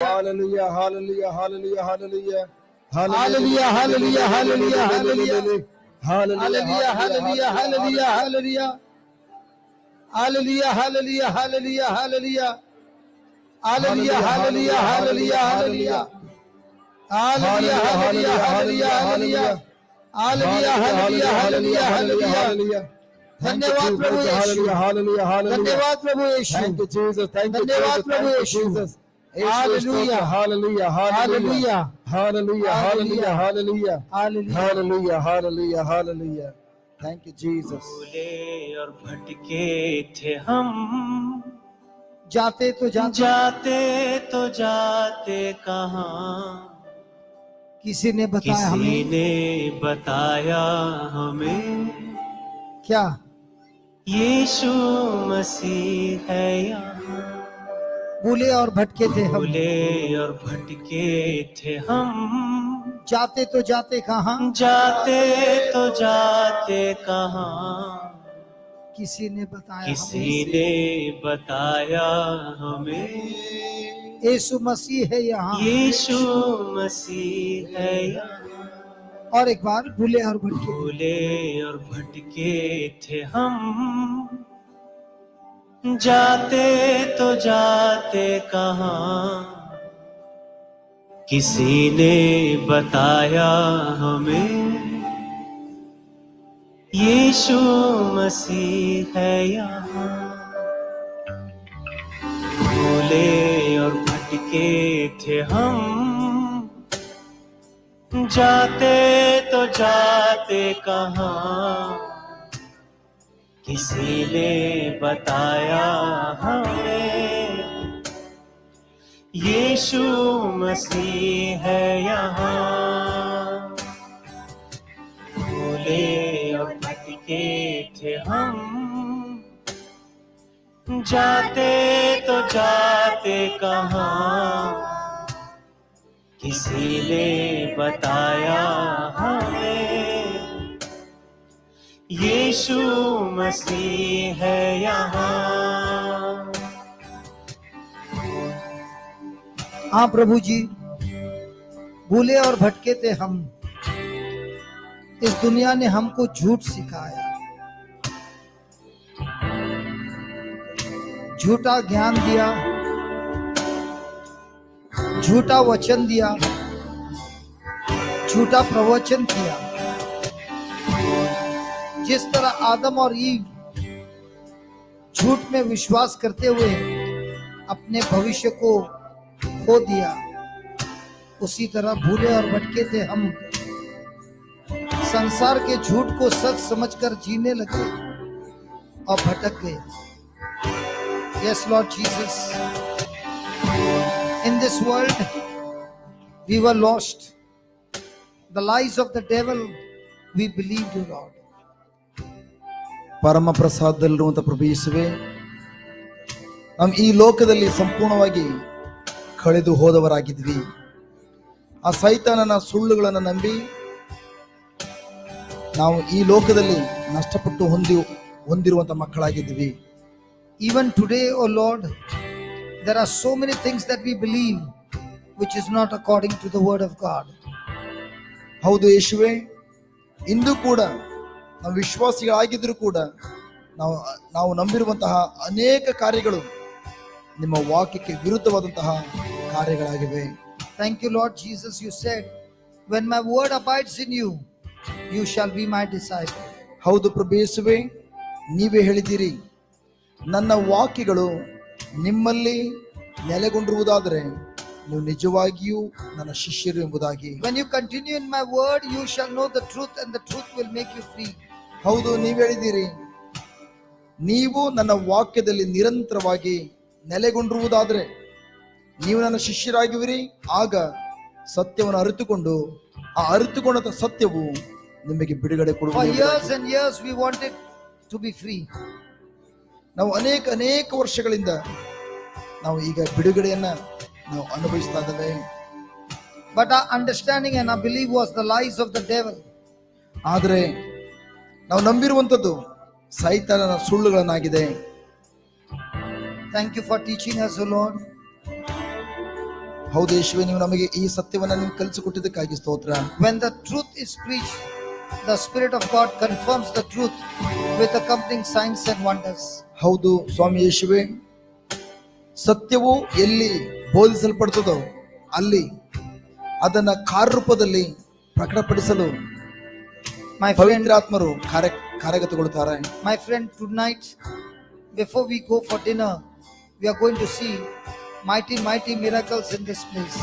Hallelujah, hallelujah, hallelujah, hallelujah. Hallelujah, hallelujah, hallelujah, hallelujah. Hallelujah, Hallelujah, hallelujah, hallelujah, hallelujah. Hallelujah, hallelujah, hallelujah, hallelujah. Hallelujah, hallelujah, hallelujah, hallelujah. Hallelujah, hallelujah, hallelujah, hallelujah. Hallelujah, hallelujah, hallelujah, hallelujah. धन्यवाद प्रभु यीशु, धन्यवाद प्रभु यीशु, Thank you, Jesus. Thank you, धन्यवाद Jesus. Prabhu Thank you, Yeshu. Jesus. Hallelujah, Hallelujah, hallelujah, hallelujah, hallelujah, hallelujah, hallelujah, hallelujah, hallelujah. Thank you, Jesus. भूले और भटके थे हम, जाते तो जाते कहाँ, किसी ने बताया किसी हमें, ने बताया हमें, क्या यीशु मसीह है यहाँ। भूले और भटके थे हम, भूले और भटके थे हम, जाते तो जाते कहाँ, जाते कहाँ, किसी ने बताया किसी ने बताया हमें, यीशु मसीह है यहाँ। यीशु मसीह है यहाँ। और एक बार भूले और भटके थे, भूले और भटके थे हम, जाते कहाँ, किसी ने बताया हमें, यीशु मसीह है यहाँ। भूले और भटके थे हम, जाते कहाँ, किसी ने बताया हमें, यीशु मसीह है यहाँ। भूले और भटके थे हम, जाते कहाँ, किसी ने बताया हमें, यीशु मसीह है यहाँ। हाँ प्रभु जी, भूले और भटके थे हम, इस दुनिया ने हमको झूठ सिखाया, झूठा ज्ञान दिया, झूठा वचन दिया, झूठा प्रवचन किया। जिस तरह आदम और ईव झूठ में विश्वास करते हुए अपने भविष्य को खो दिया, उसी तरह भूले और भटके थे हम, संसार के झूठ को सच समझकर जीने लगे और भटक गए। Yes, Lord Jesus, in this world we were lost. The lies of the devil we believed, you Lord. ಪರಮ ಪ್ರಸಾದದಲ್ಲಿರುವಂತ ಪ್ರಭು ಯೇಸುವೇ, ನಾವು ಈ ಲೋಕದಲ್ಲಿ ಸಂಪೂರ್ಣವಾಗಿ ಕಳೆದು ಹೋದವರಾಗಿದ್ವಿ. ಆ ಸೈತಾನನ ಸುಳ್ಳುಗಳನ್ನು ನಂಬಿ ನಾವು ಈ ಲೋಕದಲ್ಲಿ ನಷ್ಟಪಟ್ಟು ಹೊಂದಿರುವಂತ ಮಕ್ಕಳಾಗಿದ್ವಿ. Even today, oh Lord, there are so many things that we believe which is not according to the word of God. ಹೌದು ಯೇಸುವೇ, ಇಂದು ಕೂಡ ನಾವು ವಿಶ್ವಾಸಿಗಳಾಗಿದ್ದರೂ ಕೂಡ ನಾವು ನಂಬಿರುವಂತಹ ಅನೇಕ ಕಾರ್ಯಗಳು ನಿಮ್ಮ ವಾಕ್ಯಕ್ಕೆ ವಿರುದ್ಧವಾದಂತಹ ಕಾರ್ಯಗಳಾಗಿವೆ. Thank you, Lord Jesus. You said, when my word abides in you, you shall be my disciple. ಹೌದು ಪ್ರಭು ಯೇಸುವೇ, ನೀವೇ ಹೇಳಿದ್ದೀರಿ, ನನ್ನ ವಾಕ್ಯಗಳು ನಿಮ್ಮಲ್ಲಿ ನೆಲೆಗೊಂಡಿರುವುದಾದರೆ ನೀವು ನಿಜವಾಗಿಯೂ ನನ್ನ ಶಿಷ್ಯರು ಎಂಬುದಾಗಿ. When you continue in my word, you shall know the truth and the truth will make you free. ಹೌದು, ನೀವು ಹೇಳಿದ್ದೀರಿ, ನೀವು ನನ್ನ ವಾಕ್ಯದಲ್ಲಿ ನಿರಂತರವಾಗಿ ನೆಲೆಗೊಂಡಿರುವುದಾದರೆ ನೀವು ನನ್ನ ಶಿಷ್ಯರಾಗಿವಿರಿ, ಆಗ ಸತ್ಯವನ್ನು ಅರಿತುಕೊಂಡು ಆ ಅರಿತುಕೊಂಡ ಸತ್ಯವು ನಿಮಗೆ ಬಿಡುಗಡೆ For ಕೊಡುವುದು. years and years we wanted to be free. ನಾವು ಅನೇಕ ವರ್ಷಗಳಿಂದ ನಾವು ಈಗ ಬಿಡುಗಡೆಯನ್ನ ನಾವು ಅನುಭವಿಸ್ತಾ ಇದ್ದೇವೆ. But our understanding and our belief was the lies of the devil. ಆದರೆ ನಾವು ನಂಬಿರುವಂತದ್ದು ಸೈತಾನನ ಸುಳ್ಳುಗಳನ್ನಾಗಿದೆ. Thank you for teaching us, O Lord. ಹೌದು ಯೇಸುವೆ, ನೀವು ನಮಗೆ ಈ ಸತ್ಯವನ್ನ ನೀವು ಕಲಿಸಿಕೊಟ್ಟಿದ್ದಕ್ಕಾಗಿ ಸ್ತೋತ್ರ. When the truth is preached, the Spirit of God confirms the truth with accompanying signs and wonders. ಹೌದು ಸ್ವಾಮಿ ಯೇಸುವೆ, ಸತ್ಯವು ಎಲ್ಲಿ ಬೋಧಿಸಲ್ಪಡ್ತದೋ ಅಲ್ಲಿ ಅದನ್ನ ಕಾರ್ಯರೂಪದಲ್ಲಿ ಪ್ರಕಟಪಡಿಸಲು My friend, ಪವಿತ್ರಾತ್ಮರು ಕಾರ್ಯಗತಗೊಳ್ಳುತ್ತಾರೆ. my friend, tonight, before we go for dinner, we are going to see mighty miracles in this place.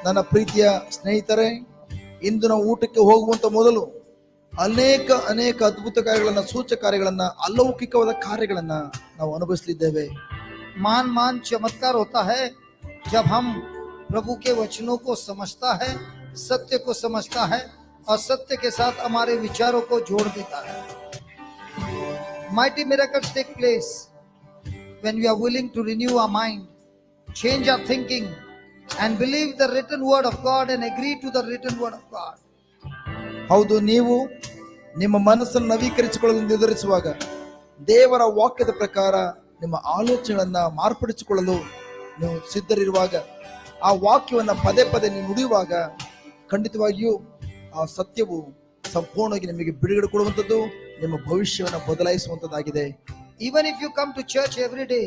ನನ್ನ ಪ್ರೀತಿಯ ಸ್ನೇಹಿತರೆ, ಇಂದು ನಾವು ಊಟಕ್ಕೆ ಹೋಗುವಂತ ಮೊದಲು ಅನೇಕ ಅದ್ಭುತ ಕಾರ್ಯಗಳನ್ನ, ಸೂಚಕ ಕಾರ್ಯಗಳನ್ನ, ಅಲೌಕಿಕವಾದ ಕಾರ್ಯಗಳನ್ನ ನಾವು ಅನುಭವಿಸಲಿದ್ದೇವೆ. मान चमत्कार होता है जब हम प्रभु के वचनों को समझता है, सत्य को समझता है और सत्य के साथ हमारे विचारों को जोड़ देता है. Mighty miracles take place when we are willing to renew our mind, change our thinking and believe the written word of God and agree to the written word of God. ಹೌದು, ನೀವು ನಿಮ್ಮ ಮನಸ್ಸನ್ನು ನವೀಕರಿಸಿಕೊಳ್ಳಲು ನಿರ್ಧರಿಸುವಾಗ, ದೇವರ ವಾಕ್ಯದ ಪ್ರಕಾರ ನಿಮ್ಮ ಆಲೋಚನೆಗಳನ್ನ ಮಾರ್ಪಡಿಸಿಕೊಳ್ಳಲು ನೀವು ಸಿದ್ಧರಿರುವಾಗ, ಆ ವಾಕ್ಯವನ್ನ ಪದೇ ಪದೇ ನೀವು ನುಡಿಯುವಾಗ ಖಂಡಿತವಾಗಿಯೂ ಆ ಸತ್ಯವು ಸಂಪೂರ್ಣವಾಗಿ ನಿಮಗೆ ಬಿಡುಗಡೆ ಕೊಡುವಂಥದ್ದು, ನಿಮ್ಮ ಭವಿಷ್ಯವನ್ನು ಬದಲಾಯಿಸುವಂಥದ್ದಾಗಿದೆ. Even if you come to church every day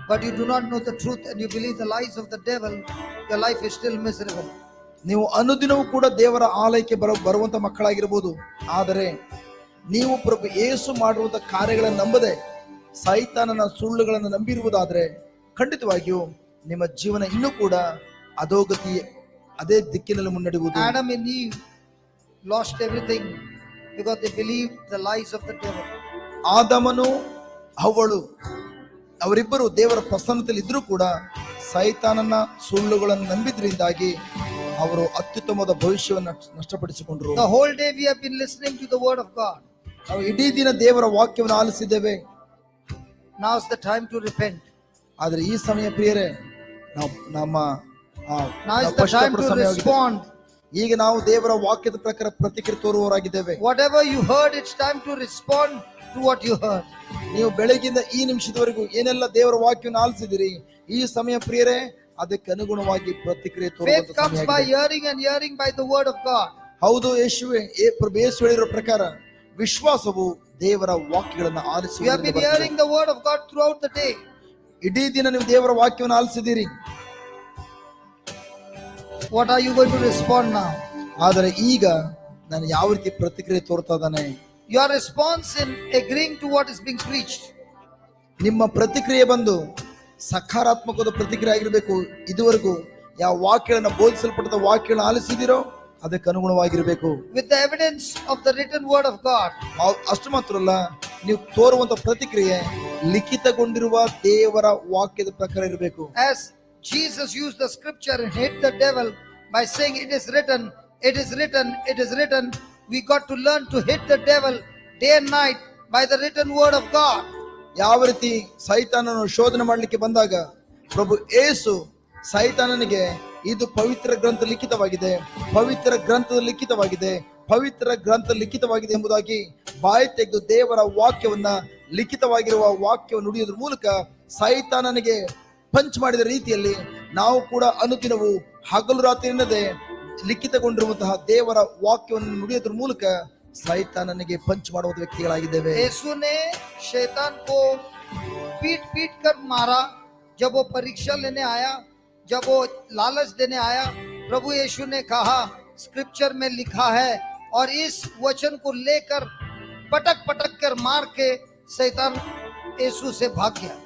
but you do not know the truth and you believe the lies of the devil, your life is still miserable. ನೀವು ಅನುದಿನವೂ ಕೂಡ ದೇವರ ಆಲಯಕ್ಕೆ ಬರುವಂತ ಮಕ್ಕಳಾಗಿರ್ಬೋದು, ಆದರೆ ನೀವು ಪ್ರಭು ಯೇಸು ಮಾಡುವಂತ ಕಾರ್ಯಗಳನ್ನು ನಂಬದೆ ಸೈತಾನನ ಸುಳ್ಳುಗಳನ್ನು ನಂಬಿರುವುದಾದ್ರೆ ಖಂಡಿತವಾಗಿಯೂ ನಿಮ್ಮ ಜೀವನ ಇನ್ನೂ ಕೂಡ ಅಧೋಗತಿ, ಅದೇ ದಿಕ್ಕಿನಲ್ಲಿ ಮುನ್ನಡೆಯುವುದು. Adam and Eve lost everything because they believed the lies of the devil. ಆದಮನು ಹವ್ವಳು ಅವರಿಬ್ಬರು ದೇವರ ಪ್ರಸನ್ನತೆಯಲ್ಲಿ ಇದ್ರೂ ಕೂಡ ಸೈತಾನನ ಸುಳ್ಳುಗಳನ್ನು ನಂಬಿದ್ರಿಂದಾಗಿ ಅವರು ಅತ್ಯುತ್ತಮವಾದ ಭವಿಷ್ಯವನ್ನು ನಷ್ಟಪಡಿಸಿಕೊಂಡರು. The whole day we have been listening to the word of God. ನಾವು ಇಡೀ ದಿನ ದೇವರ ವಾಕ್ಯವನ್ನು ಆಲಿಸಿದ್ದೇವೆ. Now is the time to repent. ಆದರೆ ಈ ಸಮಯ ಪ್ರಿಯರೇ, ನಮ್ಮ Now is the time to respond. ಈಗ ನಾವು ದೇವರ ವಾಕ್ಯದ ಪ್ರಕಾರ ಪ್ರತಿಕ್ರಿಯೆ ತೋರುವವರಾಗಿದ್ದೇವೆ. Whatever you heard, it's time to respond to what you heard. ನೀವು ಬೆಳಗಿಂದ ಈ ನಿಮಿಷದವರೆಗೂ ಏನೆಲ್ಲ ದೇವರ ವಾಕ್ಯವನ್ನು ಆಲಿಸಿದಿರಿ, ಈ ಸಮಯ ಪ್ರಿಯರೇ ಅದಕ್ಕೆ ಅನುಗುಣವಾಗಿ ಪ್ರತಿಕ್ರಿಯೆ Faith ತೋರುವಂತ comes ಸಮಯ by ಆಗಿದೆ. hearing and hearing by the word of God. ಹೌದು ಯೇಸುವೆ, ಪ್ರಭು ಯೇಸು ಹೇಳಿರೋ ಪ್ರಕಾರ ವಿಶ್ವಾಸವು ದೇವರ ವಾಕ್ಯಗಳನ್ನು You have ಆಲಿಸುವುದರಿಂದ been ಬರ್ತದೆ. hearing the word of God throughout the day. ಇಡೀ ದಿನ ನೀವು ದೇವರ ವಾಕ್ಯವನ್ನು ಆಲಿಸಿದಿರಿ. What are you going to respond now? ಆದರೆ ಈಗ ನಾನು ಯಾವ ರೀತಿ ಪ್ರತಿಕ್ರಿಯೆ ತೋರ್ತಾ ಇದ್ದಾನೆ? Your response in agreeing to what is being preached. ನಿಮ್ಮ ಪ್ರತಿಕ್ರಿಯೆ ಬಂದು ಸಕಾರಾತ್ಮಕವಾದ ಪ್ರತಿಕ್ರಿಯೆ ಆಗಿರಬೇಕು. ಇದುವರೆಗೂ ಯಾವ ವಾಕ್ಯಗಳನ್ನ ಬೋಧಿಸಲ್ಪಟ್ಟ ವಾಕ್ಯಗಳನ್ನ ಆಲಿಸಿದಿರೋ ಅದಕ್ಕೆ ಅನುಗುಣವಾಗಿರಬೇಕು. With the evidence of the written word of God. ಅಷ್ಟು ಮಾತ್ರ ಅಲ್ಲ, ನೀವು ತೋರುವಂತ ಪ್ರತಿಕ್ರಿಯೆ ಲಿಖಿತಗೊಂಡಿರುವ ದೇವರ ವಾಕ್ಯದ ಪ್ರಕಾರ ಇರಬೇಕು. As Jesus used the scripture and hit the devil by saying it is written, it is written, it is written. We got to learn to hit the devil day and night by the written word of God. ಯಾವ ರೀತಿ ಸೈತಾನನು ಶೋಧನೆ ಮಾಡಲಿಕ್ಕೆ ಬಂದಾಗ ಪ್ರಭು ಯೇಸು ಸೈತಾನನಿಗೆ ಇದು ಪವಿತ್ರ ಗ್ರಂಥ ಲಿಖಿತವಾಗಿದೆ, ಪವಿತ್ರ ಗ್ರಂಥದ ಲಿಖಿತವಾಗಿದೆ, ಪವಿತ್ರ ಗ್ರಂಥ ಲಿಖಿತವಾಗಿದೆ ಎಂಬುದಾಗಿ ಬಾಯಿ ತೆಗೆದು ದೇವರ ವಾಕ್ಯವನ್ನ, ಲಿಖಿತವಾಗಿರುವ ವಾಕ್ಯವನ್ನು ನುಡಿಯೋದ್ರ ಮೂಲಕ ಸೈತಾನನಿಗೆ ಪಂಚ್ ಮಾಡಿದ ರೀತಿಯಲ್ಲಿ ನಾವು ಕೂಡ ಅನುದಿನವೂ ಹಗಲು ರಾತ್ರಿ ಎನ್ನದೆ ಲಿಖಿತಗೊಂಡಿರುವಂತಹ ದೇವರ ವಾಕ್ಯವನ್ನು ನುಡಿಯೋದ್ರ ಮೂಲಕ ಸೈತಾನನಿಗೆ ಪಂಚ್ ಮಾಡುವ ವ್ಯಕ್ತಿಗಳಾಗಿದ್ದೇವೆ. यीशु ने शैतान को पीट कर मारा जब वो परीक्षा लेने आया, जब वो लालच देने आया. प्रभु यीशु ने कहा स्क्रिप्चर में लिखा है, और इस वचन को लेकर पटक कर मार के शैतान यीशु से भाग गया.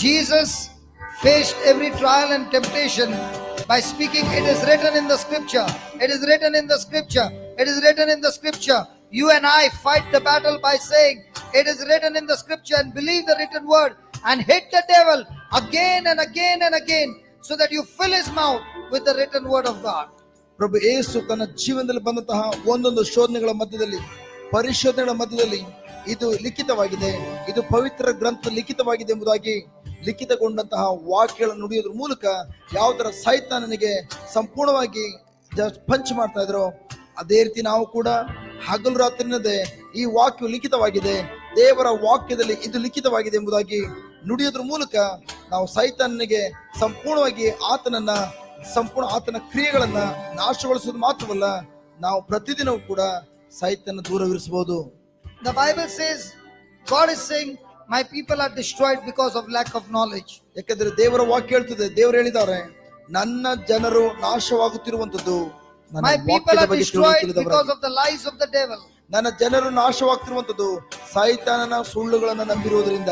Jesus faced every trial and temptation by speaking, it is written in the scripture, it is written in the scripture, it is written in the scripture. You and I fight the battle by saying it is written in the scripture and believe the written word and hit the devil again and again and again so that you fill his mouth with the written word of God. ಪ್ರಭು ಯೇಸು ತನ್ನ ಜೀವನದಲ್ಲಿ ಬಂದಂತಹ ಒಂದೊಂದು ಶೋಧನೆಗಳ ಮಧ್ಯದಲ್ಲಿ, ಪರಿಶೋಧನೆಗಳ ಮಧ್ಯದಲ್ಲಿ ಇದು ಲಿಖಿತವಾಗಿದೆ, ಇದು ಪವಿತ್ರ ಗ್ರಂಥ ಲಿಖಿತವಾಗಿದೆ ಎಂಬುದಾಗಿ ಲಿಖಿತಗೊಂಡಂತಹ ವಾಕ್ಯಗಳನ್ನು ನುಡಿಯೋದ್ರ ಮೂಲಕ ಯಾವ ತರ ಸೈತಾನನಿಗೆ ಸಂಪೂರ್ಣವಾಗಿ ಪಂಚ್ ಮಾಡ್ತಾ ಇದ್ರು, ಅದೇ ರೀತಿ ನಾವು ಕೂಡ ಹಗಲು ರಾತ್ರಿನದೇ ಈ ವಾಕ್ಯವು ಲಿಖಿತವಾಗಿದೆ, ದೇವರ ವಾಕ್ಯದಲ್ಲಿ ಇದು ಲಿಖಿತವಾಗಿದೆ ಎಂಬುದಾಗಿ ನುಡಿಯೋದ್ರ ಮೂಲಕ ನಾವು ಸೈತಾನನಿಗೆ ಸಂಪೂರ್ಣವಾಗಿ ಆತನ ಕ್ರಿಯೆಗಳನ್ನ ನಾಶಗೊಳಿಸೋದು ಮಾತ್ರವಲ್ಲ, ನಾವು ಪ್ರತಿದಿನವೂ ಕೂಡ ಸೈತಾನ ದೂರವಿರಿಸಬಹುದು. The Bible says, God is saying, my people are destroyed because of lack of knowledge. ಯಾಕಂದ್ರೆ ದೇವರ ವಾಕ್ಯ ಹೇಳ್ತದೆ, ದೇವರು ಹೇಳಿದ್ದಾರೆ, ನನ್ನ ಜನರು ನಾಶವಾಗುತ್ತಿರುವಂತದ್ದು ನನ್ನ My people ವಾಕ್ಯದ are ಬಗ್ಗೆ destroyed ತಿಳಿದುಕೊಳ್ಳದವರಾಗಿ. because of the lies of the devil. ನನ್ನ ಜನರು ನಾಶವಾಗ್ತಿರುವಂತದ್ದು ಸೈತಾನನ ಸುಳ್ಳುಗಳನ್ನ ನಂಬಿರುವುದರಿಂದ.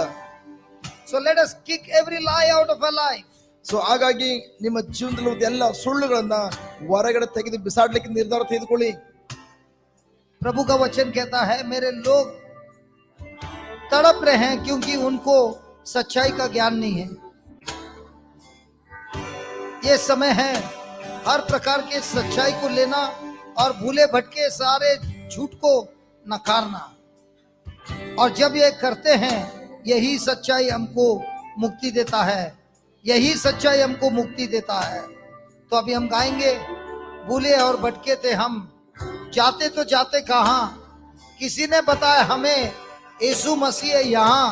So let us kick every lie out of our life. So ಹಾಗಾಗಿ ನಿಮ್ಮ ಜೀವನದಲ್ಲಿ ಎಲ್ಲ ಸುಳ್ಳುಗಳನ್ನ ಹೊರಗಡೆ ತೆಗೆದು ಬಿಸಾಡ್ಲಿಕ್ಕೆ ನಿರ್ಧಾರ ತೆಗೆದುಕೊಳ್ಳಿ. प्रभु का वचन कहता है, मेरे लोग तड़प रहे हैं क्योंकि उनको सच्चाई का ज्ञान नहीं है. ये समय है हर प्रकार के सच्चाई को लेना और भूले भटके सारे झूठ को नकारना. और जब ये करते हैं, यही सच्चाई हमको मुक्ति देता है. यही सच्चाई हमको मुक्ति देता है. तो अभी हम गाएंगे, भूले और भटके थे हम, जाते तो जाते कहां, किसी ने बताया हमें यीशु मसीह है यहाँ.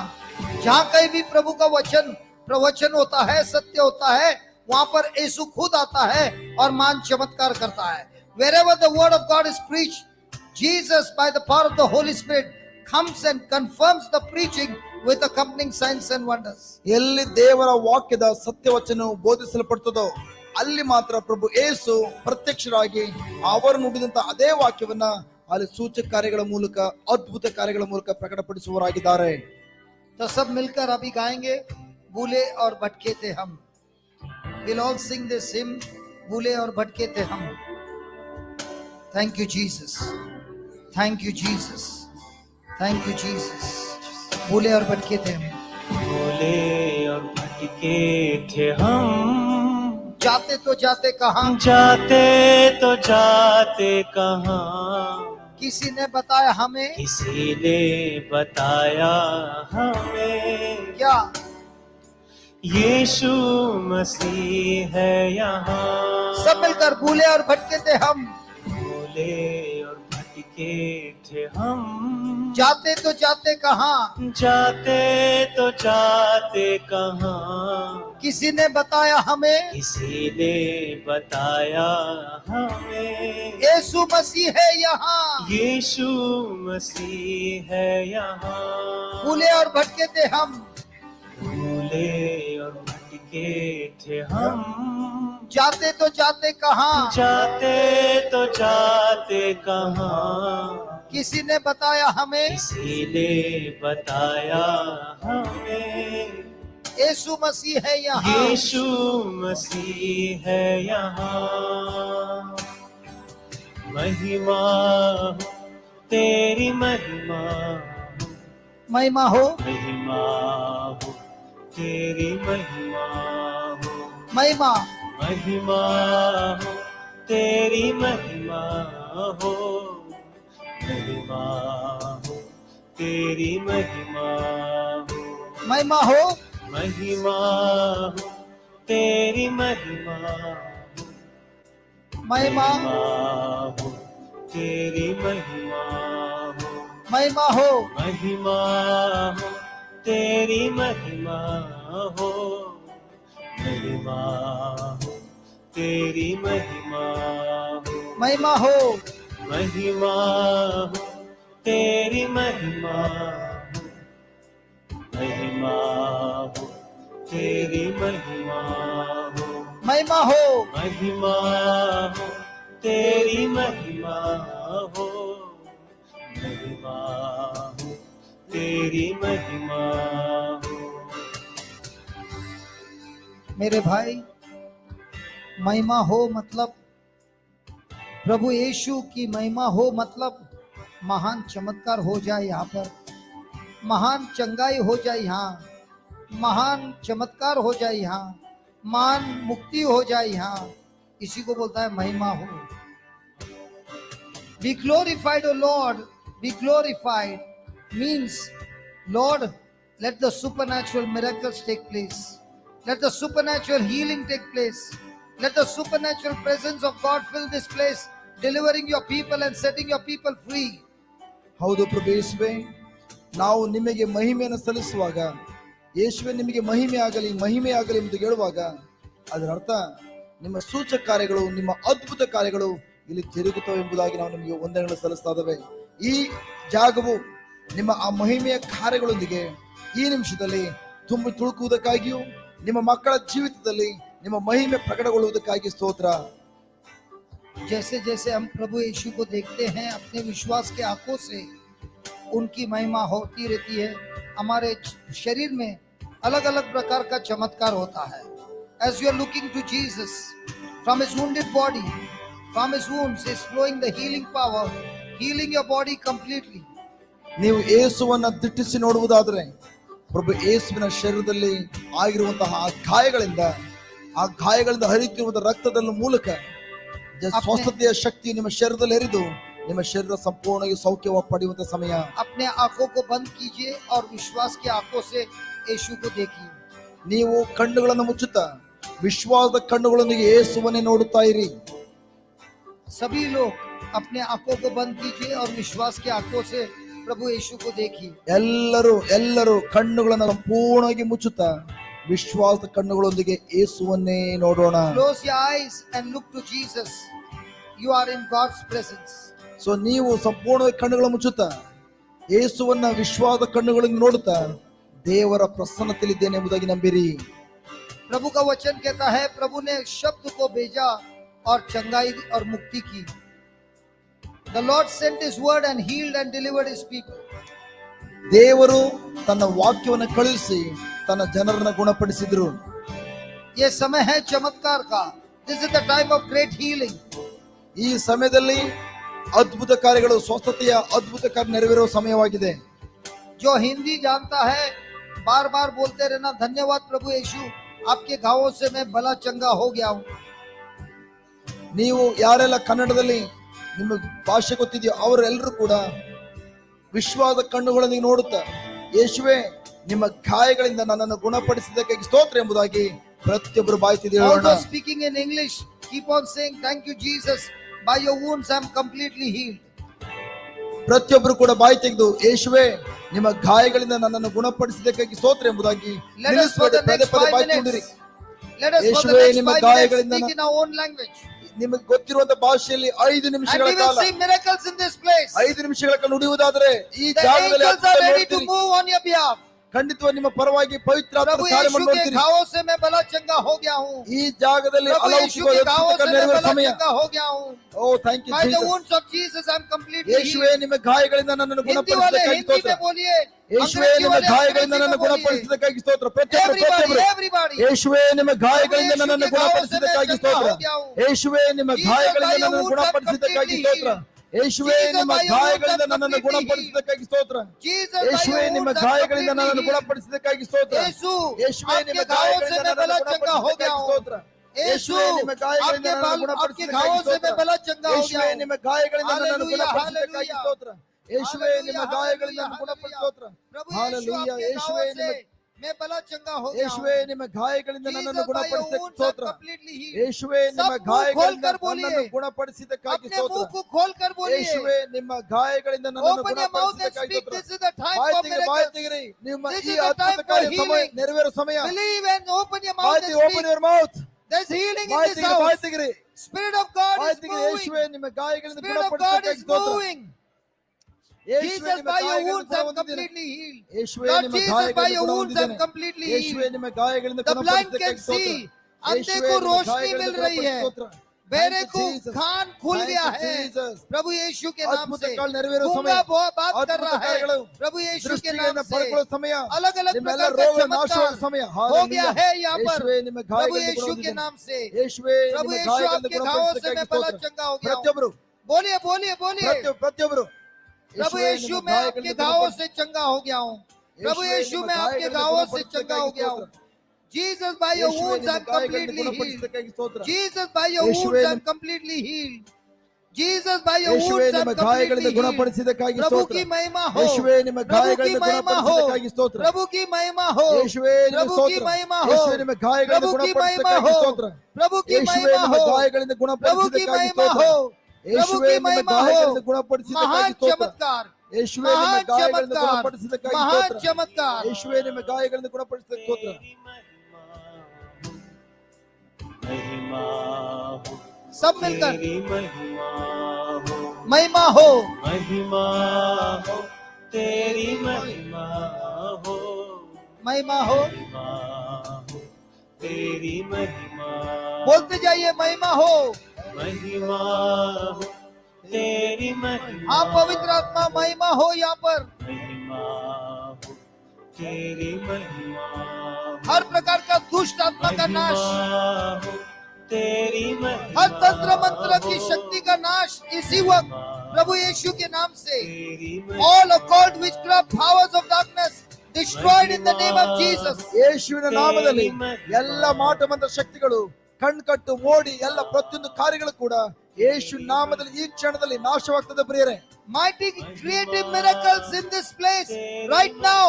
जहां कहीं भी प्रभु का प्रवचन होता है, सत्य होता है, वहां पर यीशु खुद आता है और मान चमत्कार करता है. Wherever the word of God is preached, Jesus by the power of the Holy Spirit comes and confirms the preaching with accompanying signs and wonders. ಎಲ್ಲಿ ದೇವರ ವಾಕ್ಯದ ಸತ್ಯವಚನವು ಬೋಧಿಸಲ್ಪಡ್ತದೋ ಅಲ್ಲಿ ಮಾತ್ರ ಪ್ರಭು ಯೇಸು ಪ್ರತ್ಯಕ್ಷರಾಗಿ ಅವರು ನುಡಿದಂತ ಅದೇ ವಾಕ್ಯವನ್ನ ಅಲ್ಲಿ ಸೂಚಕ ಕಾರ್ಯಗಳ ಮೂಲಕ, ಅದ್ಭುತ ಕಾರ್ಯಗಳ ಮೂಲಕ ಪ್ರಕಟಪಡಿಸುವವರಾಗಿದ್ದಾರೆ. तो सब मिलकर अभी गाएंगे, भूले और भटके थे हम. We'll all sing this hymn, भूले और भटके थे हम. Thank you Jesus. Thank you Jesus. Thank you Jesus. भूले और भटके थे हम. भूले और भटके थे हम, जाते तो जाते कहां, जाते तो जाते कहां, किसी ने बताया हमें, किसी ने बताया हमें, क्या यीशु मसीह है यहाँ. सब मिलकर भूले और भटके थे हम, भूले और भटके थे हम, जाते तो जाते कहां, जाते तो जाते कहां, किसी ने बताया हमें, किसी ने बताया हमें, यीशु मसीह है यहाँ. यीशु मसीह है यहाँ. भूले और भटके थे हम, भूले और भटके थे हम, जाते तो जाते कहां, जाते तो जाते कहां, किसी ने बताया हमें, किसी ने बताया हमें, यीशु मसीह है यहाँ. यीशु मसीह है यहाँ. महिमा हो तेरी, महिमा हो, महिमा हो, महिमा हो तेरी, महिमा हो, महिमा, महिमा हो तेरी, महिमा हो, महिमा हो तेरी, महिमा हो, महिमा हो, महिमा हो तेरी, महिमा हो, महिमा, हो तेरी, महिमा हो, महिमा हो, महिमा हो तेरी, महिमा हो, महिमा हो तेरी, महिमा हो, महिमा हो, महिमा हो तेरी, महिमा हो, महिमा हो तेरी, महिमा हो, महिमा हो, महिमा हो तेरी, महिमा हो, महिमा हो तेरी, महिमा हो. मेरे भाई, महिमा हो मतलब प्रभु यीशु की महिमा हो, मतलब महान चमत्कार हो जाए यहाँ पर, महान चंगाई हो जाए यहाँ, महान चमत्कार हो जाए यहाँ, महान मुक्ति हो जाए यहाँ. इसी को बोलता है महिमा हो. Be glorified, O Lord, be glorified means, Lord, let the supernatural miracles take place. Let the supernatural healing take place. Let the supernatural presence of God fill this place, delivering your people and setting your people free. ಹೌದು ಪ್ರಭು ಯೇಸುವೇ, ನಾವು ನಿಮಗೆ ಮಹಿಮೆಯನ್ನು ಸಲ್ಲಿಸುವಾಗ ಯೇಸುವೆ ನಿಮಗೆ ಮಹಿಮೆ ಆಗಲಿ ಮಹಿಮೆ ಆಗಲಿ ಎಂದು ಹೇಳುವಾಗ ಅದರ ಅರ್ಥ ನಿಮ್ಮ ಸೂಚಕ ಕಾರ್ಯಗಳು, ನಿಮ್ಮ ಅದ್ಭುತ ಕಾರ್ಯಗಳು ಇಲ್ಲಿ ತಿರುಗುತ್ತವೆ ಎಂಬುದಾಗಿ ನಾವು ನಿಮಗೆ ವಂದನೆಗಳು ಸಲ್ಲಿಸ್ತಾ ಇದ್ದೇವೆ. ಈ ಜಾಗವು ನಿಮ್ಮ ಆ ಮಹಿಮೆಯ ಕಾರ್ಯಗಳೊಂದಿಗೆ ಈ ನಿಮಿಷದಲ್ಲಿ ತುಂಬಿ ತುಳುಕುವುದಕ್ಕಾಗಿಯೂ ನಿಮ್ಮ ಮಕ್ಕಳ ಜೀವಿತದಲ್ಲಿ ನಿಮ್ಮ ಮಹಿಮೆ ಪ್ರಕಟಗೊಳ್ಳುವುದಕ್ಕಾಗಿ ಸ್ತೋತ್ರ. जैसे जैसे हम प्रभु यीशु को देखते हैं अपने विश्वास के आंखों से उनकी महिमा होती रहती है. हमारे शरीर में अलग अलग प्रकार का चमत्कार होता है. As you are looking to Jesus, from his wounded body, from his wounds is flowing the healing power, healing your body completely. ನೀವು ಯೇಸುವನ್ನ ದಿಟ್ಟಿಸಿ ನೋಡುವುದಾದರೆ ಪ್ರಭು ಯೇಸುವಿನ ಶರೀರದಲ್ಲಿ ಆಗಿರುವಂತಹ ಆ ಗಾಯಗಳಿಂದ ಹರಿಯುತ್ತಿರುವಂತಹ ರಕ್ತದ ಮೂಲಕ ಸ್ವಸ್ಥತೆಯ ಶಕ್ತಿ ನಿಮ್ಮ ಶರೀರದಲ್ಲಿ ಹರಿದು ನಿಮ್ಮ ಶರೀರ ಸಂಪೂರ್ಣವಾಗಿ ಸೌಖ್ಯ ಪಡೆಯುವಂತ ಸಮಯ. अपने आंखों को बंद कीजिए और विश्वास की आंखों से यीशु को देखिए. ನೀವು ಕಣ್ಣುಗಳನ್ನು ಮುಚ್ಚುತ್ತಾ ವಿಶ್ವಾಸದ ಕಣ್ಣುಗಳೊಂದಿಗೆ ಯೇಸುವನ್ನೇ ನೋಡುತ್ತಾ ಇರಿ. सभी लोग अपने आंखों को बंद कीजिए और विश्वास की आंखों से प्रभु यीशु को देखिए. ಎಲ್ಲರೂ ಕಣ್ಣುಗಳನ್ನು ಸಂಪೂರ್ಣವಾಗಿ ಮುಚ್ಚುತ್ತಾ ವಿಶ್ವಾಸದ ಕಣ್ಣುಗಳೊಂದಿಗೆ ಯೇಸುವನ್ನೇ ನೋಡೋಣ. Close your eyes and look to Jesus. You are in God's presence. So ನೀವು ಸಂಪೂರ್ಣವಾಗಿ ಕಣ್ಣುಗಳನ್ನು ಮುಚ್ಚುತ್ತಾ ಯೇಸುವನ್ನ ವಿಶ್ವಾಸದ ಕಣ್ಣುಗಳಿಂದ ನೋಡುತ್ತಾ ದೇವರ ಪ್ರಸನ್ನತೆಯಲ್ಲಿದ್ದೇನೆ ಎಂಬುದಾಗಿ ನಂಬಿರಿ. प्रभु का वचन कहता है प्रभु ने शब्द को भेजा और चंगाई और मुक्ति की. The Lord sent his word and healed and delivered his people. ದೇವರು ತನ್ನ ವಾಕ್ಯವನ್ನು ಕಳುಹಿಸಿ ತನ್ನ ಜನರನ್ನು ಗುಣಪಡಿಸಿದ್ರು. ये समय है चमत्कार का. This is the time of great healing. ಈ ಸಮಯದಲ್ಲಿ ಅದ್ಭುತ ಕಾರ್ಯಗಳು, ಸ್ವಸ್ಥತೆಯ ಅದ್ಭುತ ಕಾರ್ಯ ನೆರವೇರುವ ಸಮಯವಾಗಿದೆ. जो हिंदी जानता है बार बार बोलते रहना, धन्यवाद प्रभु यीशु, आपके घावों से मैं भला चंगा हो गया हूं. ನೀವು ಯಾರೆಲ್ಲ ಕನ್ನಡದಲ್ಲಿ ನಿಮ್ಮ ಭಾಷೆ ಗೊತ್ತಿದೆಯೋ ಅವರೆಲ್ಲರೂ ಕೂಡ ವಿಶ್ವಾಸದ ಕಣ್ಣುಗಳೊಂದಿಗೆ ನೋಡುತ್ತಾ ಯೇಸುವೆ ನಿಮ್ಮ ಗಾಯಗಳಿಂದ ನನ್ನನ್ನು ಗುಣಪಡಿಸಿದ್ದಕ್ಕಾಗಿ ಸ್ತೋತ್ರ ಎಂಬುದಾಗಿ ಪ್ರತಿಯೊಬ್ಬರು ಬಾಯಿ ತೆಗೆದು ಹೇಳೋಣ. Although speaking in English, keep on saying thank you Jesus, by your wounds I am completely healed. ಪ್ರತಿಯೊಬ್ಬರು ಕೂಡ ಬಾಯಿ ತೆಗೆದು ಯೇಸುವೆ ನಿಮ್ಮ ಗಾಯಗಳಿಂದ ನನ್ನನ್ನು ಗುಣಪಡಿಸಿದ್ದಕ್ಕಾಗಿ ಸ್ತೋತ್ರ ಎಂಬುದಾಗಿ Let us for the next 5 minutes. Let us for the next 5 minutes speak in our own language. ನಿಮಗೆ ಗೊತ್ತಿರುವಂತ ಭಾಷೆಯಲ್ಲಿ 5 ನಿಮಿಷಗಳ And we will ಕಾಲ see miracles in this place. 5 ನಿಮಿಷಗಳ ಕಾಲ ನುಡಿಯುವುದಾದರೆ ಈ The ಜಾಗದಲ್ಲಿ angels are ready to move on your behalf. ಖಂಡಿತವಾಗಿ ನಿಮ್ಮ ಪರವಾಗಿ ಪವಿತ್ರ प्रभु ಕಾರ್ಯ यीशु के ಮಾಡುತ್ತೀರಿ. घावों से मैं भला चंगा हो गया हूं. ಈ ಜಾಗದಲ್ಲಿ प्रभु यीशु के घावों से मैं भला ಸಮಯ. चंगा हो गया हूं. Oh thank you By the Jesus. wounds of Jesus I am completely ಯೇಸುವೆ healed. ನಿಮ್ಮ ಗಾಯಗಳಿಂದ ನನ್ನನ್ನು हिंदी वाले ಗುಣಪಡಿಸಿದ್ದಕ್ಕಾಗಿ हिंदी ಸ್ತೋತ್ರ. में बोलिए. ಯೇಸುವೆ अंग्रेजी ನಿಮ್ಮ वाले ಗಾಯಗಳಿಂದ अंग्रेजी ನನ್ನನ್ನು में बोलिए. ಗುಣಪಡಿಸಿದ್ದಕ್ಕಾಗಿ ಸ್ತೋತ್ರ. ಪ್ರತಿಯೊಬ್ಬರು Everybody. ಯೇಸುವೆ ನಿಮ್ಮ ಗಾಯಗಳಿಂದ ಪ್ರಭು ನನ್ನನ್ನು ಯೇಸುವಿಗೆ ಗುಣಪಡಿಸಿದ್ದಕ್ಕಾಗಿ ಸ್ತೋತ್ರ. ಯೇಸುವೆ ನಿಮ್ಮ ಗಾಯಗಳಿಂದ ನನ್ನನ್ನು ಗುಣಪಡಿಸಿದ್ದಕ್ಕಾಗಿ ಸ್ತೋತ್ರ. ಯೇಸುವೆ ನಿಮ್ಮ ಗಾಯಗಳಿಂದ ನನ್ನನ್ನು ಗುಣಪಡಿಸಿದ್ದಕ್ಕಾಗಿ ಸ್ತೋತ್ರ. ಯೇಸುವೆ ನಿಮ್ಮ ಗಾಯಗಳಿಂದ ನನ್ನನ್ನು ಗುಣಪಡಿಸಿದ್ದಕ್ಕಾಗಿ ಸ್ತೋತ್ರ. ಯೇಸುವೆ ನಿಮ್ಮ ಗಾಯಗಳಿಂದ ನನ್ನನ್ನು ಗುಣಪಡಿಸಿದ್ದಕ್ಕಾಗಿ ಸ್ತೋತ್ರ. ಯೇಸುವೆ ನಿಮ್ಮ ಗಾಯಗಳಿಂದ ನನ್ನನ್ನು ಗುಣಪಡಿಸಿದ್ದಕ್ಕಾಗಿ ಸ್ತೋತ್ರ. ಯೇಸುವೆ ನಿಮ್ಮ ಗಾಯಗಳಿಂದ ನನ್ನನ್ನು ಗುಣಪಡಿಸಿದ್ದಕ್ಕಾಗಿ ಸ್ತೋತ್ರ. ಯೇಸುವೆ ನಿಮ್ಮ ಗಾಯಗಳಿಂದ ನನ್ನನ್ನು ಗುಣಪಡಿಸಿದ ಸ್ತೋತ್ರ. ಹಾಲೆಲೂಯಾ. ಯೇಸುವೆ ನಿಮ್ಮ मैं भला चंगा हो गया ಯೇಸುವೆ ನಿಮ್ಮ ಗಾಯಗಳಿಂದ ನನ್ನನ್ನು Jesus, by your ಗುಣಪಡಿಸಿದ wounds I'm ಸ್ತೋತ್ರ. completely healed. ಯೇಸುವೆ ನಿಮ್ಮ सब मुंह ಗಾಯಗಳಿಂದ खोलकर बोलिए. ನನ್ನನ್ನು ಗುಣಪಡಿಸಿದ್ದಕ್ಕಾಗಿ अपने मुंह ಸ್ತೋತ್ರ. को खोलकर बोलिए. ಯೇಸುವೆ ನಿಮ್ಮ ಗಾಯಗಳಿಂದ ನನ್ನನ್ನು Open your mouth and ಗುಣಪಡಿಸಿದ್ದಕ್ಕಾಗಿ speak. ಸ್ತೋತ್ರ. This is the time ಬಾಯಿ for ತೆಗೆಯಿರಿ, ಬಾಯಿ miracles. ತೆಗೆಯಿರಿ. ನಿಮ್ಮ This ಈ is the time ಅದ್ಭುತ ಕಾರ್ಯ for ಸಮಯ healing. ನೆರವೇರೋ ಸಮಯ. Believe and open your ಬಾಯಿ mouth ತೆಗೆಯಿರಿ, and open speak. Your mouth. There's healing in ಬಾಯಿ this ತೆಗೆಯಿರಿ, ಬಾಯಿ house. ತೆಗೆಯಿರಿ. Spirit of God ಬಾಯಿ is ತೆಗೆಯಿರಿ. ಯೇಸುವೆ moving. ನಿಮ್ಮ ಗಾಯಗಳಿಂದ Spirit of God ಗುಣಪಡಿಸಿದ್ದಕ್ಕಾಗಿ is ಸ್ತೋತ್ರ. moving. ಯೇಸುವೆ Jesus, ನಿಮ್ಮ by your ಗಾಯಗಳಿಂದ wounds I'm ಗುಣಹೊಂದಿದ್ದೀರಿ. completely healed. ಯೇಸುವೆ Lord ನಿಮ್ಮ Jesus, by ಗಾಯಗಳಿಂದ your wounds I'm ಗುಣಹೊಂದಿದ್ದೇನೆ. completely ಯೇಸುವೆ healed. ನಿಮ್ಮ ಗಾಯಗಳಿಂದ The blind can ಗುಣಪಡಿಸಿದ್ದಕ್ಕಾಗಿ ಸ್ತೋತ್ರ. see. अंधे ಯೇಸುವೆ को ನಿಮ್ಮ रोशनी ಗಾಯಗಳಿಂದ मिल रही है. ಗುಣಪಡಿಸಿದ ಸ್ತೋತ್ರ. बेरे Thank को you, Jesus. कान खुल Thank गया you, है Jesus. प्रभु यीशु के नाम ಅದ್ಭುತ से. ಕಾರ್ಯ ನೆರವೇರೋ गूंगा ಸಮಯ. बात कर ಅದ್ಭುತ रहा है ಕಾರ್ಯಗಳು प्रभु यीशु के ದೃಷ್ಟಿಯಿಂದ नाम ಪಡ್ಕೊಳ್ಳೋ से. ಸಮಯ. अलग अलग ನಿಮ್ಮೆಲ್ಲ प्रकार का ರೋಗ चमत्कार ನಾಶವಾದ ಸಮಯ. हो गया ಹಾಲೆಲೂಯಾ. है यहाँ पर ಯೇಸುವೆ ನಿಮ್ಮ प्रभु ಗಾಯಗಳಿಂದ यीशु के ಗುಣಹೊಂದಿದ್ದೇನೆ. नाम से. ಯೇಸುವೆ प्रभु ನಿಮ್ಮ यीशु ಗಾಯಗಳಿಂದ आपके घावों से मैं भला ಗುಣಪಡಿಸಿದ್ದಕ್ಕಾಗಿ चंगा हो ಸ್ತೋತ್ರ. गया हूँ. ಪ್ರತಿಯೊಬ್ಬರು बोलिए बोलिए बोलिए. ಪ್ರತಿಯೊಬ್ಬರು प्रभु ಯೇಸುವೆ यीशु ನಿಮ್ಮ मैं आपके ಗಾಯಗಳಿಂದ घावों से चंगा हो गया हूँ. प्रभु ಯೇಸುವೆ यीशु ನಿಮ್ಮ मैं आपके ಗಾಯಗಳಿಂದ घावों से चंगा हो गया हूँ. ಗುಣಪಡಿಸಿದ್ದಕ್ಕಾಗಿ Jesus, by your ಯೇಸುವೆ wounds ನಿಮ್ಮ I'm ಗಾಯಗಳಿಂದ completely healed. ಗುಣಪಡಿಸಿದ್ದಕ್ಕಾಗಿ ಸ್ತೋತ್ರ. Jesus, by your ಯೇಸುವೆ wounds I'm ನಿಮ್ಮ- completely healed. Jesus, by your ಯೇಸುವೆ wounds I'm ನಿಮ್ಮ completely ಗಾಯಗಳಿಂದ healed. ಗುಣಪಡಿಸಿದ್ದಕ್ಕಾಗಿ प्रभु ಸ್ತೋತ್ರ. की महिमा हो. ಯೇಸುವೆ ನಿಮ್ಮ प्रभु की ಗಾಯಗಳಿಂದ महिमा हो. ಗುಣಪಡಿಸಿದ್ದಕ್ಕಾಗಿ ಸ್ತೋತ್ರ. प्रभु की महिमा हो. ಯೇಸುವೆ ನಿಮ್ಮ प्रभु की ಸ್ತೋತ್ರ. महिमा हो. ಯೇಸುವೆ ನಿಮ್ಮ ಗಾಯಗಳಿಂದ प्रभु की महिमा ಗುಣಪಡಿಸಿದ್ದಕ್ಕಾಗಿ हो. ಸ್ತೋತ್ರ. प्रभु की ಯೇಸುವೆ महिमा ನಿಮ್ಮ हो. ಗಾಯಗಳಿಂದ प्रभु की ಗುಣಪಡಿಸಿದ್ದಕ್ಕಾಗಿ महिमा ಸ್ತೋತ್ರ. हो. प्रभु ಯೇಸುವೆ की ನಿಮ್ಮ महिमा हो. ಗಾಯಗಳಿಂದ ಗುಣಪಡಿಸಿದ್ದಕ್ಕಾಗಿ महान ಸ್ತೋತ್ರ. चमत्कार ಯೇಸುವೇ ನಿಮ್ಮ महान ಗಾಯಗಳನ್ನು चमत्कार, ಗುಣಪಡಿಸಿದ್ದಕ್ಕಾಗಿ महान ಸ್ತೋತ್ರ. चमत्कार। ಯೇಸುವೇ ನಿಮ್ಮ ಗಾಯಗಳನ್ನು ಗುಣಪಡಿಸಿದ ಸ್ತೋತ್ರ. महिमा हो, सब मिलकर तेरी महिमा हो, महिमा हो, महिमा हो, तेरी महिमा हो, महिमा हो। महिमा हो, तेरी महिमा, बोलते जाइए महिमा हो। महिमा हो, तेरी महिमा, हाँ पवित्र आत्मा महिमा हो यहाँ पर। महिमा हो, तेरी महिमा, हर प्रकार का दुष्ट आत्मा का नाश, महिमा हो, तेरी महिमा, हर तंत्र मंत्र की शक्ति का नाश इसी वक्त प्रभु यीशु के नाम से। तेरी महिमा, All occult witchcraft powers of darkness destroyed in the name of Jesus. ಯೇಸುವಿನ ನಾಮದಲ್ಲಿ ಎಲ್ಲ ಮಾಟ ಮಂತ್ರ ಶಕ್ತಿಗಳು, ಕಣ್ಕಟ್ಟು ಮೋಡಿ ಎಲ್ಲ ಪ್ರತಿಯೊಂದು ಕಾರ್ಯಗಳು ಕೂಡ ಯೇಸು ನಾಮದಲ್ಲಿ ಈ ಕ್ಷಣದಲ್ಲಿ ನಾಶವಾಗ್ತದೆ ಪ್ರಿಯರೇ. Mighty creative miracles in this place right now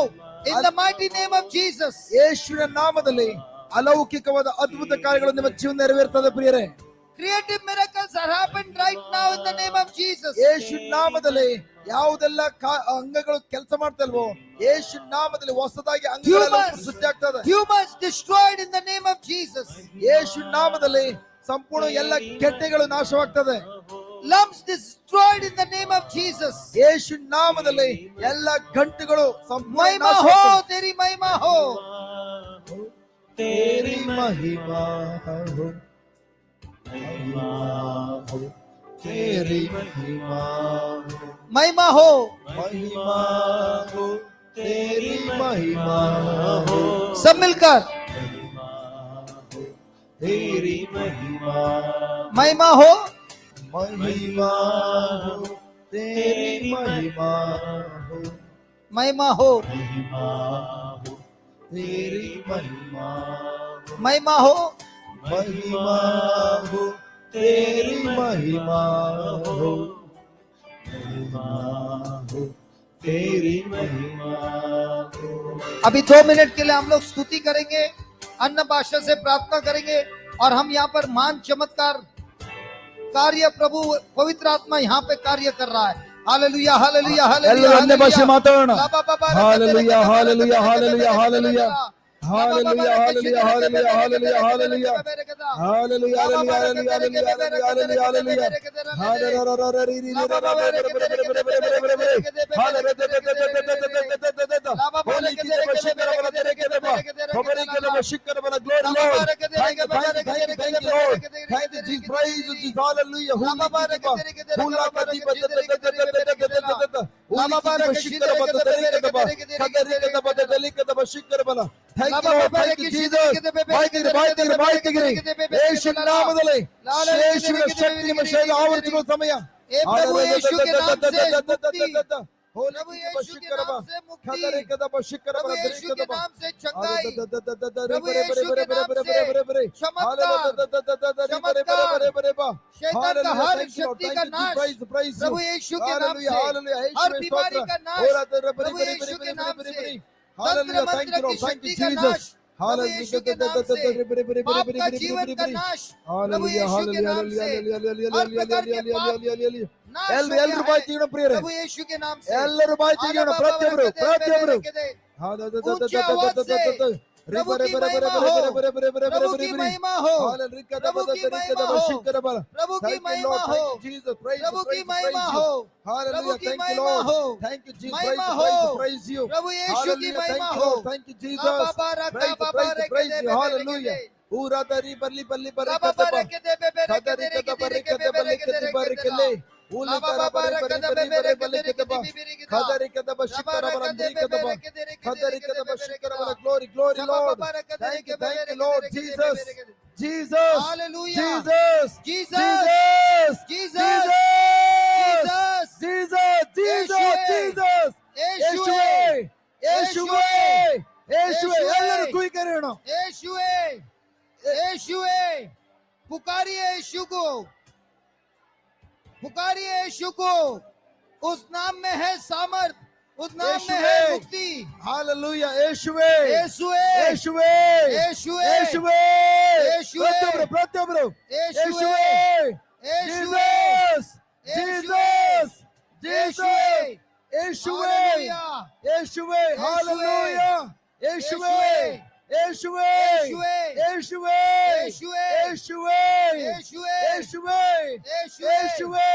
in the mighty name of Jesus. ಯೇಸುವಿನ ನಾಮದಲ್ಲಿ ಅಲೌಕಿಕವಾದ ಅದ್ಭುತ ಕಾರ್ಯಗಳು ನಿಮ್ಮ ಜೀವನ ನೆರವೇರ್ತದೆ ಪ್ರಿಯರೇ. Creative miracles are happened right now in the name of Jesus. ಯೇಸು ನಾಮದಲ್ಲಿ ಯಾವುದೆಲ್ಲ ಅಂಗಗಳು ಕೆಲಸ ಮಾಡ್ತಾ ಇಲ್ವೋ, ಯೇಸು ನಾಮದಲ್ಲಿ ಹೊಸದಾಗಿ ಅಂಗಗಳೆಲ್ಲ ಸೃಷ್ಟಿ ಆಗ್ತದೆ. Humans destroyed in the name of Jesus. ಯೇಸು ನಾಮದಲ್ಲಿ ಸಂಪೂರ್ಣ ಎಲ್ಲ ಗೆಡ್ಡೆಗಳು ನಾಶವಾಗ್ತದೆ. Lumps destroyed in the name of Jesus. ಯೇಸು ನಾಮದಲ್ಲಿ ಎಲ್ಲ ಗಂಟುಗಳು ಸಂಪೂರ್ಣ महिमा ನಾಶ हो, ಆಗ್ತದೆ. तेरी महिमा हो। तेरी महिमा हो, महिमा हो, तेरी महिमा हो, महिमा हो, महिमा हो, तेरी महिमा हो, सब मिलकर महिमा हो, तेरी महिमा, महिमा हो, महिमा हो, तेरी महिमा हो, महिमा हो, महिमा हो, तेरी महिमा हो, महिमा हो, महिमा हो, तेरी महिमा हो, महिमा हो, तेरी महिमा हो। अभी 2 मिनट के लिए हम लोग स्तुति करेंगे, अन्य भाषा से प्रार्थना करेंगे और हम यहाँ पर महान चमत्कार कार्य प्रभु पवित्र आत्मा यहाँ पे कार्य कर रहा है। हालेलुया हालेलुया ಎಲ್ಲರೂ अन्य ಭಾಷೆ ಮಾತಾಡೋಣ. Hallelujah hallelujah hallelujah hallelujah hallelujah hallelujah hallelujah hallelujah hallelujah hallelujah hallelujah Thank you, Jesus. ಯೇಸು ನಾಮದಲ್ಲಿ ಯೇಸುವಿನ ಶಕ್ತಿ ನಿಮ್ಮ ಶರೀರ ಆವರಿಸಿಕೊಳ್ಳುವ ಸಮಯ. हे प्रभु यीशु के नाम से मुक्ति, प्रभु यीशु के नाम से मुक्ति, प्रभु यीशु के नाम से चंगाई, प्रभु यीशु के नाम से चमत्कार, शैतान का हर शक्ति का नाश प्रभु यीशु के नाम से, हर बीमारी का नाश प्रभु यीशु के नाम से, तंत्र मंत्र की शक्ति का नाश प्रभु यीशु के नाम से, पाप का जीवन का नाश प्रभु यीशु के नाम से, हर प्रकार के पाप नाश हो गया ಎಲ್ಲರೂ ಬಾಯಿ ತೆಗೆಯೋಣ ಪ್ರಿಯರೇ, प्रभु यीशु के नाम से। ಎಲ್ಲರೂ ಬಾಯಿ ತೆಗೆಯೋಣ ಪ್ರತಿಯೊಬ್ಬರು ऊंचे आवाज से प्रभु की महिमा हो, प्रभु की महिमा हो, प्रभु की महिमा हो, प्रभु की महिमा हो, प्रभु की महिमा हो, प्रभु की महिमा हो, महिमा हो, प्रभु यीशु की महिमा हो। बाबा रखा बाबा रखे दे हालेलुया पूरा दरी बल्ली बल्ली बल्ली बाबा रखे दे बे रखे दे रखे दे रखे दे रखे दे रखे दे बाबा रखे दे बे रखे दे रखे दे खदरी के दब शिकर वाला दी के दब खदरी के दब शिकर वाला glory glory Lord thank you Lord Jesus Jesus Hallelujah Jesus Jesus Jesus Jesus Jesus Jesus ಯೇಸುವೇ ಯೇಸುವೇ ಯೇಸುವೇ ಎಲ್ಲರೂ ಕೂಗಿ ಕರೆಯೋಣ ಯೇಸುವೇ यीशुए पुकारिए यीशु को, पुकारिए यीशु को। उस नाम में है सामर्थ, उस नाम में है मुक्ति। हालेलुया यीशुए यीशुए यीशुए यीशुए यीशुए यीशुए प्रत्येकರು यीशुए Jesus Jesus Jesus ಯೇಸುವೇ Hallelujah. ಯೇಸುವೇ ಹಾಲೆಲೂಯಾ ಯೇಸುವೇ ಯೇಸುವೇ ಯೇಸುವೇ ಯೇಸುವೇ ಯೇಸುವೇ ಯೇಸುವೇ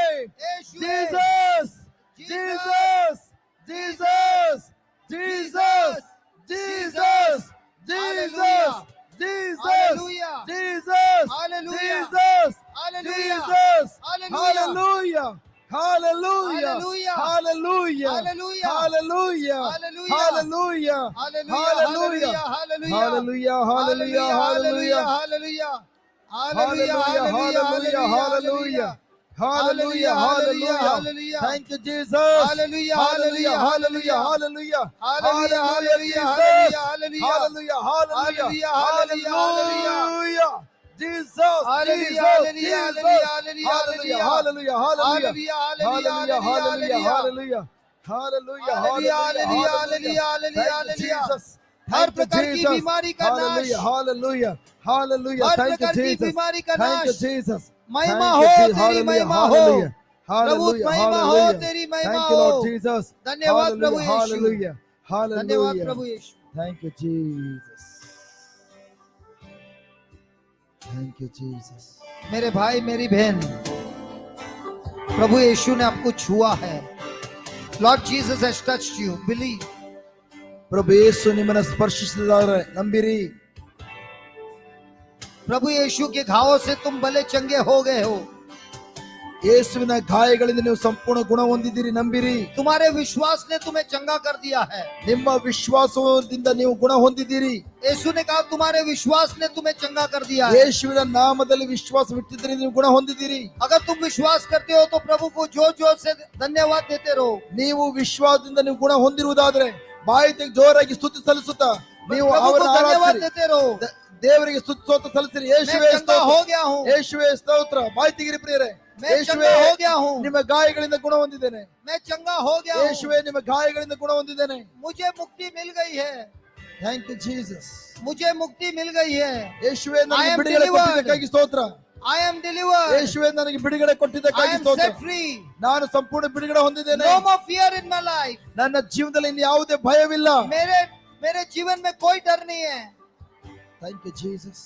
Jesus Jesus Jesus Jesus Jesus Jesus Jesus, Hallelujah. Jesus, Hallelujah. Jesus, Hallelujah. Jesus, Hallelujah. Hallelujah, Hallelujah, Hallelujah. Hallelujah, Hallelujah. Hallelujah, Hallelujah, Hallelujah. Hallelujah, Hallelujah, Hallelujah, Hallelujah. Hallelujah, Hallelujah, Hallelujah. Hallelujah, hallelujah, Hallelujah. Thank you, Jesus. Hallelujah, hallelujah, hallelujah, hallelujah, Hallelujah, hallelujah, hallelujah, hallelujah, hallelujah, hallelujah, hallelujah, hallelujah, Jesus, Hallelujah, Jesus, hallelujah, Jesus, hallelujah, hallelujah, hallelujah. hallelujah, hallelujah, Hallelujah, hallelujah, hallelujah, hallelujah. hallelujah, hallelujah, Hallelujah, hallelujah, hallelujah, hallelujah, Thank you, hallelujah. Jesus. Her Thank you, प्रकार की Jesus. बीमारी का Hallelujah, नाश, hallelujah, hallelujah. Her Thank you, प्रकार की Jesus. बीमारी का Thank you, नाश, Jesus. महिमा Thank हो, you, Jesus. तेरी Hallelujah, महिमा हो, hallelujah, प्रभु hallelujah, महिमा हो, hallelujah. तेरी महिमा Thank you, Lord हो। Jesus. धन्यवाद प्रभु Hallelujah, यीशु, hallelujah, धन्यवाद hallelujah. प्रभु यीशु। Thank you, Jesus. Thank you, Jesus. मेरे भाई मेरी बहन, प्रभु यीशु ने आपको छुआ है। Lord Jesus has touched you. Believe. ಪ್ರಭು ಯೇಸು ನಿಮ್ಮನ್ನು ಸ್ಪರ್ಶಿಸಿದ್ದಾರೆ, ನಂಬಿರಿ. प्रभु यीशु के घावों से तुम भले चंगे हो गए हो। ಯೇಸುವಿನ ಗಾಯಗಳಿಂದ ನೀವು ಸಂಪೂರ್ಣ ಗುಣ ಹೊಂದಿದ್ದೀರಿ, ನಂಬಿರಿ. तुम्हारे विश्वास ने तुम्हें चंगा कर दिया है। ನಿಮ್ಮ ವಿಶ್ವಾಸದಿಂದ ನೀವು ಗುಣ ಹೊಂದಿದ್ದೀರಿ. यीशु ने कहा तुम्हारे विश्वास ने तुम्हें चंगा कर दिया है। ಯೇಸುವಿನ ನಾಮದಲ್ಲಿ ವಿಶ್ವಾಸವಿಟ್ಟಿದ್ದರೆ ನೀವು ಗುಣ ಹೊಂದಿದ್ದೀರಿ. अगर तुम विश्वास करते हो तो प्रभु को जोर जोर से धन्यवाद देते रहो। ನೀವು ವಿಶ್ವಾಸದಿಂದ ನೀವು ಗುಣ ಹೊಂದಿರುವುದಾದ್ರೆ ಬಾಯಿ ತೆಗೆದು ಜೋರಾಗಿ ಸ್ತುತಿ ಸಲ್ಲಿಸುತ್ತಾ ನೀವು प्रभु को ಅವರನ್ನು धन्यवाद ಆರಾಧಿಸಿರಿ. देते रहो। ದೇವರಿಗೆ ಸ್ತುತಿ ಸ್ತೋತ್ರ ಸಲ್ಲಿಸಿರಿ. मैं ಯೇಸುವೇ चंगा हो ಸ್ತೋತ್ರ, गया हूँ, ಯೇಸುವೇ ಸ್ತೋತ್ರ. ಬಾಯಿ ತೆಗಿರಿ ಪ್ರಿಯರೇ. मैं ಯೇಸುವೇ चंगा हो गया हूँ, ನಿಮ್ಮ ಗಾಯಗಳಿಂದ ಗುಣ ಹೊಂದಿದ್ದೇನೆ. मैं चंगा हो गया हूँ, ಯೇಸುವೇ ನಿಮ್ಮ ಗಾಯಗಳಿಂದ ಗುಣ ಹೊಂದಿದ್ದೇನೆ. मुझे मुक्ति मिल गई है, ಥ್ಯಾಂಕ್ ಯು ಜೀಸಸ್. मुझे मुक्ति मिल गई है। ಯೇಸುವೇ I ನನಗೆ am ಬಿಡುಗಡೆ delivered. ಕೊಟ್ಟಿದ್ದಕ್ಕಾಗಿ ಸ್ತೋತ್ರ. I am delivered. ಯೇಸುವೇ ನನಗೆ ಬಿಡುಗಡೆ I ಕೊಟ್ಟಿದ್ದಕ್ಕಾಗಿ am ಸ್ತೋತ್ರ. set free. ನಾನು ಸಂಪೂರ್ಣ ಬಿಡುಗಡೆ ಹೊಂದಿದ್ದೇನೆ. No more fear in my life. ನನ್ನ ಜೀವನದಲ್ಲಿ ಇನ್ನು ಯಾವುದೇ ಭಯವಿಲ್ಲ. मेरे मेरे जीवन में कोई डर नहीं है। Thank you Jesus.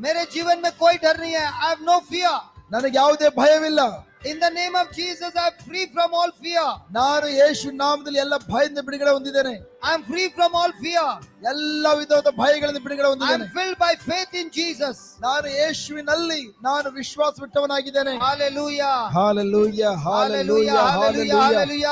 मेरे जीवन में कोई डर नहीं है। I have no fear. ನನಗೆ ಯಾವುದೇ ಭಯವಿಲ್ಲ. In the name of Jesus, I am free from all fear. ನಾನು ಯೇಸು ನಾಮದಲ್ಲಿ ಎಲ್ಲ ಭಯದಿಂದ ಬಿಡುಗಡೆ ಹೊಂದಿದ್ದೇನೆ. I am free from all fear. ಎಲ್ಲ ವಿಧವಾದ ಭಯಗಳಿಂದ ಬಿಡುಗಡೆ I am ಹೊಂದಿದ್ದೇನೆ. filled by faith in Jesus. ನಾನು ಯೇಸುವಿನಲ್ಲಿ ನಾನು ವಿಶ್ವಾಸವಿಟ್ಟವನಾಗಿದ್ದೇನೆ. Hallelujah. Hallelujah, hallelujah, Hallelujah. Hallelujah,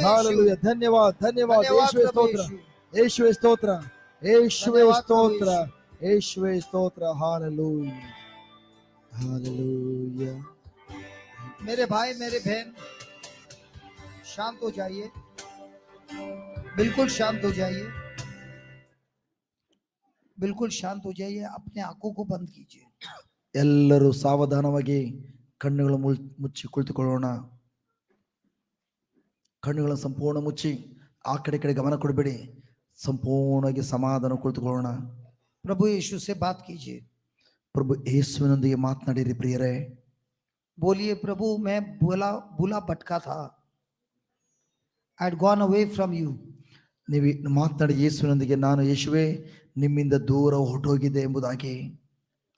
Hallelujah. ಧನ್ಯವಾದ, ಧನ್ಯವಾದ. ಯೇಸುವೇ ಸ್ತೋತ್ರ, ಯೇಸುವೇ ಸ್ತೋತ್ರ, ಯೇಸುವೇ ಸ್ತೋತ್ರ, ಯೇಸುವೇ ಸ್ತೋತ್ರ. Hallelujah, hallelujah. मेरे भाई मेरे बहन, शांत हो जाइए, बिल्कुल शांत हो जाइए, बिल्कुल शांत हो जाइए। अपने आंखों को बंद कीजिए। ಎಲ್ಲರೂ ಸಾವಧಾನವಾಗಿ ಕಣ್ಣುಗಳು ಮುಚ್ಚಿ ಕುಳಿತುಕೊಳ್ಳೋಣ. ಕಣ್ಣುಗಳನ್ನು ಸಂಪೂರ್ಣ ಮುಚ್ಚಿ ಆ ಕಡೆ ಕಡೆ ಗಮನ ಕೊಡಬೇಡಿ. ಸಂಪೂರ್ಣವಾಗಿ ಸಮಾಧಾನ ಕುಳಿತುಕೊಳ್ಳೋಣ. प्रभु यीशु से बात कीजिए। ಪ್ರಭು ಯೇಸುವಿನೊಂದಿಗೆ ಮಾತನಾಡಿರಿ ಪ್ರಿಯರೇ. बोलिए, प्रभु मैं भूला भटका था, I had gone away from you. ನೀವು ಮಾತನಾಡಿ ಯೇಸುವಿನೊಂದಿಗೆ, ನಾನು ಯೇಸುವೇ ನಿಮ್ಮಿಂದ ದೂರ ಹೊರಟೋಗಿದೆ ಎಂಬುದಾಗಿ.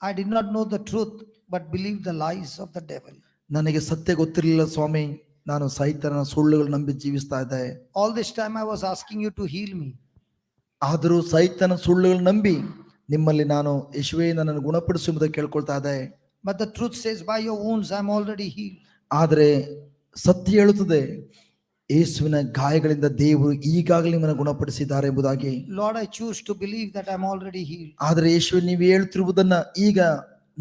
I did not know the truth but believed the lies of the devil. ನನಗೆ ಸತ್ಯ ಗೊತ್ತಿರಲಿಲ್ಲ ಸ್ವಾಮಿ, ನಾನು ಸೈತನ ಸುಳ್ಳುಗಳು ನಂಬಿ ಜೀವಿಸ್ತಾ ಇದ್ದೆ. All this time I was asking you to heal me. ಆದರೂ ಸೈತನ ಸುಳ್ಳುಗಳು ನಂಬಿ ನಿಮ್ಮಲ್ಲಿ ನಾನು ಯೇಸುವೇ ನನ್ನನ್ನು ಗುಣಪಡಿಸು ಎಂಬುದಾಗಿ ಕೇಳ್ಕೊಳ್ತಾ ಇದ್ದೆ. But the truth says, by your wounds I am already healed. ಆದರೆ ಸತ್ಯ ಹೇಳುತ್ತದೆ, ಯೇಸುವಿನ ಗಾಯಗಳಿಂದ ದೇವರು ಈಗಾಗಲೇ ನಿಮ್ಮನ್ನು ಗುಣಪಡಿಸಿದ್ದಾರೆ ಎಂಬುದಾಗಿ. Lord, I choose to believe that I am already healed. ಆದರೆ ಯೇಸು ನೀವು ಹೇಳ್ತಿರುವುದನ್ನ ಈಗ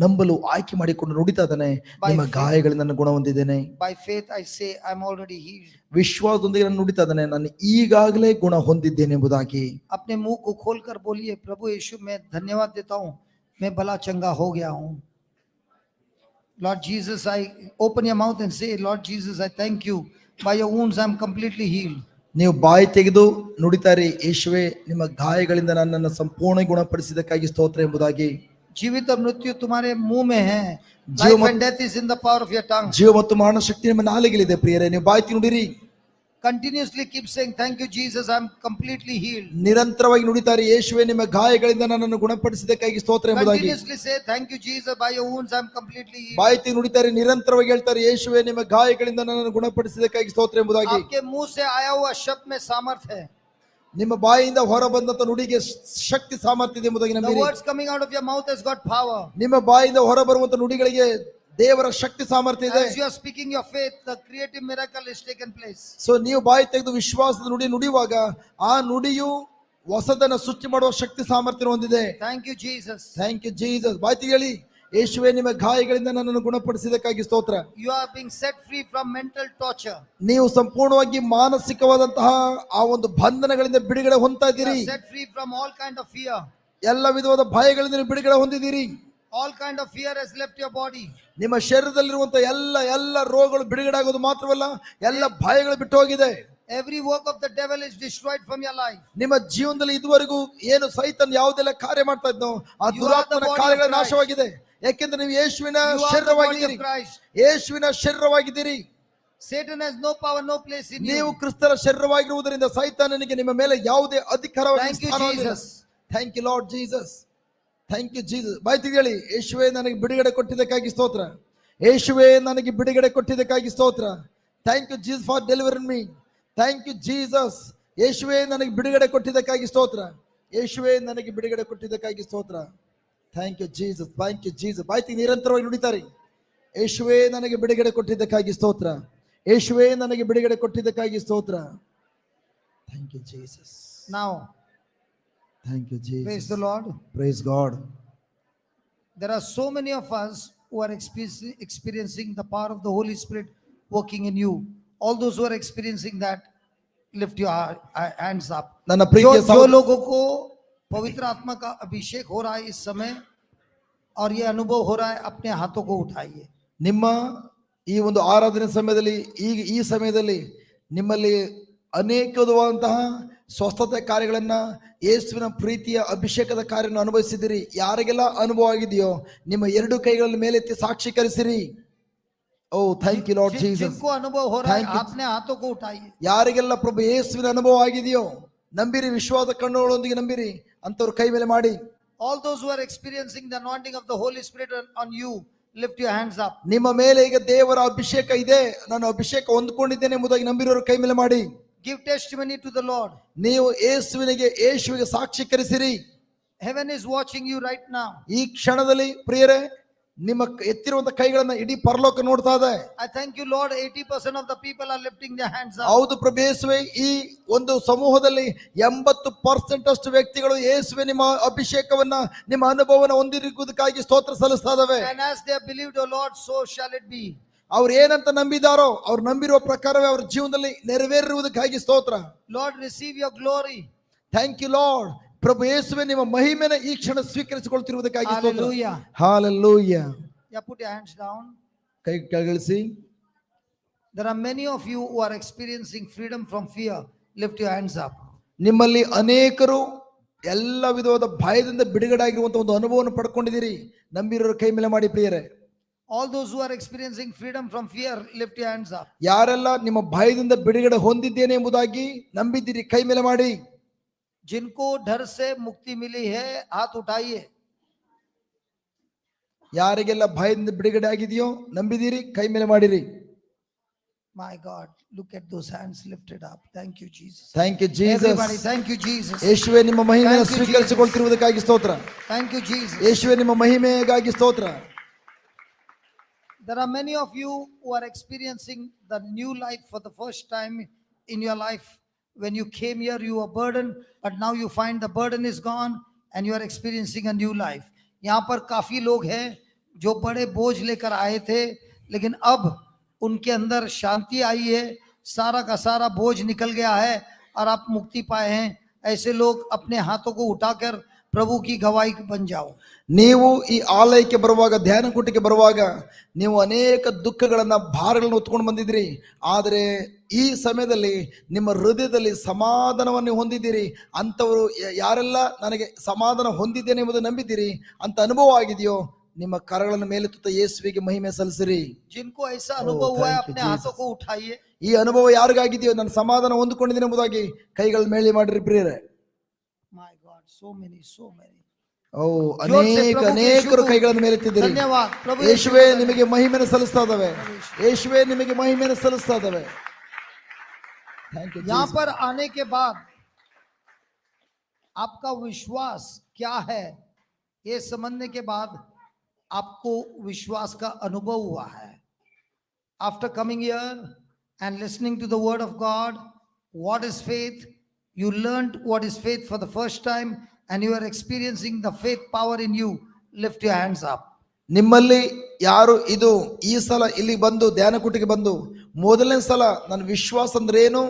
ನಂಬಲು ಆಯ್ಕೆ ಮಾಡಿಕೊಂಡು ನುಡಿತಾ ಇದ್ದಾನೆ. ನಿಮ್ಮ ಗಾಯಗಳಿಂದ ನಾನು ಗುಣ ಹೊಂದಿದ್ದೇನೆ. By faith I say I am already healed. ವಿಶ್ವಾಸದೊಂದಿಗೆ ನಾನು ನುಡಿತಾ ಇದ್ದಾನೆ, ನಾನು ಈಗಾಗಲೇ ಗುಣ ಹೊಂದಿದ್ದೇನೆ ಎಂಬುದಾಗಿ. अपने मुंह को खोलकर बोलिए, प्रभु यीशु मैं धन्यवाद देता हूँ, मैं भला चंगा हो गया हूँ. Lord Jesus, I open your mouth and say, Lord Jesus, I thank you. By your wounds I am completely healed. ನೀವು ಬಾಯಿ ತೆಗೆದು ನುಡಿತಾರೆ, ಯೇಸುವೆ ನಿಮ್ಮ ಗಾಯಗಳಿಂದ ನನ್ನನ್ನು ಸಂಪೂರ್ಣ ಗುಣಪಡಿಸಿದ್ದಕ್ಕಾಗಿ ಸ್ತೋತ್ರ ಎಂಬುದಾಗಿ. जीवित और मृत्यु तुम्हारे मुंह में है. जीव Life and death is in the power of your tongue. ಜೀವ ಮತ್ತು ಮರಣ ಶಕ್ತಿ ನಿಮ್ಮ ನಾಲಿಗೆಯಲ್ಲಿದೆ ಪ್ರಿಯರೇ, ನೀವು ಬಾಯಿ ತೆಗೆದು ನುಡಿರಿ. Continuously keep saying, thank you Jesus, I'm completely healed. ನಿರಂತರವಾಗಿ ನುಡಿತಾರೆ, ಯೇಸುವೆ ನಿಮ್ಮ ಗಾಯಗಳಿಂದ ನನ್ನನ್ನು ಗುಣಪಡಿಸಿದ್ದಕ್ಕಾಗಿ ಸ್ತೋತ್ರ ಎಂಬುದಾಗಿ. Continuously say, thank you Jesus, by your wounds I'm completely healed. ಬಾಯಿ ತೆಗೆದು ನುಡಿತಾರೆ, ನಿರಂತರವಾಗಿ ಹೇಳ್ತಾರೆ, ಯೇಸುವೆ ನಿಮ್ಮ ಗಾಯಗಳಿಂದ ನನ್ನನ್ನು ಗುಣಪಡಿಸಿದ್ದಕ್ಕಾಗಿ ಸ್ತೋತ್ರ ಎಂಬುದಾಗಿ. आपके मुंह से आया हुआ शब्द में सामर्थ है. ನಿಮ್ಮ ಬಾಯಿಯಿಂದ ಹೊರ ಬಂದಂತ ನುಡಿಗೆ ಶಕ್ತಿ ಸಾಮರ್ಥ್ಯ ಇದೆ ಎಂಬುದಾಗಿ The ನಂಬಿರಿ. words coming out of your mouth has got power. ನಿಮ್ಮ ಬಾಯಿಂದ ಹೊರ ಬರುವಂತ ನುಡಿಗಳಿಗೆ ದೇವರ ಶಕ್ತಿ ಸಾಮರ್ಥ್ಯ ಇದೆ. As you are speaking your faith, the creative miracle is taken place. So ನೀವು ಬಾಯಿ ತೆಗೆದು ವಿಶ್ವಾಸದ ನುಡಿ ನುಡಿಯುವಾಗ ಆ ನುಡಿಯು ಹೊಸದನ್ನ ಸೃಷ್ಟಿ ಮಾಡುವ ಶಕ್ತಿ ಸಾಮರ್ಥ್ಯ ಹೊಂದಿದೆ. Thank you Jesus. Thank you Jesus. ಬಾಯಿ ತೆಗೆದು ಹೇಳಿ, ಯೇಸುವೆ ನಿಮ್ಮ ಗಾಯಗಳಿಂದ ನನ್ನನ್ನು ಗುಣಪಡಿಸಿದ್ದಕ್ಕಾಗಿ ಸ್ತೋತ್ರ. You are being set free from mental torture. ನೀವು ಸಂಪೂರ್ಣವಾಗಿ ಮಾನಸಿಕವಾದಂತಹ ಆ ಒಂದು ಬಂಧನಗಳಿಂದ ಬಿಡುಗಡೆ ಹೊಂದ್ತಾ You ಇದ್ದೀರಿ. are set free from all kind of fear. ಎಲ್ಲ ವಿಧವಾದ ಭಯಗಳಿಂದ ನೀವು ಬಿಡುಗಡೆ ಹೊಂದಿದ್ದೀರಿ. All kind of fear has left your body. ನಿಮ್ಮ ಶರೀರದಲ್ಲಿರುವಂತ ಎಲ್ಲ ರೋಗಗಳು ಬಿಡುಗಡೆ ಆಗೋದು ಮಾತ್ರವಲ್ಲ, ಎಲ್ಲ ಭಯಗಳು ಬಿಟ್ಟು ಹೋಗಿದೆ. Every work of the devil is destroyed from your life. ನಿಮ್ಮ ಜೀವನದಲ್ಲಿ ಇದುವರೆಗೂ ಏನು ಸೈತನ್ ಯಾವುದೆಲ್ಲ ಕಾರ್ಯ ಮಾಡ್ತಾ ಇದ್ನೋ ಆ You ದುರಾತ್ಮನ are the body ಕಾರ್ಯಗಳ of Christ. ನಾಶವಾಗಿದೆ. ಯಾಕೆಂದ್ರೆ ನೀವು ಯೇಸುವಿನ You are the body ಶರೀರವಾಗಿದ್ದೀರಿ. of Christ. ಯೇಸುವಿನ ಶರೀರವಾಗಿದ್ದೀರಿ. Satan has no power, no place in ನೀವು you. ಕ್ರಿಸ್ತರ ಶರೀರವಾಗಿರುವುದರಿಂದ ಸೈತಾನನಿಗೆ ನಿಮ್ಮ ಮೇಲೆ ಯಾವುದೇ ಅಧಿಕಾರ Thank you, Jesus. Thank you Lord Jesus. Thank you Jesus. ಬಾಯಿ ತೆಗೆದು ಹೇಳಿ, ಯೇಸುವೆ ನನಗೆ ಬಿಡುಗಡೆ ಕೊಟ್ಟಿದ್ದಕ್ಕಾಗಿ ಸ್ತೋತ್ರ. ಯೇಸುವೆ ನನಗೆ ಬಿಡುಗಡೆ ಕೊಟ್ಟಿದ್ದಕ್ಕಾಗಿ ಸ್ತೋತ್ರ. Thank you Jesus for delivering me. Thank you Jesus. ಯೇಸುವೆ ನನಗೆ ಬಿಡುಗಡೆ ಕೊಟ್ಟಿದ್ದಕ್ಕಾಗಿ ಸ್ತೋತ್ರ. ಯೇಸುವೆ ನನಗೆ ಬಿಡುಗಡೆ ಕೊಟ್ಟಿದ್ದಕ್ಕಾಗಿ ಸ್ತೋತ್ರ. Thank you Jesus. Thank you Jesus. ಬಾಯಿ ತೆಗೆದು ನಿರಂತರವಾಗಿ ನುಡಿತಾರೆ, ಯೇಸುವೆ ನನಗೆ ಬಿಡುಗಡೆ ಕೊಟ್ಟಿದ್ದಕ್ಕಾಗಿ ಸ್ತೋತ್ರ. ಯೇಸುವೆ ನನಗೆ ಬಿಡುಗಡೆ ಕೊಟ್ಟಿದ್ದಕ್ಕಾಗಿ ಸ್ತೋತ್ರ. Thank you Jesus. Now, thank you praise Jesus. the Lord. Praise God. There are so many of us who are experiencing the power of the Holy Spirit working in you. All those who are experiencing that, lift your hands up. ನನ್ನ ಪ್ರೀತಿಯ जो लोगों को पवित्र आत्मा का अभिषेक हो रहा है इस समय और ये अनुभव हो रहा है, अपने हाथों को उठाइए. ನಿಮ್ಮ ಈ ಒಂದು ಆರಾಧನೆ ಸಮಯದಲ್ಲಿ ಈ ಸಮಯದಲ್ಲಿ ನಿಮ್ಮಲ್ಲಿ ಅನೇಕವಾದಂತಹ ಸ್ವಸ್ಥತೆ ಕಾರ್ಯಗಳನ್ನ, ಯೇಸುವಿನ ಪ್ರೀತಿಯ ಅಭಿಷೇಕದ ಕಾರ್ಯವನ್ನು ಅನುಭವಿಸಿದಿರಿ. ಯಾರಿಗೆಲ್ಲ ಅನುಭವ ಆಗಿದೆಯೋ ನಿಮ್ಮ ಎರಡು ಕೈಗಳ ಮೇಲೆತ್ತಿ ಸಾಕ್ಷೀಕರಿಸಿರಿ. ಓ ಥ್ಯಾಂಕ್ ಯು ಲಾರ್ಡ್ ಜೀಸಸ್. जिनको अनुभव हो रहा है, Thank you. अपने हाथों को उठाइए. ಯಾರಿಗೆಲ್ಲ ಪ್ರಭು ಯೇಸುವಿನ ಅನುಭವ ಆಗಿದೆಯೋ ನಂಬಿರಿ, ವಿಶ್ವಾಸ ಕಣ್ಣುಗಳೊಂದಿಗೆ ನಂಬಿರಿ, ಅಂತವ್ರ ಕೈ ಮೇಲೆ ಮಾಡಿ. All those who are experiencing the anointing of the Holy Spirit on you, lift your hands up. ನಿಮ್ಮ ಮೇಲೆ ಈಗ ದೇವರ ಅಭಿಷೇಕ ಇದೆ, ನಾನು ಅಭಿಷೇಕ ಹೊಂದ್ಕೊಂಡಿದ್ದೇನೆ ಎಂಬುದಾಗಿ ನಂಬಿರೋರು ಕೈ ಮೇಲೆ ಮಾಡಿ. Give testimony to the Lord. ನೀವು ಯೇಸುವಿಗೆ ಸಾಕ್ಷೀಕರಿಸಿರಿ. Heaven is watching you right now. ಈ ಕ್ಷಣದಲ್ಲಿ ಪ್ರಿಯರೇ, ನಿಮ್ಮ ಎತ್ತಿರುವಂತ ಕೈಗಳನ್ನ ಇಡೀ ಪರಲೋಕ ನೋಡ್ತಾ ಇದೆ. I thank you Lord, 80% of the people are lifting their hands up. ಹೌದು ಪ್ರಭು ಯೇಸುವೆ, ಈ ಒಂದು ಸಮೂಹದಲ್ಲಿ 80% ಅಷ್ಟು ವ್ಯಕ್ತಿಗಳು ಯೇಸುವೆ ನಿಮ್ಮ ಅಭಿಷೇಕವನ್ನ, ನಿಮ್ಮ ಅನುಭವವನ್ನು ಹೊಂದಿರುವುದಕ್ಕಾಗಿ ಸ್ತೋತ್ರ ಸಲ್ಲಿಸ್ತಾ ಇದಾವೆ. And as they have believed, O Lord, so shall it be. ಅವ್ರು ಏನಂತ ನಂಬಿದಾರೋ ಅವ್ರು ನಂಬಿರುವ ಪ್ರಕಾರವೇ ಅವ್ರ ಜೀವನದಲ್ಲಿ ನೆರವೇರುವುದಕ್ಕಾಗಿ ಸ್ತೋತ್ರ. Lord, receive your glory. Thank you Lord. ಪ್ರಭು ಯೇಸುವೆ ನಿಮ್ಮ ಮಹಿಮೆನ ಈ ಕ್ಷಣ ಸ್ವೀಕರಿಸಿಕೊಳ್ತಿರುವುದಕ್ಕಾಗಿ ಸ್ತೋತ್ರ. Hallelujah. ಹಾಲೆಲೂಯಾ. Yeah, put your hands down. ಕೈ ಕೆಳಗಿಳಿಸಿ. There are many of you who are experiencing freedom from fear. Lift your hands up. ನಿಮ್ಮಲ್ಲಿ ಅನೇಕರು ಎಲ್ಲ ವಿಧವಾದ ಭಯದಿಂದ ಬಿಡುಗಡೆ ಆಗಿರುವಂತಹ ಒಂದು ಅನುಭವವನ್ನು ಪಡ್ಕೊಂಡಿದ್ದೀರಿ. ನಂಬಿರೋರು ಕೈ ಮೇಲೆ ಮಾಡಿ ಪ್ರಿಯರೇ. All those who are experiencing freedom from fear, lift your hands up. ಯಾರೆಲ್ಲ ನಿಮ್ಮ ಭಯದಿಂದ ಬಿಡುಗಡೆ ಹೊಂದಿದ್ದೇನೆ ಎಂಬುದಾಗಿ ನಂಬಿದ್ದೀರಿ ಕೈ ಮೇಲೆ ಮಾಡಿ. जिनको डर से मुक्ति मिली है, हाथ उठाइए. ಯಾರಿಗೆಲ್ಲ ಭಯದಿಂದ ಬಿಡುಗಡೆ ಆಗಿದೆಯೋ ನಂಬಿದ್ದೀರಿ ಕೈ ಮೇಲೆ ಮಾಡಿರಿ. My God, look at those hands lifted up. Thank you Jesus. Thank you Jesus. Everybody, thank you Jesus. ಯೇಸುವೆ ನಿಮ್ಮ ಮಹಿಮೆಯನ್ನು Thank you, ಸ್ವೀಕರಿಸಿಕೊಳ್ತಿರುವುದಕ್ಕಾಗಿ ಸ್ತೋತ್ರ. Thank you Jesus. ಯೇಸುವೆ ನಿಮ್ಮ ಮಹಿಮೆಗಾಗಿ ಸ್ತೋತ್ರ. There are many of you who are experiencing the new life for the first time in your life. When you came here, you were burdened, but now you find the burden is gone and you are experiencing a new life. यहाँ पर काफी लोग हैं जो बड़े बोझ लेकर आए थे, लेकिन अब उनके अंदर शांति आई है, सारा का सारा बोझ निकल गया है और आप मुक्ति पाए हैं. ऐसे लोग अपने हाथों को उठाकर प्रभु की गवाही बन जाओ। ನೀವು ಈ ಆಲಯಕ್ಕೆ ಬರುವಾಗ, ಧ್ಯಾನ ಕೂಟಕ್ಕೆ ಬರುವಾಗ ನೀವು ಅನೇಕ ದುಃಖಗಳನ್ನ, ಭಾರಗಳನ್ನು ಹೊತ್ಕೊಂಡು ಬಂದಿದ್ದೀರಿ. ಆದರೆ ಈ ಸಮಯದಲ್ಲಿ ನಿಮ್ಮ ಹೃದಯದಲ್ಲಿ ಸಮಾಧಾನವನ್ನು ಹೊಂದಿದ್ದೀರಿ. ಅಂಥವರು ಯಾರೆಲ್ಲ ನನಗೆ ಸಮಾಧಾನ ಹೊಂದಿದ್ದೇನೆ ಎಂಬುದು ನಂಬಿದ್ದೀರಿ, ಅಂತ ಅನುಭವ ಆಗಿದೆಯೋ, ನಿಮ್ಮ ಕರಗಳನ್ನು ಮೇಲೆತ್ತುತ್ತಾ ಯೇಸುವಿಗೆ ಮಹಿಮೆ ಸಲ್ಲಿಸಿರಿ. जिनको ऐसा अनुभव हुआ है अपने हाथों को उठाइए। ಈ ಅನುಭವ ಯಾರಿಗಾಗಿದೆಯೋ, ನನ್ನ ಸಮಾಧಾನ ಹೊಂದಿಕೊಂಡಿದ್ದೀನಿ ಎಂಬುದಾಗಿ ಕೈಗಳ ಮೇಲೆ ಮಾಡಿರಿ ಪ್ರಿಯರೇ. My God, so many. ಓ, ಅನೇಕರು ಕೈಗಳನ್ನು ಮೇಲೆತ್ತಿದ್ದೀರಿ. धन्यवाद प्रभु ಯೇಸುವೇ ನಿಮಗೆ ಮಹಿಮೆಯನ್ನು ಸಲ್ಲಿಸ್ತಾ ಇದ್ದಾವೆ. ಯೇಸುವೇ ನಿಮಗೆ ಮಹಿಮೆಯನ್ನು ಸಲ್ಲಿಸ್ತಾ ಇದ್ದಾವೆ. यहाँ पर आने के बाद आपका विश्वास क्या है, ये समझने के बाद आपको विश्वास का अनुभव हुआ है. After coming here and listening to the word of God, what is faith? You learned what is faith for the first time and you are experiencing the faith power in you. Lift your hands up. ನಿಮ್ಮಲ್ಲಿ ಯಾರು ಇದು ಈ ಸಲ ಇಲ್ಲಿ ಬಂದು ಧ್ಯಾನ ಕೂಟಿಗೆ ಬಂದು ಮೊದಲನೇ ಸಲ ನನ್ನ ವಿಶ್ವಾಸ ಅಂದ್ರೆ ಏನು,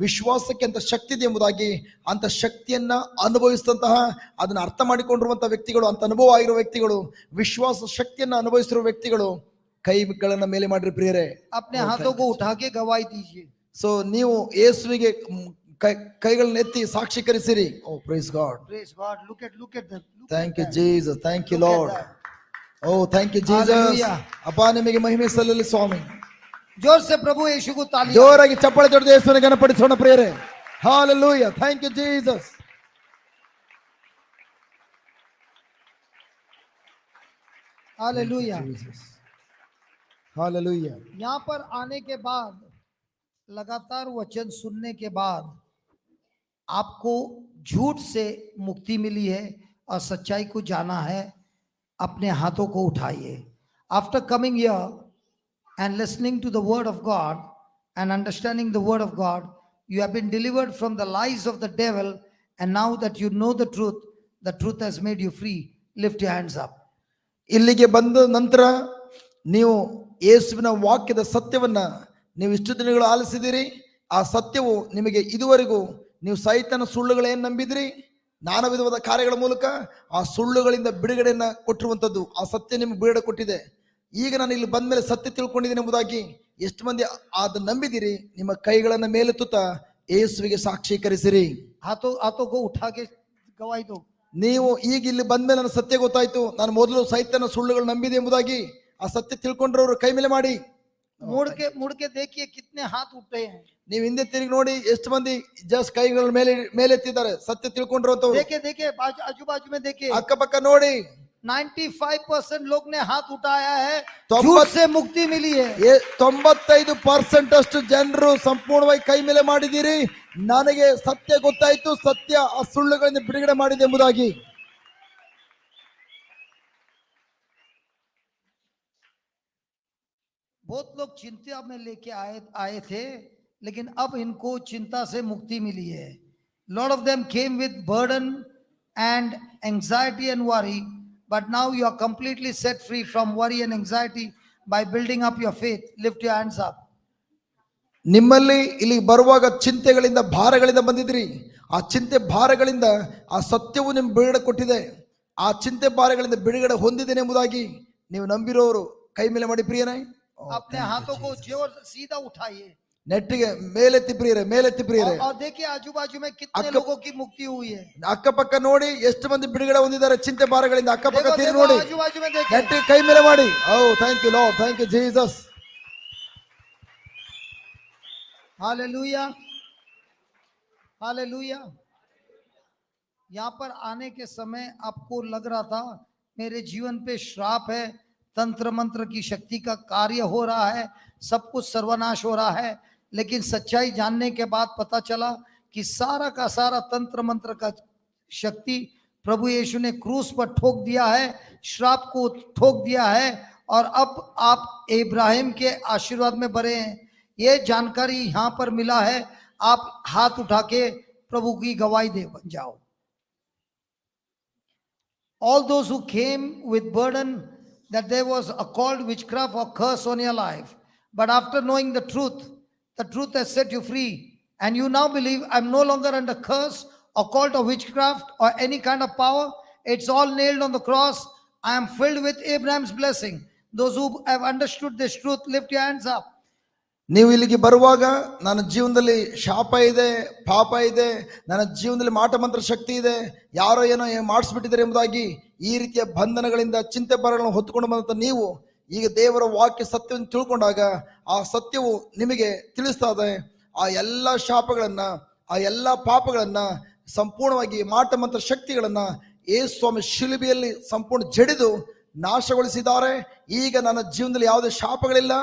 ವಿಶ್ವಾಸಕ್ಕೆ ಅಂತ ಶಕ್ತಿ ಇದೆ ಎಂಬುದಾಗಿ, ಅಂತ ಶಕ್ತಿಯನ್ನ ಅನುಭವಿಸಿದಂತಹ, ಅದನ್ನ ಅರ್ಥ ಮಾಡಿಕೊಂಡಿರುವಂತಹ ವ್ಯಕ್ತಿಗಳು, ಅಂತ ಅನುಭವ ಆಗಿರುವ ವ್ಯಕ್ತಿಗಳು, ವಿಶ್ವಾಸ ಶಕ್ತಿಯನ್ನ ಅನುಭವಿಸಿರುವ ವ್ಯಕ್ತಿಗಳು ಕೈಗಳನ್ನ ಮೇಲೆ ಮಾಡ್ರಿ ಪ್ರಿಯರೇ. अपने हाथों को उठा के गवाही दीजिए. ಸೊ ನೀವು ಯೇಸುವಿಗೆ ಕೈಗಳನ್ನ ಎತ್ತಿ ಸಾಕ್ಷೀಕರಿಸಿರಿ. Oh, praise God. Praise God. Look at them. Thank you Jesus, thank you Lord. Oh, thank you Jesus. Hallelujah. ಅಪ್ಪ ನಿಮಗೆ ಮಹಿಮೆ ಸಲ್ಲಲಿ ಸ್ವಾಮಿ. जोर से प्रभु यीशु को ताली. ಜೋರಾಗಿ ಚಪ್ಪಾಳೆ ತೊಡೆದು ಯೇಸುವಿನ ಘನಪಡಿಸೋಣ ಪ್ರಿಯರೇ. Hallelujah, thank you Jesus. Hallelujah. Hallelujah. यहाँ पर आने के बाद, लगातार वचन सुनने के बाद आपको झूठ से मुक्ति मिली है और सच्चाई को जाना है. अपने हाथों को उठाइए. After coming here and listening to the word of God and understanding the word of God, you have been delivered from the lies of the devil, and now that you know the truth has made you free. Lift your hands up. ಇಲ್ಲಿಗೆ ಬಂದ ನಂತರ ನೀವು ಯೇಸುವಿನ ವಾಕ್ಯದ ಸತ್ಯವನ್ನ ನೀವು ಇಷ್ಟು ದಿನಗಳು ಆಲಿಸಿದಿರಿ. ಆ ಸತ್ಯವು ನಿಮಗೆ ಇದುವರೆಗೂ, ನೀವು ಸೈತನ ಸುಳ್ಳುಗಳೇನು ನಂಬಿದ್ರಿ, ನಾನಾ ವಿಧವಾದ ಕಾರ್ಯಗಳ ಮೂಲಕ ಆ ಸುಳ್ಳುಗಳಿಂದ ಬಿಡುಗಡೆಯನ್ನ ಕೊಟ್ಟಿರುವಂತದ್ದು, ಆ ಸತ್ಯ ನಿಮ್ಗೆ ಬಿಡುಗಡೆ ಕೊಟ್ಟಿದೆ. ಈಗ ನಾನು ಇಲ್ಲಿ ಬಂದ ಮೇಲೆ ಸತ್ಯ ತಿಳ್ಕೊಂಡಿದ್ದೀನಿ ಎಂಬುದಾಗಿ ಎಷ್ಟು ಮಂದಿ ಅದನ್ನ ನಂಬಿದಿರಿ, ನಿಮ್ಮ ಕೈಗಳನ್ನ ಮೇಲೆತ್ತುತ್ತಾ ಯೇಸುವಿಗೆ ಸಾಕ್ಷೀಕರಿಸಿರಿ. हाथों को उठा के गवाही दो. ನೀವು ಈಗ ಇಲ್ಲಿ ಬಂದ ಮೇಲೆ ನನ್ನ ಸತ್ಯ ಗೊತ್ತಾಯ್ತು, ನಾನು ಮೊದಲು ಸೈತನ ಸುಳ್ಳುಗಳು ನಂಬಿದೆ ಎಂಬುದಾಗಿ ಆ ಸತ್ಯ ತಿಳ್ಕೊಂಡ್ರವ್ರು ಕೈ ಮೇಲೆ ಮಾಡಿ. मुड़ के देखिए कितने हाथ उठे हैं. ನೀವು ಹಿಂದೆ ತಿರುಗಿ ನೋಡಿ ಎಷ್ಟು ಮಂದಿ ಜಸ್ಟ್ ಕೈಗಳ ಮೇಲೆತ್ತಿದ್ದಾರೆ ಸತ್ಯ ತಿಳ್ಕೊಂಡಿರುವಂತವ್ರು. देखिए आजू बाजू में देखिए, ಅಕ್ಕಪಕ್ಕ ನೋಡಿ 95% लोग ने हाथ उठाया है. तो झूठ से मुक्ति मिली है. 95% ಅಷ್ಟು ಜನರು ಸಂಪೂರ್ಣವಾಗಿ ಕೈ ಮೇಲೆ ಮಾಡಿದಿರಿ. ನನಗೆ ಸತ್ಯ ಗೊತ್ತಾಯ್ತು, ಸತ್ಯ ಆ ಸುಳ್ಳುಗಳಿಂದ ಬಿಡುಗಡೆ ಮಾಡಿದೆ ಎಂಬುದಾಗಿ. बहुत लोग चिंता में लेके आए थे, लेकिन अब इनको चिंता से मुक्ति मिली है. Lot of them came with burden and anxiety and worry, but now you are completely set free from worry and anxiety by building up your faith. Lift your hands up. ನಿಮ್ಮಲ್ಲಿ ಇಲ್ಲಿ ಬರುವಾಗ ಚಿಂತೆಗಳಿಂದ, ಭಾರಗಳಿಂದ ಬಂದಿದ್ರಿ. ಆ ಚಿಂತೆ ಭಾರಗಳಿಂದ ಆ ಸತ್ಯವು ನಿಮ್ಗೆ ಬಿಡುಗಡೆ ಕೊಟ್ಟಿದೆ. ಆ ಚಿಂತೆ ಭಾರಗಳಿಂದ ಬಿಡುಗಡೆ ಹೊಂದಿದ್ದೇನೆ ಎಂಬುದಾಗಿ ನೀವು ನಂಬಿರೋರು ಕೈ ಮೇಲೆ ಮಾಡಿ ಪ್ರಿಯನೇ. अपने हाथों को जोर सीधा उठाइए. ನೆಟ್ಟಿಗೆ ಮೇಲೆತ್ತಿ ಪ್ರಿಯರೇ, ಮೇಲೆತ್ತಿ ಪ್ರಿಯರೇ. और देखिए आजू बाजू में कितने लोगों की मुक्ति हुई है. ಅಕ್ಕಪಕ್ಕ ನೋಡಿ ಎಷ್ಟು ಮಂದಿ ಬಿಡುಗಡೆ ಹೊಂದಿದ್ದಾರೆ ಚಿಂತೆ ಭಾರಗಳಿಂದ. ಅಕ್ಕಪಕ್ಕ ತಿರುಗಿ ನೋಡಿ, आजू बाजू में देखिए. ನೆಟ್ಟಿ ಕೈ ಮೇಲೆ ಮಾಡಿ. Oh, thank you Lord, thank you Jesus. Hallelujah, hallelujah. यहाँ पर आने के समय आपको लग रहा था मेरे जीवन पे श्राप है, तंत्र मंत्र की शक्ति का कार्य हो रहा है, सब कुछ सर्वनाश हो रहा है. लेकिन सच्चाई जानने के बाद पता चला कि सारा का सारा तंत्र मंत्र का शक्ति प्रभु यीशु ने क्रूस पर ठोक दिया है, श्राप को ठोक दिया है, और अब आप इब्राहिम के आशीर्वाद में भरे हैं. ये जानकारी यहाँ पर मिला है. आप हाथ उठा के प्रभु की गवाही दे बन जाओ. All those who came with burden that there was a called witchcraft or curse on your life, but after knowing the truth has set you free, and you now believe I'm no longer under curse or called of witchcraft or any kind of power. It's all nailed on the cross. I am filled with Abraham's blessing. Those who have understood this truth, lift your hands up. ನೀವು ಇಲ್ಲಿಗೆ ಬರುವಾಗ ನನ್ನ ಜೀವನದಲ್ಲಿ ಶಾಪ ಇದೆ, ಪಾಪ ಇದೆ, ನನ್ನ ಜೀವನದಲ್ಲಿ ಮಾಟ ಮಂತ್ರ ಶಕ್ತಿ ಇದೆ, ಯಾರೋ ಏನೋ ಮಾಡಿಸ್ಬಿಟ್ಟಿದ್ದಾರೆ ಎಂಬುದಾಗಿ ಈ ರೀತಿಯ ಬಂಧನಗಳಿಂದ ಚಿಂತೆ ಬರಗಳನ್ನು ಹೊತ್ತುಕೊಂಡು ಬಂದಂತ ನೀವು ಈಗ ದೇವರ ವಾಕ್ಯ ಸತ್ಯವನ್ನು ತಿಳ್ಕೊಂಡಾಗ ಆ ಸತ್ಯವು ನಿಮಗೆ ತಿಳಿಸ್ತಾ ಇದೆ. ಆ ಎಲ್ಲ ಶಾಪಗಳನ್ನ, ಆ ಎಲ್ಲ ಪಾಪಗಳನ್ನ, ಸಂಪೂರ್ಣವಾಗಿ ಮಾಟ ಮಂತ್ರ ಶಕ್ತಿಗಳನ್ನ ಯೇಸು ಸ್ವಾಮಿ ಶಿಲುಬೆಯಲ್ಲಿ ಸಂಪೂರ್ಣ ಜಡಿದು ನಾಶಗೊಳಿಸಿದ್ದಾರೆ. ಈಗ ನನ್ನ ಜೀವನದಲ್ಲಿ ಯಾವುದೇ ಶಾಪಗಳಿಲ್ಲ,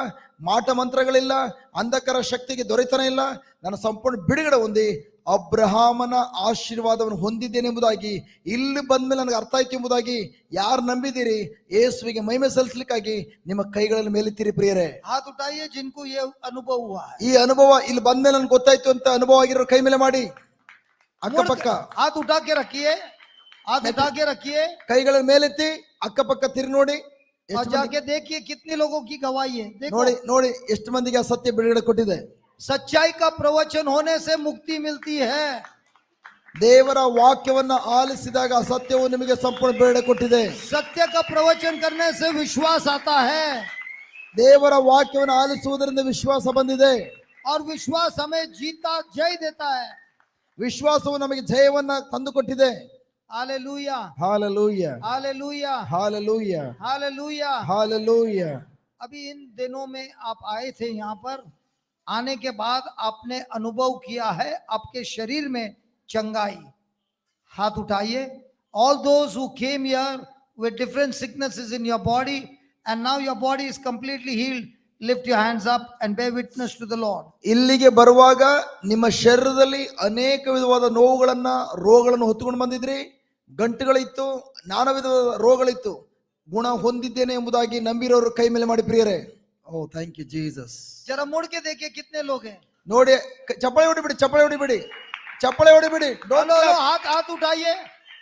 ಮಾಟ ಮಂತ್ರಗಳಿಲ್ಲ, ಅಂಧಕಾರ ಶಕ್ತಿಗೆ ದೊರೆತನ ಇಲ್ಲ. ನಾನು ಸಂಪೂರ್ಣ ಬಿಡುಗಡೆ ಹೊಂದಿ ಅಬ್ರಹಾಮನ ಆಶೀರ್ವಾದವನ್ನು ಹೊಂದಿದ್ದೇನೆ ಎಂಬುದಾಗಿ ಇಲ್ಲಿ ಬಂದ್ಮೇಲೆ ನನಗೆ ಅರ್ಥ ಆಯ್ತು ಎಂಬುದಾಗಿ ಯಾರು ನಂಬಿದ್ದೀರಿ, ಯೇಸುವಿಗೆ ಮಹಿಮೆ ಸಲ್ಲಿಸಲಿಕ್ಕಾಗಿ ನಿಮ್ಮ ಕೈಗಳಲ್ಲಿ ಮೇಲೆತ್ತಿರಿ ಪ್ರಿಯರೇ. हाथ उठाइए जिनको ये अनुभव हुआ है. ಈ ಅನುಭವ ಇಲ್ಲಿ ಬಂದ್ಮೇಲೆ ನನಗೆ ಗೊತ್ತಾಯ್ತು ಅಂತ ಅನುಭವ ಆಗಿರೋ ಕೈ ಮೇಲೆ ಮಾಡಿ. ಅಕ್ಕಪಕ್ಕ हाथ उठा के रखिए, हाथ उठा के रखिए ಕೈಗಳ ಮೇಲೆತ್ತಿ ಅಕ್ಕಪಕ್ಕ ತಿರುಗಿ ನೋಡಿ. और जाके देखिए कितने लोगों की गवाही है. देखो, ನೋಡಿ ನೋಡಿ ಎಷ್ಟು ಮಂದಿಗೆ ಆ ಸತ್ಯ ಬಿಡುಗಡೆ ಕೊಟ್ಟಿದೆ. सच्चाई का प्रवचन होने से मुक्ति मिलती है. ದೇವರ ವಾಕ್ಯವನ್ನ ಆಲಿಸಿದಾಗ ಆ ಸತ್ಯವು ನಿಮಗೆ ಸಂಪೂರ್ಣ ಬಿಡುಗಡೆ ಕೊಟ್ಟಿದೆ. सत्य का प्रवचन करने से विश्वास आता है ದೇವರ ವಾಕ್ಯವನ್ನು ಆಲಿಸುವುದರಿಂದ ವಿಶ್ವಾಸ ಬಂದಿದೆ. और विश्वास हमें जीता जय देता है. ವಿಶ್ವಾಸವು ನಮಗೆ ಜಯವನ್ನ ತಂದುಕೊಟ್ಟಿದೆ. Hallelujah, hallelujah, hallelujah, hallelujah, hallelujah. Hallelujah. अभी इन दिनों में आप आए थे यहाँ पर, आने के बाद आपने अनुभव किया है आपके शरीर में चंगाई. हाथ उठाइए. All those who came here with different sicknesses in your body and now your body is completely healed, lift your hands up and bear witness to the Lord. ಇಲ್ಲಿಗೆ ಬರುವಾಗ ನಿಮ್ಮ ಶರೀರದಲ್ಲಿ ಅನೇಕ ವಿಧವಾದ ನೋವುಗಳನ್ನ, ರೋಗಗಳನ್ನು ಹೊತ್ತುಕೊಂಡು ಬಂದಿದ್ರಿ. ಗಂಟುಗಳಿತ್ತು, ನಾನಾ ವಿಧವಾದ ರೋಗಗಳಿತ್ತು. ಗುಣ ಹೊಂದಿದ್ದೇನೆ ಎಂಬುದಾಗಿ ನಂಬಿರೋರು ಕೈ ಮೇಲೆ ಮಾಡಿ ಪ್ರಿಯರೇ. ಓ ಥ್ಯಾಂಕ್ ಯು ಜೀಸಸ್. जरा मुड़ के देखिए कितने लोग हैं. ನೋಡಿ, ಚಪ್ಪಳೆ ಹೊಡಿಬಿಡಿ, ಚಪ್ಪಳೆ ಹೊಡಿಬಿಡಿ, ಚಪ್ಪಳೆ ಹೊಡಿಬಿಡಿ. लो, हाथ हाथ उठाइए,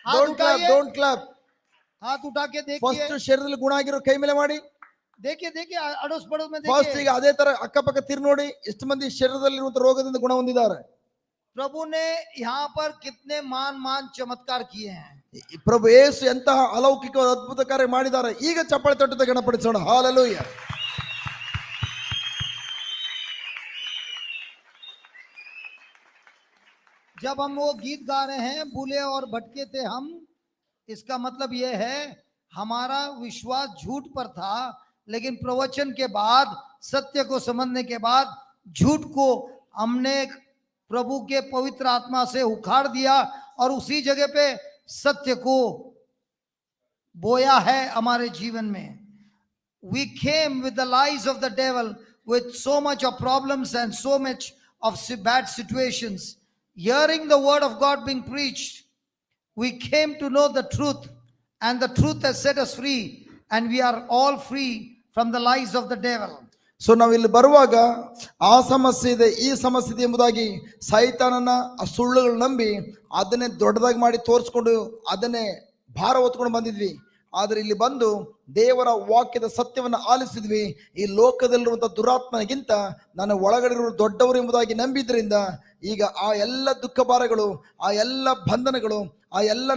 हाथ उठाइए, ಡೋಂಟ್ ಕ್ಲಾಪ್. हाथ उठा के देखिए, ಫಸ್ಟ್ ಶರೀರದಲ್ಲಿ ಗುಣ ಆಗಿರೋ ಕೈ ಮೇಲೆ ಮಾಡಿ. देखिए देखिए अड़ोस पड़ोस में ಫಸ್ಟ್ देखिए. ಈಗ ಅದೇ ತರ ಅಕ್ಕಪಕ್ಕ ತಿರು ನೋಡಿ ಎಷ್ಟು ಮಂದಿ ಶರೀರದಲ್ಲಿರುವಂತ ರೋಗದಿಂದ ಗುಣ ಹೊಂದಿದ್ದಾರೆ. प्रभु ने यहाँ पर कितने मान चमत्कार किए हैं. ಪ್ರಭು ಯೇಸು ಎಂತಹ ಅಲೌಕಿಕ ಅದ್ಭುತ ಕಾರ್ಯ ಮಾಡಿದ್ದಾರೆ. ಈಗ ಚಪ್ಪಳೆ ತಟ್ಟುತ್ತ ಗಣಪಡಿಸೋಣ. ಹಾಲೆಲೂಯ. जब हम वो गीत गा रहे हैं, भूले और भटके थे हम, इसका मतलब ये है हमारा विश्वास झूठ पर था, लेकिन प्रवचन के बाद, सत्य को समझने के बाद, झूठ को हमने प्रभु के पवित्र आत्मा से उखाड़ दिया और उसी जगह पे सत्य को बोया है हमारे जीवन में. We came with the lies of the devil, with so much of problems and so much of bad situations. Hearing the word of God being preached, we came to know the truth, and the truth has set us free, and we are all free from the lies of the devil. So ನಾವು ಇಲ್ಲಿ ಬರುವಾಗ ಆ ಸಮಸ್ಯೆ ಇದೆ, ಈ ಸಮಸ್ಯೆ ಇದೆ ಎಂಬುದಾಗಿ ಸೈತಾನನ ಆ ಸುಳ್ಳುಗಳು ನಂಬಿ ಅದನ್ನೇ ದೊಡ್ಡದಾಗಿ ಮಾಡಿ ತೋರಿಸ್ಕೊಂಡು ಅದನ್ನೇ ಭಾರ ಹೊತ್ಕೊಂಡು ಬಂದಿದ್ವಿ. ಆದ್ರೆ ಇಲ್ಲಿ ಬಂದು ದೇವರ ವಾಕ್ಯದ ಸತ್ಯವನ್ನ ಆಲಿಸಿದ್ವಿ. ಈ ಲೋಕದಲ್ಲಿರುವಂತಹ ದುರಾತ್ಮನಿಗಿಂತ ನನ್ನ ಒಳಗಡೆ ಇರುವ ದೊಡ್ಡವರು ಎಂಬುದಾಗಿ ನಂಬಿದ್ರಿಂದ ಈಗ ಆ ಎಲ್ಲ ದುಃಖ ಭಾರಗಳು, ಆ ಎಲ್ಲ ಬಂಧನಗಳು, ಆ ಎಲ್ಲ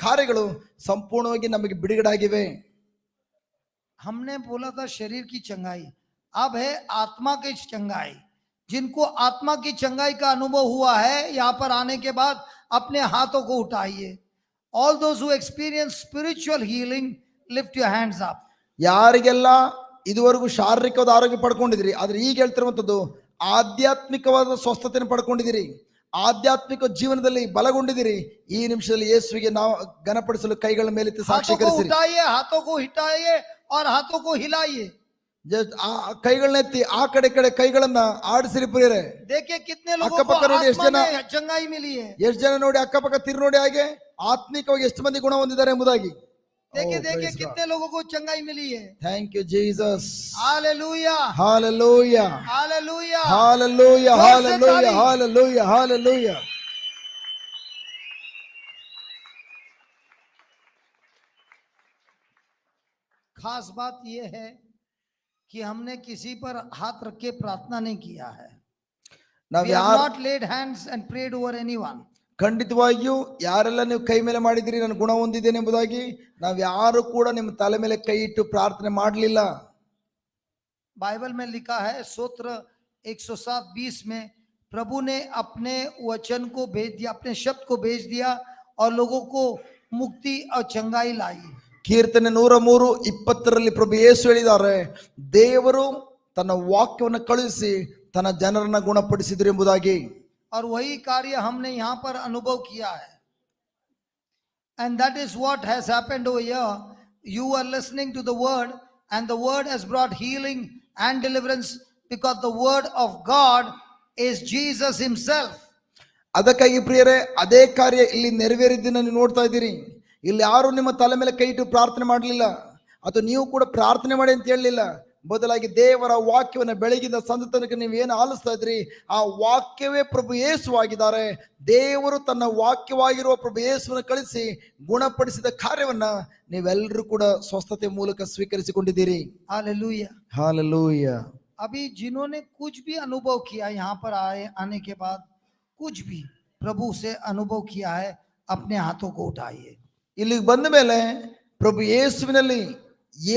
ಕಾರ್ಯಗಳು ಸಂಪೂರ್ಣವಾಗಿ ನಮಗೆ ಬಿಡುಗಡೆ ಆಗಿವೆ. हमने बोला था शरीर की चंगाई, अब है आत्मा की चंगाई. जिनको आत्मा की चंगाई का अनुभव हुआ है, यहाँ पर आने के बाद अपने हाथों को उठाइए. All those who experience spiritual healing, lift your hands up. ಯಾರಿಗೆಲ್ಲ ಇದುವರೆಗೂ ಶಾರೀರಿಕವಾದ ಆರೋಗ್ಯ ಪಡ್ಕೊಂಡಿದ್ದೀರಿ, ಆದ್ರೆ ಈಗ ಹೇಳ್ತಿರುವಂತದ್ದು ಆಧ್ಯಾತ್ಮಿಕವಾದ ಸ್ವಸ್ಥತೆಯನ್ನು ಪಡ್ಕೊಂಡಿದ್ದೀರಿ, ಆಧ್ಯಾತ್ಮಿಕ ಜೀವನದಲ್ಲಿ ಬಲಗೊಂಡಿದ್ದೀರಿ, ಈ ನಿಮಿಷದಲ್ಲಿ ಯೇಸುವಿಗೆ ನಾವು ಘನಪಡಿಸಲು ಕೈಗಳ ಮೇಲೆತ್ತಿ ಸಾಕ್ಷೀಕರಿಸಿರಿ. हाथों को हिटाइए और हाथों को हिलाइए. ಆ ಕೈಗಳನ್ನ ಎತ್ತಿ ಆ ಕಡೆ ಕೈಗಳನ್ನ ಆಡಿಸಿರಿ ಪ್ರಿಯರೇ. देखिए कितने लोगों को ಅಕ್ಕಪಕ್ಕ ನೋಡಿ ಎಷ್ಟು आत्मा ಜನ, में चंगाई मिली है. ಎಷ್ಟು ಜನ ನೋಡಿ ಅಕ್ಕಪಕ್ಕ ತಿರು ನೋಡಿ, ಹಾಗೆ ಆತ್ಮಿಕವಾಗಿ ಎಷ್ಟು ಮಂದಿ ಗುಣ ಹೊಂದಿದ್ದಾರೆ ಎಂಬುದಾಗಿ. देखिए देखिए कितने लोगों को चंगाई मिली है. Thank you Jesus. Hallelujah, hallelujah, hallelujah, hallelujah, hallelujah, hallelujah, hallelujah. खास बात यह है कि हमने किसी पर हाथ रख के प्रार्थना नहीं किया है. ನಾವ್ We have ಯಾರು not laid hands and prayed over anyone. ಖಂಡಿತವಾಗಿಯೂ ಯಾರೆಲ್ಲ ನೀವು ಕೈ ಮೇಲೆ ಮಾಡಿದಿರಿ ನಾನು ಗುಣ ಹೊಂದಿದ್ದೇನೆ ಎಂಬುದಾಗಿ ನಾವು ಯಾರು ಕೂಡ ನಿಮ್ಮ ತಲೆ ಮೇಲೆ ಕೈ ಇಟ್ಟು ಪ್ರಾರ್ಥನೆ ಮಾಡಲಿಲ್ಲ. बाइबल में लिखा है सूत्र 107:20 में, प्रभु ने अपने वचन को भेज दिया, अपने शब्द को भेज दिया और लोगों को मुक्ति और चंगाई लाई. ಕೀರ್ತನೆ 103:20 ಪ್ರಭು ಯೇಸು ಹೇಳಿದ್ದಾರೆ, ದೇವರು ತನ್ನ ವಾಕ್ಯವನ್ನು ಕಳುಹಿಸಿ ತನ್ನ ಜನರನ್ನ ಗುಣಪಡಿಸಿದ್ರು ಎಂಬುದಾಗಿ. और वही कार्य हमने यहाँ पर अनुभव किया है. And that is what has happened over here. You are listening to the word and the word has brought healing and deliverance because the word of God is Jesus himself. ಅದಕ್ಕಾಗಿ ಪ್ರಿಯರೇ, ಅದೇ ಕಾರ್ಯ ಇಲ್ಲಿ ನೆರವೇರಿದ್ದನ್ನು ನೀವು ನೋಡ್ತಾ ಇದ್ದೀರಿ. ಇಲ್ಲಿ ಯಾರು ನಿಮ್ಮ ತಲೆ ಮೇಲೆ ಕೈ ಇಟ್ಟು ಪ್ರಾರ್ಥನೆ ಮಾಡಲಿಲ್ಲ, ಅಥವಾ ನೀವು ಕೂಡ ಪ್ರಾರ್ಥನೆ ಮಾಡಿ ಅಂತ ಹೇಳಲಿಲ್ಲ. ಬದಲಾಗಿ ದೇವರ ವಾಕ್ಯವನ್ನು ಬೆಳಗಿನ ಸಂಜೆ ತನಕ ನೀವು ಏನು ಆಲಿಸ್ತಾ ಇದ್ರಿ, ಆ ವಾಕ್ಯವೇ ಪ್ರಭು ಯೇಸುವಾಗಿದ್ದಾರೆ. ದೇವರು ತನ್ನ ವಾಕ್ಯವಾಗಿರುವ ಪ್ರಭು ಯೇಸುವನ್ನು ಕಳಿಸಿ ಗುಣಪಡಿಸಿದ ಕಾರ್ಯವನ್ನ ನೀವೆಲ್ಲರೂ ಕೂಡ ಸ್ವಸ್ಥತೆ ಮೂಲಕ ಸ್ವೀಕರಿಸಿಕೊಂಡಿದ್ದೀರಿ. हालेलुया. ಹಾಲೆಲೂಯಾ. अभी जिन्होंने कुछ भी अनुभव किया यहाँ पर आने के बाद, कुछ भी प्रभु से अनुभव किया है, अपने हाथों को उठाइए. ಇಲ್ಲಿಗೆ ಬಂದ ಮೇಲೆ ಪ್ರಭು ಯೇಸುವಿನಲ್ಲಿ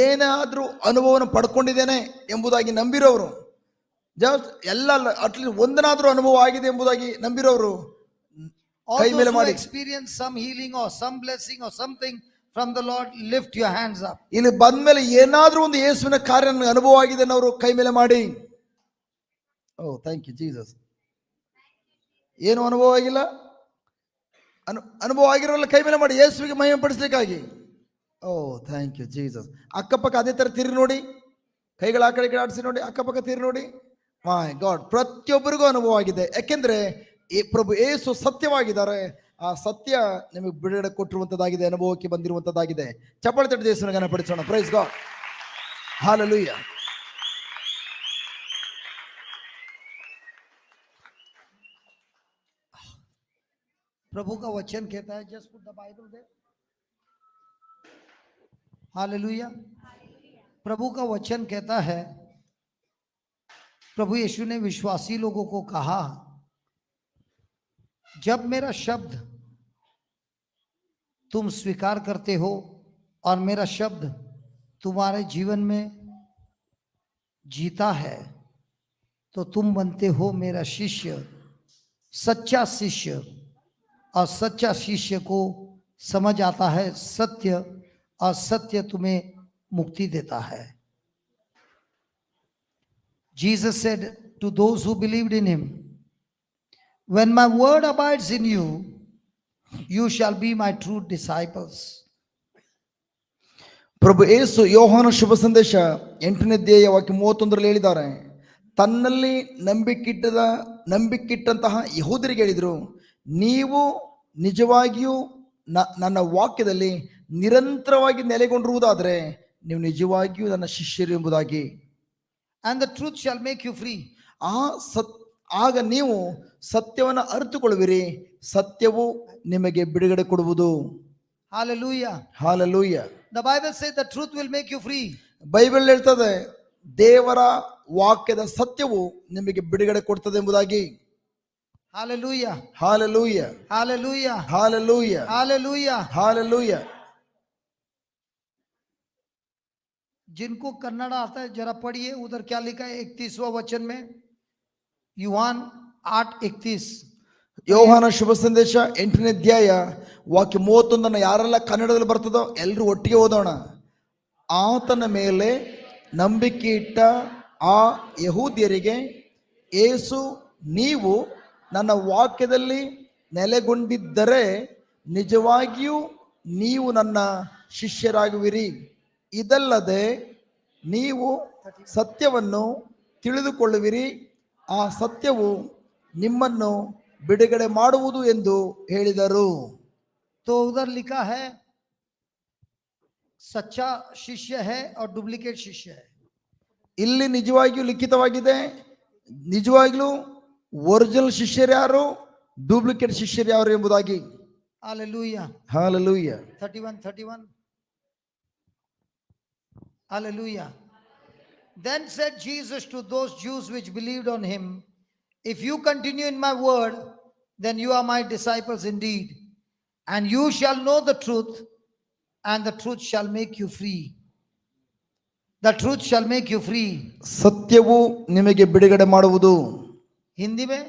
ಏನಾದ್ರೂ ಅನುಭವವನ್ನು ಪಡ್ಕೊಂಡಿದ್ದೇನೆ ಎಂಬುದಾಗಿ ನಂಬಿರೋರು, ಜಸ್ಟ್ ಎಲ್ಲ ಅಟ್ಲೀಸ್ಟ್ ಒಂದನಾದ್ರೂ ಅನುಭವ ಆಗಿದೆ ಎಂಬುದಾಗಿ ನಂಬಿರೋರು All ಕೈ those ಮೇಲೆ who ಮಾಡಿ. experience some healing or some blessing or something from the Lord, lift your hands up. ಇಲ್ಲಿ ಬಂದ ಮೇಲೆ ಏನಾದ್ರೂ ಒಂದು ಯೇಸುವಿನ ಕಾರ್ಯ ನನಗೆ ಅನುಭವ ಆಗಿದೆ ಅನ್ನೋರು ಕೈ ಮೇಲೆ ಮಾಡಿ. Oh thank you Jesus. ಏನು ಅನುಭವ ಆಗಿಲ್ಲ, ಅನುಭವ ಆಗಿರೋಲ್ಲ ಕೈ ಮೇಲೆ ಮಾಡಿ, ಯೇಸುವಿಗೆ ಮಹಿಮೆ ಪಡಿಸ್ಲಿಕ್ಕಾಗಿ. ಓ ಥ್ಯಾಂಕ್ ಯು ಜೀಸಸ್. ಅಕ್ಕಪಕ್ಕ ಅದೇ ತರ ತಿರುಗಿ ನೋಡಿ, ಕೈಗಳ ಆ ಕಡೆ ಈ ಕಡೆ ಆಡಿಸಿ ನೋಡಿ, ಅಕ್ಕಪಕ್ಕ ತಿರುಗಿ ನೋಡಿ. ಮೈ ಗಾಡ್, ಪ್ರತಿಯೊಬ್ಬರಿಗೂ ಅನುಭವ ಆಗಿದೆ. ಯಾಕೆಂದ್ರೆ ಈ ಪ್ರಭು ಯೇಸು ಸತ್ಯವಾಗಿದ್ದಾರೆ. ಆ ಸತ್ಯ ನಿಮಗೆ ಬಿಡುಗಡೆ ಕೊಟ್ಟಿರುವಂತದ್ದಾಗಿದೆ, ಅನುಭವಕ್ಕೆ ಬಂದಿರುವಂತದ್ದಾಗಿದೆ. ಚಪ್ಪಾಳೆ ತಟ್ಟಿ ದೇವರನ್ನ ಘನಪಡಿಸೋಣ. Praise God. ಹಾಲೆಲೂಯಾ. प्रभु का वचन कहता है, just put the Bible there. Hallelujah. प्रभु का वचन कहता है, प्रभु यीशु ने विश्वासी लोगों को कहा, जब मेरा शब्द तुम स्वीकार करते हो और मेरा शब्द तुम्हारे जीवन में जीता है, तो तुम बनते हो मेरा शिष्य, सच्चा शिष्य. और सच्चा शिष्य को समझ आता है सत्य, और सत्य तुम्हें मुक्ति देता है. Jesus said to those who believed in him, when my word abides in you, you shall be my true disciples. ಪ್ರಭು ಯೇಸು ಯೋಹಾನ ಶುಭ ಸಂದೇಶ 8ನೇ ಅಧ್ಯಾಯ ವಾಕ್ಯ 31ರಲ್ಲಿ ಹೇಳಿದ್ದಾರೆ, ತನ್ನಲ್ಲಿ ನಂಬಿಕಿಟ್ಟಂತಹ ಯಹೂದರಿಗೆ ಹೇಳಿದರು, ನೀವು ನಿಜವಾಗಿಯೂ ನನ್ನ ವಾಕ್ಯದಲ್ಲಿ ನಿರಂತರವಾಗಿ ನೆಲೆಗೊಂಡಿರುವುದಾದರೆ ನೀವು ನಿಜವಾಗಿಯೂ ನನ್ನ ಶಿಷ್ಯರು ಎಂಬುದಾಗಿ. And the truth shall make you free. ಆಗ ನೀವು ಸತ್ಯವನ್ನು ಅರಿತುಕೊಳ್ಳುವಿರಿ, ಸತ್ಯವು ನಿಮಗೆ ಬಿಡುಗಡೆ ಕೊಡುವುದು. Hallelujah. Hallelujah. The Bible says the truth will make you free. Bible ಹೇಳ್ತದೆ, ದೇವರ ವಾಕ್ಯದ ಸತ್ಯವು ನಿಮಗೆ ಬಿಡುಗಡೆ ಕೊಡ್ತದೆ ಎಂಬುದಾಗಿ. Hallelujah. Hallelujah. Hallelujah. Hallelujah. Hallelujah. Hallelujah. जिनको कन्नड़ आता है जरा पढ़िए, उधर क्या लिखा है 31वां वचन में, यूहान 8:31. ಯೋಹಾನ ಶುಭ ಸಂದೇಶ 8ನೇ ಅಧ್ಯಾಯ ವಾಕ್ಯ 31 ಯಾರೆಲ್ಲ ಕನ್ನಡದಲ್ಲಿ ಬರ್ತದೋ ಎಲ್ಲರೂ ಒಟ್ಟಿಗೆ ಓದೋಣ. ಆತನ ಮೇಲೆ ನಂಬಿಕೆ ಇಟ್ಟ ಆ ಯಹೂದ್ಯರಿಗೆ ಯೇಸು, ನೀವು ನನ್ನ ವಾಕ್ಯದಲ್ಲಿ ನೆಲೆಗೊಂಡಿದ್ದರೆ ನಿಜವಾಗಿಯೂ ನೀವು ನನ್ನ ಶಿಷ್ಯರಾಗುವಿರಿ. ಇದಲ್ಲದೆ ನೀವು ಸತ್ಯವನ್ನು ತಿಳಿದುಕೊಳ್ಳುವಿರಿ, ಆ ಸತ್ಯವು ನಿಮ್ಮನ್ನು ಬಿಡುಗಡೆ ಮಾಡುವುದು ಎಂದು ಹೇಳಿದರು. तो उधर लिखा है सच्चा शिष्य है और डुप्लीकेट शिष्य है. ಇಲ್ಲಿ ನಿಜವಾಗಿಯೂ ಲಿಖಿತವಾಗಿದೆ, ನಿಜವಾಗ್ಲೂ ಒರಿಜಿನಲ್ ಶಿಷ್ಯರು ಯಾರು, ಡೂಪ್ಲಿಕೇಟ್ ಶಿಷ್ಯರು ಯಾರು ಎಂಬುದಾಗಿ. Hallelujah. Hallelujah. 31. Hallelujah. Then said Jesus to those Jews which believed on him, if you continue in my word, then you are my disciples indeed, and you shall know the truth, and the truth shall make you free. The truth shall make you free. ಸತ್ಯವು ನಿಮಗೆ ಬಿಡುಗಡೆ ಮಾಡುವುದು. हिंदी में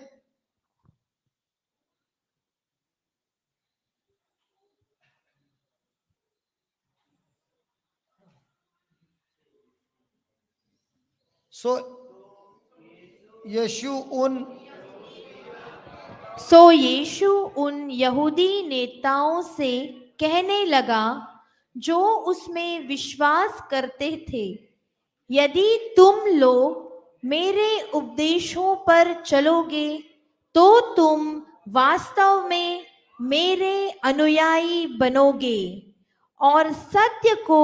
सो यीशु उन यहूदी नेताओं से कहने लगा जो उसमें विश्वास करते थे, यदि तुम लोग मेरे उपदेशों पर चलोगे तो तुम वास्तव में मेरे अनुयायी बनोगे और सत्य को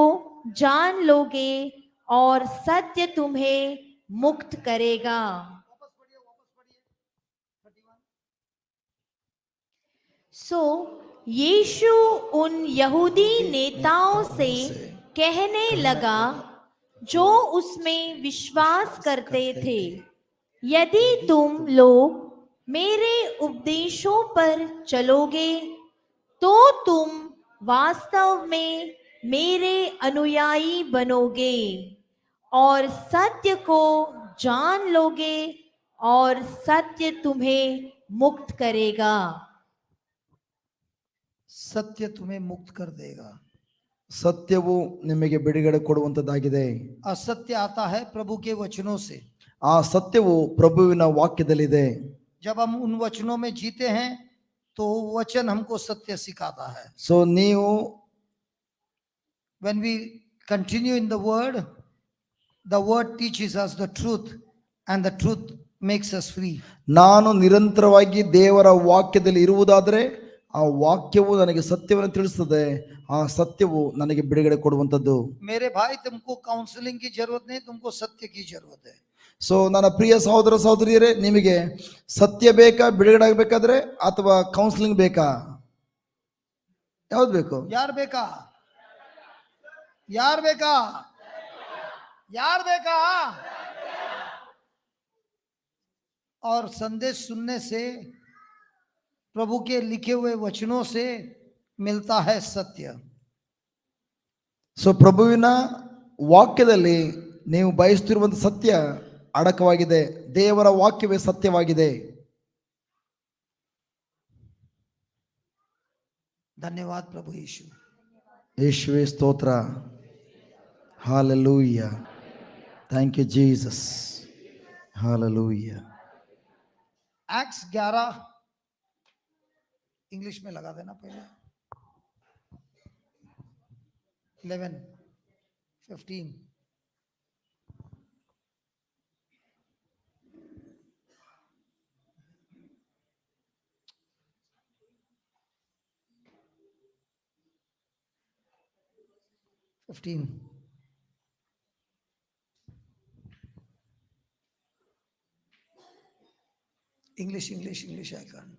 जान लोगे और सत्य तुम्हें मुक्त करेगा. यीशु उन यहूदी नेताओं से कहने लगा जो उसमें विश्वास करते थे, यदि तुम लोग मेरे उपदेशों पर चलोगे तो तुम वास्तव में मेरे अनुयायी बनोगे और सत्य को जान लोगे और सत्य तुम्हें मुक्त करेगा. सत्य तुम्हें मुक्त कर देगा. ಸತ್ಯವು ನಿಮಗೆ ಬಿಡುಗಡೆ ಕೊಡುವಂತದ್ದಾಗಿದೆ. असत्य आता है प्रभु के वचनों से. ಆ ಸತ್ಯವು ಪ್ರಭುವಿನ ವಾಕ್ಯದಲ್ಲಿದೆ. जब हम उन वचनों में जीते हैं तो वचन हमको सत्य सिखाता है. ಸೊ ನೀವು when we continue in the word teaches us the truth, and the truth makes us free. ನಾನು ನಿರಂತರವಾಗಿ ದೇವರ ವಾಕ್ಯದಲ್ಲಿ ಇರುವುದಾದರೆ ಆ ವಾಕ್ಯವು ನನಗೆ ಸತ್ಯವನ್ನು ತಿಳಿಸುತ್ತದೆ. ಆ ಸತ್ಯವು ನನಗೆ ಬಿಡುಗಡೆ ಕೊಡುವಂತದ್ದು. मेरे भाई, तुमको काउंसलिंग की जरूरत नहीं, तुमको सत्य की जरूरत है. ಸೊ ನನ್ನ ಪ್ರಿಯ ಸಹೋದರ ಸಹೋದರಿಯರೇ, ನಿಮಗೆ ಸತ್ಯ ಬೇಕಾ ಬಿಡುಗಡೆ ಆಗಬೇಕಾದ್ರೆ ಅಥವಾ ಕೌನ್ಸಿಲಿಂಗ್ ಬೇಕಾ? ಯಾವ್ದು ಬೇಕು? ಯಾರ್ ಬೇಕಾ? ಯಾರ್ ಬೇಕಾ? यार बेका. और संदेश सुनने से, प्रभु के लिखे हुए वचनों से मिलता है सत्य. ಸೊ ಪ್ರಭುವಿನ ವಾಕ್ಯದಲ್ಲಿ ನೀವು ಬಯಸುತ್ತಿರುವಂತ ಸತ್ಯ ಅಡಕವಾಗಿದೆ. ದೇವರ ವಾಕ್ಯವೇ ಸತ್ಯವಾಗಿದೆ. धन्यवाद प्रभु यीशु. ಯೇಸುವೇ ಸ್ತೋತ್ರ. Hallelujah. Thank you Jesus. Hallelujah. Acts 11 English में लगा देना पहले. 11, 15. English I can't.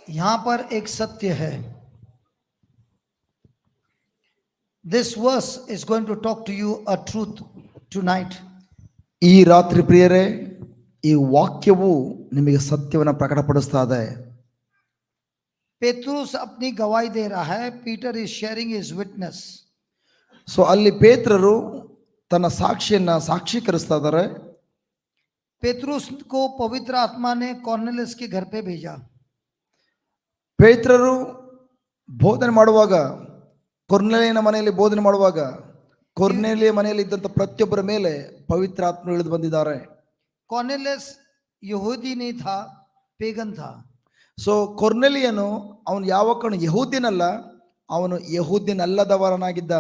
यहां पर एक सत्य है. This verse is going to talk to you a truth tonight. ಈ ರಾತ್ರಿ ಪ್ರಿಯರೇ, ಈ ವಾಕ್ಯವು ನಿಮಗೆ ಸತ್ಯವನ್ನು ಪ್ರಕಟಪಡಿಸ್ತಾ ಇದೆ. पेतरुस अपनी गवाही दे रहा है. Peter is sharing his witness. So ಅಲ್ಲಿ ಪೇತ್ರರು ತನ್ನ ಸಾಕ್ಷಿಯನ್ನ ಸಾಕ್ಷೀಕರಿಸ್ತಾ ಇದ್ದಾರೆ. पेतरुस को पवित्र आत्मा ने कॉर्नेलियस के घर पे भेजा. ಪೇತ್ರರು ಬೋಧನೆ ಮಾಡುವಾಗ, ಕೊರ್ನೆಲಿಯನ ಮನೆಯಲ್ಲಿ ಬೋಧನೆ ಮಾಡುವಾಗ, ಕೊರ್ನೆಲಿಯ ಮನೆಯಲ್ಲಿ ಇದ್ದಂತ ಪ್ರತಿಯೊಬ್ಬರ ಮೇಲೆ ಪವಿತ್ರ ಆತ್ಮ ಇಳಿದು ಬಂದಿದ್ದಾರೆ. कॉर्नेलियस यहूदी नहीं था, पेगन था. ಸೊ ಕೊರ್ನೆಲಿಯನು ಅವನು ಯಾವ ಕಣ ಯಹೂದ್ಯನಲ್ಲ, ಅವನು ಯಹೂದ್ಯನಲ್ಲದವರನಾಗಿದ್ದ.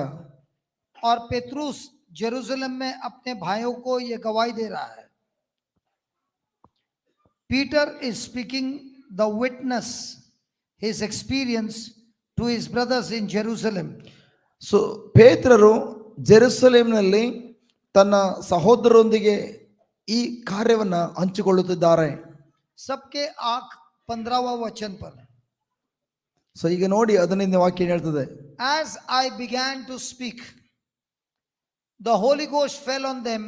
और पेतरुस जेरूसलम में अपने भाइयों को यह गवाही दे रहा है. Peter is speaking the witness, his experience to his brothers in Jerusalem. So ಪೇತ್ರರು ಜೆರುಸಲೇಮಿನಲ್ಲಿ ತನ್ನ ಸಹೋದರರೊಂದಿಗೆ ಈ ಕಾರ್ಯವನ್ನ ಹಂಚಿಕೊಳ್ಳುತ್ತಿದ್ದಾರೆ. सबके आंख 15वां वचन पर. ಸೊ ಈಗ ನೋಡಿ 15ನೇ ವಾಕ್ಯ ಏನು ಹೇಳ್ತದೆ? As I began to speak, the Holy Ghost fell on them,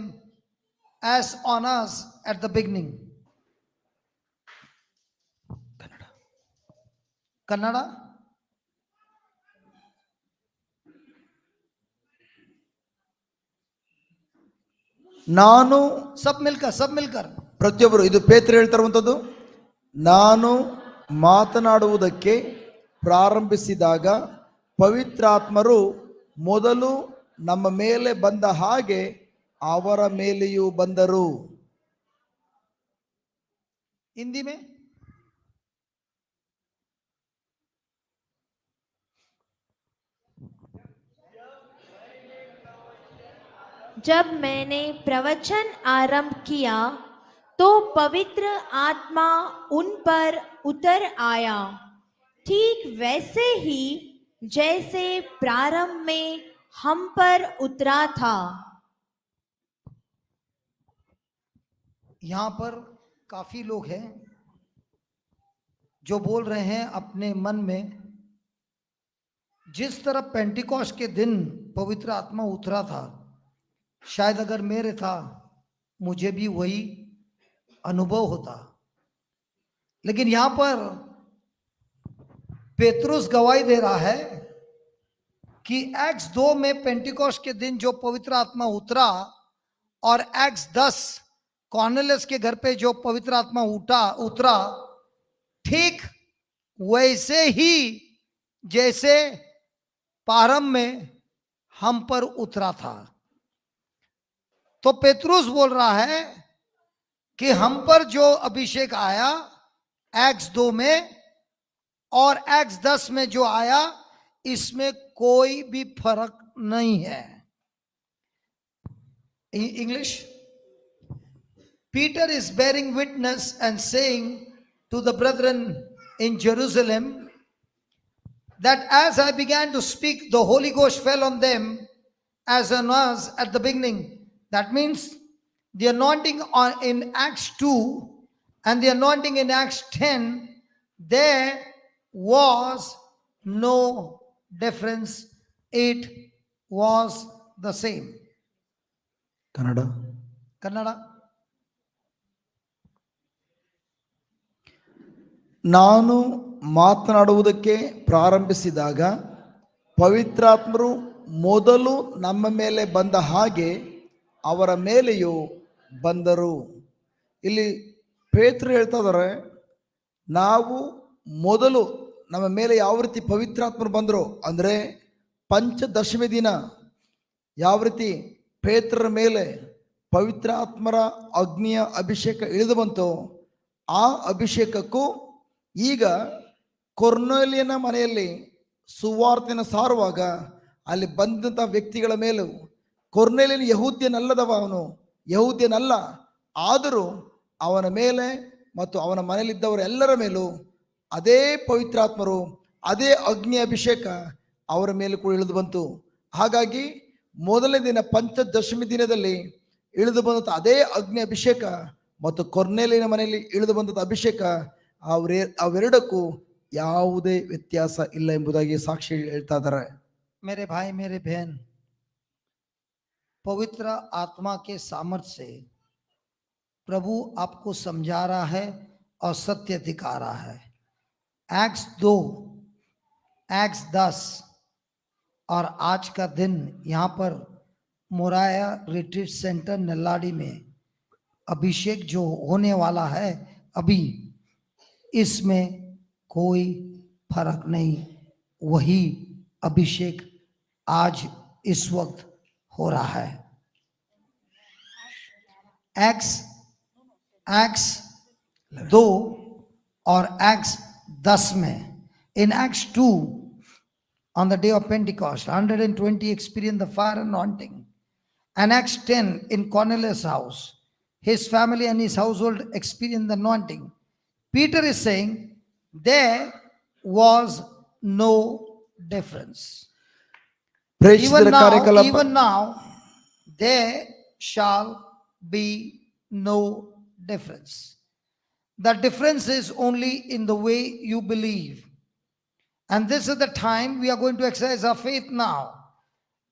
as on us at the beginning. Kannada? ನಾನು सब मिलकर ಪ್ರತಿಯೊಬ್ಬರು, ಇದು ಪೇತ್ರ ಹೇಳ್ತಾರುವಂಥದ್ದು, ನಾನು ಮಾತನಾಡುವುದಕ್ಕೆ ಪ್ರಾರಂಭಿಸಿದಾಗ ಪವಿತ್ರಾತ್ಮರು ಮೊದಲು ನಮ್ಮ ಮೇಲೆ ಬಂದ ಹಾಗೆ ಅವರ ಮೇಲೆಯೂ ಬಂದರು. हिंदी में जब मैंने प्रवचन आरंभ किया तो पवित्र आत्मा उन पर उतर आया, ठीक वैसे ही जैसे प्रारंभ में हम पर उतरा था। यहां पर काफी लोग हैं जो बोल रहे हैं अपने मन में, जिस तरह पेंटिकॉस्ट के दिन पवित्र आत्मा उतरा था, शायद अगर मेरे था मुझे भी वही अनुभव होता। लेकिन यहां पर पेत्रुस गवाही दे रहा है कि एक्स 2 में पेंटिकॉस्ट के दिन जो पवित्र आत्मा उतरा और एक्स 10 कॉर्नेलियस के घर पे जो पवित्र आत्मा उतरा, ठीक वैसे ही जैसे प्रारंभ में हम पर उतरा था। तो पेत्रुस बोल रहा है कि हम पर जो अभिषेक आया एक्स 2 में और एक्स 10 में जो आया, इसमें कोई भी फर्क नहीं है। English, Peter is bearing witness and saying to the brethren in Jerusalem that as I began to speak, the Holy Ghost fell on them as on us at the beginning. That means the anointing in Acts 2 and the anointing in Acts 10, there was no difference. It was the same. Kannada. Kannada. ನಾನು ಮಾತನಾಡುವುದಕ್ಕೆ ಪ್ರಾರಂಭಿಸಿದಾಗ ಪವಿತ್ರಾತ್ಮರು ಮೊದಲು ನಮ್ಮ ಮೇಲೆ ಬಂದ ಹಾಗೆ ಅವರ ಮೇಲೆಯೂ ಬಂದರು. ಇಲ್ಲಿ ಪೇತ್ರರು ಹೇಳ್ತಾ ಇದ್ದಾರೆ, ನಾವು ಮೊದಲು ನಮ್ಮ ಮೇಲೆ ಯಾವ ರೀತಿ ಪವಿತ್ರಾತ್ಮರು ಬಂದರು ಅಂದರೆ ಪಂಚದಶಮಿ ದಿನ ಯಾವ ರೀತಿ ಪೇತ್ರರ ಮೇಲೆ ಪವಿತ್ರಾತ್ಮರ ಅಗ್ನಿಯ ಅಭಿಷೇಕ ಇಳಿದು ಬಂತು, ಆ ಅಭಿಷೇಕಕ್ಕೂ ಈಗ ಕೊರ್ನೇಲಿಯನ ಮನೆಯಲ್ಲಿ ಸುವಾರ್ತೆನ ಸಾರುವಾಗ ಅಲ್ಲಿ ಬಂದಂಥ ವ್ಯಕ್ತಿಗಳ ಮೇಲೂ, ಕೊರ್ನೇಲಿಯನ ಯಹೂದ್ಯನಲ್ಲದವ, ಅವನು ಯಹೂದ್ಯನಲ್ಲ, ಆದರೂ ಅವನ ಮೇಲೆ ಮತ್ತು ಅವನ ಮನೆಯಲ್ಲಿದ್ದವರೆಲ್ಲರ ಮೇಲೂ ಅದೇ ಪವಿತ್ರಾತ್ಮರು, ಅದೇ ಅಗ್ನಿ ಅಭಿಷೇಕ ಅವರ ಮೇಲೆ ಕೂಡ ಇಳಿದು ಬಂತು. ಹಾಗಾಗಿ ಮೊದಲನೇ ದಿನ ಪಂಚದಶಮಿ ದಿನದಲ್ಲಿ ಇಳಿದು ಬಂದಂಥ ಅದೇ ಅಗ್ನಿ ಅಭಿಷೇಕ ಮತ್ತು ಕೊರ್ನೇಲಿಯನ ಮನೆಯಲ್ಲಿ ಇಳಿದು ಬಂದಂಥ ಅಭಿಷೇಕ ಅವೆರಡಕ್ಕೂ ಯಾವುದೇ ವ್ಯತ್ಯಾಸ ಇಲ್ಲ ಎಂಬುದಾಗಿ ಸಾಕ್ಷಿ ಹೇಳ್ತಾ ಇದ್ದಾರೆ. मेरे भाई मेरे बहन, पवित्र आत्मा के सामर्थ्य से प्रभु आपको समझा रहा है और सत्य दिखा रहा है। एक्स 2, एक्स 10 और आज का दिन यहाँ पर मोराया रिट्रीट सेंटर नल्लाड़ी में अभिषेक जो होने वाला है, अभी इसमें कोई फर्क नहीं, वही अभिषेक आज इस वक्त हो रहा है। एक्स 2 और एक्स 10 में, इन x 2 on the day of Pentecost 120 experienced the fire anointing, and Acts 10 in Cornelius' house, his family and his household experienced the anointing. Peter is saying there was no difference. Even now there shall be no difference. The difference is only in the way you believe. And this is the time we are going to exercise our faith now.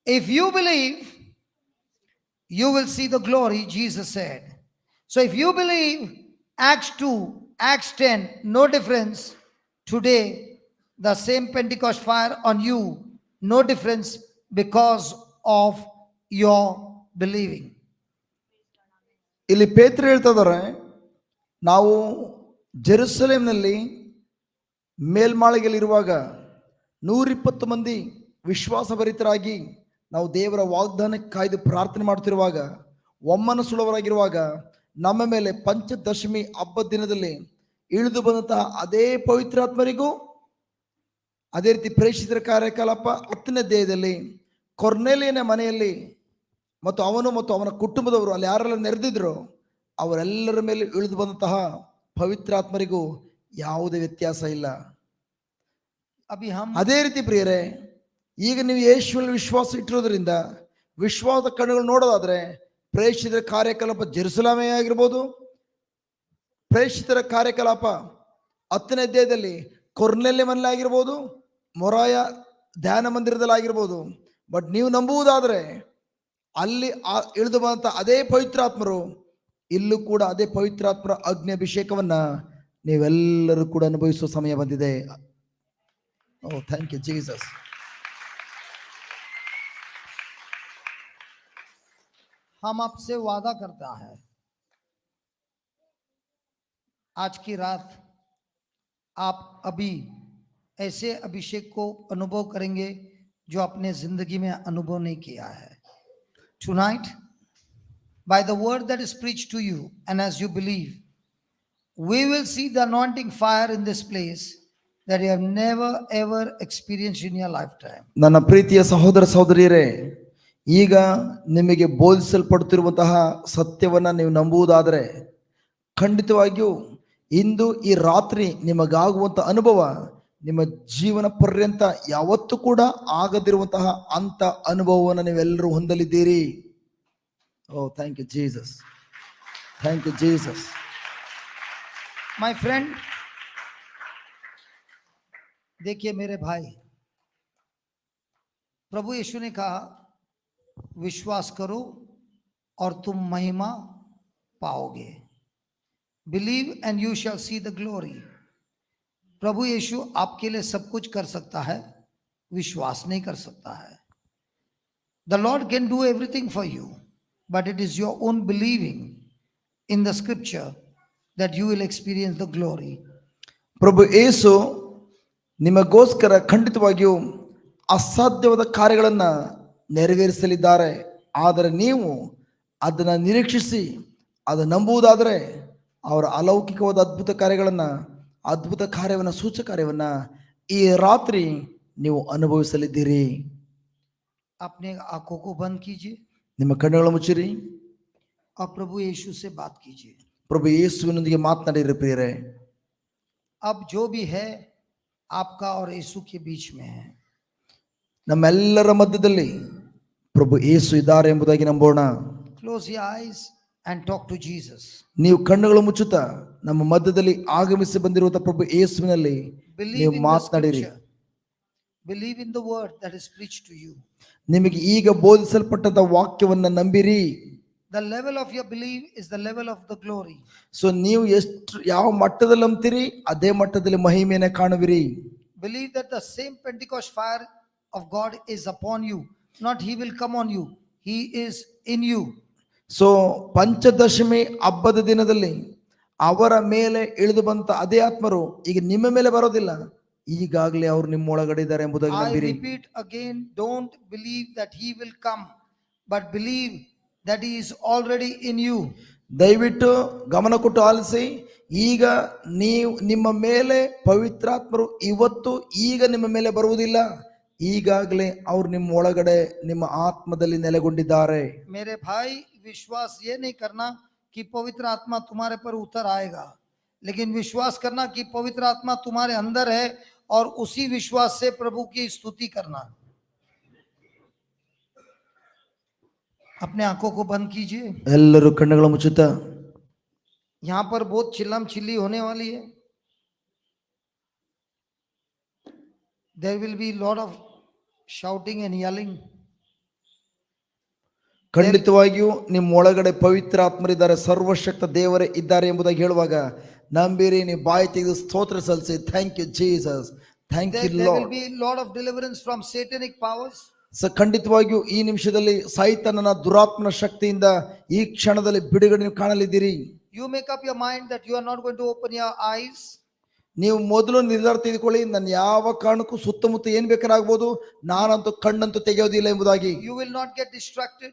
If you believe, you will see the glory, Jesus said. So if you believe Acts 2, Acts 10, no difference. Today, the same Pentecost fire on you, no difference because of your believing. ಇಲ್ಲಿ ಪೇತ್ರ ಹೇಳ್ತಾ ಇದ್ದಾರೆ, ನಾವು ಜೆರುಸಲೇಮ್ನಲ್ಲಿ ಮೇಲ್ಮಾಳಿಗೆಯಲ್ಲಿರುವಾಗ 120 ಮಂದಿ ವಿಶ್ವಾಸಭರಿತರಾಗಿ ನಾವು ದೇವರ ವಾಗ್ದಾನಕ್ಕೆ ಕಾಯ್ದು ಪ್ರಾರ್ಥನೆ ಮಾಡ್ತಿರುವಾಗ, ಒಮ್ಮನಸುಳ್ಳವರಾಗಿರುವಾಗ, ನಮ್ಮ ಮೇಲೆ ಪಂಚದಶಮಿ ಹಬ್ಬದ ದಿನದಲ್ಲಿ ಇಳಿದು ಬಂದಂತಹ ಅದೇ ಪವಿತ್ರಾತ್ಮರಿಗೂ, ಅದೇ ರೀತಿ ಪ್ರೇಷಿತರ ಕಾರ್ಯಕಲಾಪ 10ನೇ ಅಧ್ಯಾಯದಲ್ಲಿ ಕೊರ್ನೇಲಿಯನ ಮನೆಯಲ್ಲಿ ಮತ್ತು ಅವನು ಮತ್ತು ಅವನ ಕುಟುಂಬದವರು ಅಲ್ಲಿ ಯಾರೆಲ್ಲ ನೆರೆದಿದ್ರು ಅವರೆಲ್ಲರ ಮೇಲೆ ಇಳಿದು ಬಂದಂತಹ ಪವಿತ್ರಾತ್ಮರಿಗೂ ಯಾವುದೇ ವ್ಯತ್ಯಾಸ ಇಲ್ಲ. अभी हम ಅದೇ ರೀತಿ ಪ್ರಿಯರೇ, ಈಗ ನೀವು ಯೇಸುವಿನಲ್ಲಿ ವಿಶ್ವಾಸ ಇಟ್ಟಿರೋದ್ರಿಂದ ವಿಶ್ವಾಸದ ಕಣ್ಣುಗಳು ನೋಡೋದಾದ್ರೆ, ಪ್ರೇಷಿತರ ಕಾರ್ಯಕಲಾಪ ಜೆರುಸಲೇಮೇ ಆಗಿರ್ಬೋದು, ಪ್ರೇಷಿತರ ಕಾರ್ಯಕಲಾಪ 10ನೇ ಅಧ್ಯಾಯದಲ್ಲಿ ಕೊರ್ನೆಲ್ಯ ಮನೆಯಲ್ಲಿ ಆಗಿರ್ಬೋದು, ಮೊರಾಯ ಧ್ಯಾನ ಮಂದಿರದಲ್ಲಿ ಆಗಿರ್ಬೋದು. ಬಟ್ ನೀವು ನಂಬುವುದಾದ್ರೆ ಅಲ್ಲಿ ಇಳಿದು ಬಂದಂತ ಅದೇ ಪವಿತ್ರಾತ್ಮರು ಇಲ್ಲೂ ಕೂಡ ಅದೇ ಪವಿತ್ರಾತ್ಮರ ಅಗ್ನಿ ಅಭಿಷೇಕವನ್ನ ನೀವೆಲ್ಲರೂ ಕೂಡ ಅನುಭವಿಸುವ ಸಮಯ ಬಂದಿದೆ. ಓ ಥ್ಯಾಂಕ್ ಯು ಜೀಸಸ್. हम आपसे वादा करता है, आज की रात आप अभी ऐसे अभिषेक को अनुभव करेंगे जो आपने जिंदगी में अनुभव नहीं किया है. Tonight, by the word that is preached to you, and as you believe, we will see the anointing fire in this place that you have never ever experienced in your lifetime. ನನ್ನ ಪ್ರೀತಿಯ ಸಹೋದರ ಸಹೋದರಿಯರೇ, ಈಗ ನಿಮಗೆ ಬೋಧಿಸಲ್ಪಡುತ್ತಿರುವಂತಹ ಸತ್ಯವನ್ನ ನೀವು ನಂಬುವುದಾದರೆ ಖಂಡಿತವಾಗಿಯೂ ಇಂದು ಈ ರಾತ್ರಿ ನಿಮಗಾಗುವಂತ ಅನುಭವ ನಿಮ್ಮ ಜೀವನ ಪರ್ಯಂತ ಯಾವತ್ತೂ ಕೂಡ ಆಗದಿರುವಂತಹ ಅಂತ ಅನುಭವವನ್ನು ನೀವೆಲ್ಲರೂ ಹೊಂದಲಿದ್ದೀರಿ. Oh thank you Jesus, thank you Jesus. My friend, देखिए मेरे भाई, प्रभु यीशु ने कहा विश्वास करो और तुम महिमा पाओगे. Believe and you shall see the glory. प्रभु यीशु आपके लिए सब कुछ कर सकता है, विश्वास नहीं कर सकता है. The Lord can do everything for you, but it is your own believing in the scripture that you will experience the glory. ಪ್ರಭು ಯೇಸು ನಿಮಗೋಸ್ಕರ ಖಂಡಿತವಾಗಿಯೂ ಅಸಾಧ್ಯವಾದ ಕಾರ್ಯಗಳನ್ನ ನೆರವೇರಿಸಲಿದ್ದಾರೆ. ಆದರೆ ನೀವು ಅದನ್ನ ನಿರೀಕ್ಷಿಸಿ ಅದನ್ನು ನಂಬುವುದಾದರೆ ಅವರ ಅಲೌಕಿಕವಾದ ಅದ್ಭುತ ಕಾರ್ಯವನ್ನ ಸೂಚಕ ಕಾರ್ಯವನ್ನ ಈ ರಾತ್ರಿ ನೀವು ಅನುಭವಿಸಲಿದ್ದೀರಿ. अपने आंखों को बंद कीजिए ನಿಮ್ಮ ಕಣ್ಣುಗಳನ್ನು ಮುಚ್ಚಿರಿ और प्रभु यीशु से बात कीजिए. ಪ್ರಭು ಯೇಸುವಿನೊಂದಿಗೆ ಮಾತನಾಡಿರಿ ಪ್ರಿಯರೇ. अब जो भी है आपका और यीशु के बीच में है. ನಮ್ಮೆಲ್ಲರ ಮಧ್ಯದಲ್ಲಿ ಪ್ರಭು ಯೇಸು ಇದ್ದಾರೆ ಎಂಬುದಾಗಿ ನಂಬೋಣ. Close your eyes and talk to Jesus. ನೀವು ಕಣ್ಣುಗಳು ಮುಚ್ಚುತ್ತಾ ನಮ್ಮ ಮಧ್ಯದಲ್ಲಿ ಆಗಮಿಸಿ ಬಂದಿರುವಂತಹ ಪ್ರಭು ಯೇಸುವಿನಲ್ಲಿ ನೀವು ಮಾತನಾಡಿರಿ. Believe in the word that is preached to you. ನಿಮಗೆ ಈಗ ಬೋಧಿಸಲ್ಪಟ್ಟಂತ ವಾಕ್ಯವನ್ನ ನಂಬಿರಿ. The level of your belief is the level of the glory. So ನೀವು ಯಾವ ಮಟ್ಟದಲ್ಲಿ ನಂಬ್ತೀರಿ ಅದೇ ಮಟ್ಟದಲ್ಲಿ ಮಹಿಮೆಯನ್ನ ಕಾಣುವಿರಿ. Believe that the same Pentecost fire of God is upon you. Not he will come on you, he is in you. So Panchadashami ಹಬ್ಬದ ದಿನದಲ್ಲಿ ಅವರ ಮೇಲೆ ಇಳಿದು ಬಂತ ಅದೇ ಆತ್ಮರು ಈಗ ನಿಮ್ಮ ಮೇಲೆ ಬರೋದಿಲ್ಲ, ಈಗಾಗಲೇ ಅವರು ನಿಮ್ಮ ಒಳಗಡೆ ಇದ್ದಾರೆ ಎಂಬುದಾಗಿ I ನಂಬಿರಿ. repeat again, don't believe that he will come, but believe that he is already in you. ದಯವಿಟ್ಟು ಗಮನ ಕೊಟ್ಟು ಆಲಿಸಿ. ಈಗ ನಿಮ್ಮ ಮೇಲೆ ಪವಿತ್ರಾತ್ಮರು ಇವತ್ತು ಈಗ ನಿಮ್ಮ ಮೇಲೆ ಬರುವುದಿಲ್ಲ, ಈಗಾಗಲೇ ಅವ್ರು ನಿಮ್ಮ ಒಳಗಡೆ ನಿಮ್ಮ ಆತ್ಮದಲ್ಲಿ ನೆಲೆಗೊಂಡಿದ್ದಾರೆ. मेरे भाई, विश्वास ये नहीं करना कि पवित्र आत्मा तुम्हारे पर उतर आएगा, लेकिन विश्वास करना कि पवित्र आत्मा तुम्हारे अंदर है और उसी विश्वास से प्रभु की स्तुति करना. अपने आंखों को बंद कीजिए. ಎಲ್ಲರೂ ಕಣ್ಣುಗಳ ಮುಚ್ಚುತ್ತಾ. यहाँ पर बहुत चिल्लम चिल्ली होने वाली है. There will be lot of shouting and yelling. ಖಂಡಿತವಾಗಿಯೂ ನಿಮ್ಮ ಒಳಗಡೆ ಪವಿತ್ರ ಆತ್ಮರಿದ್ದಾರೆ, ಸರ್ವಶಕ್ತ ದೇವರೇ ಇದ್ದಾರೆ ಎಂಬುದಾಗಿ ಹೇಳುವಾಗ ನಂಬಿರಿ, ನೀವು ಬಾಯಿ ತೆಗೆದು ಸ್ತೋತ್ರ ಸಲ್ಲಿಸಿ. Thank you Jesus, thank you There will Lord. be a lot of deliverance from satanic powers. ಖಂಡಿತವಾಗಿಯೂ ಈ ನಿಮಿಷದಲ್ಲಿ ಸೈತಾನನ ದುರಾತ್ಮನ ಶಕ್ತಿಯಿಂದ ಈ ಕ್ಷಣದಲ್ಲಿ ಬಿಡುಗಡೆ ನೀವು ಕಾಣಲಿದ್ದೀರಿ. You make up your mind that you are not going to open your eyes. ನೀವು ಮೊದಲು ನಿರ್ಧಾರ ತೆಗೆದುಕೊಳ್ಳಿ, ನಾನು ಯಾವ ಕಾರಣಕ್ಕೂ ಸುತ್ತಮುತ್ತ ಏನ್ ಬೇಕಾರಾಗ್ಬೋದು, ನಾನಂತೂ ಕಣ್ಣಂತೂ ತೆಗೆಯೋದಿಲ್ಲ ಎಂಬುದಾಗಿ. You will not get distracted.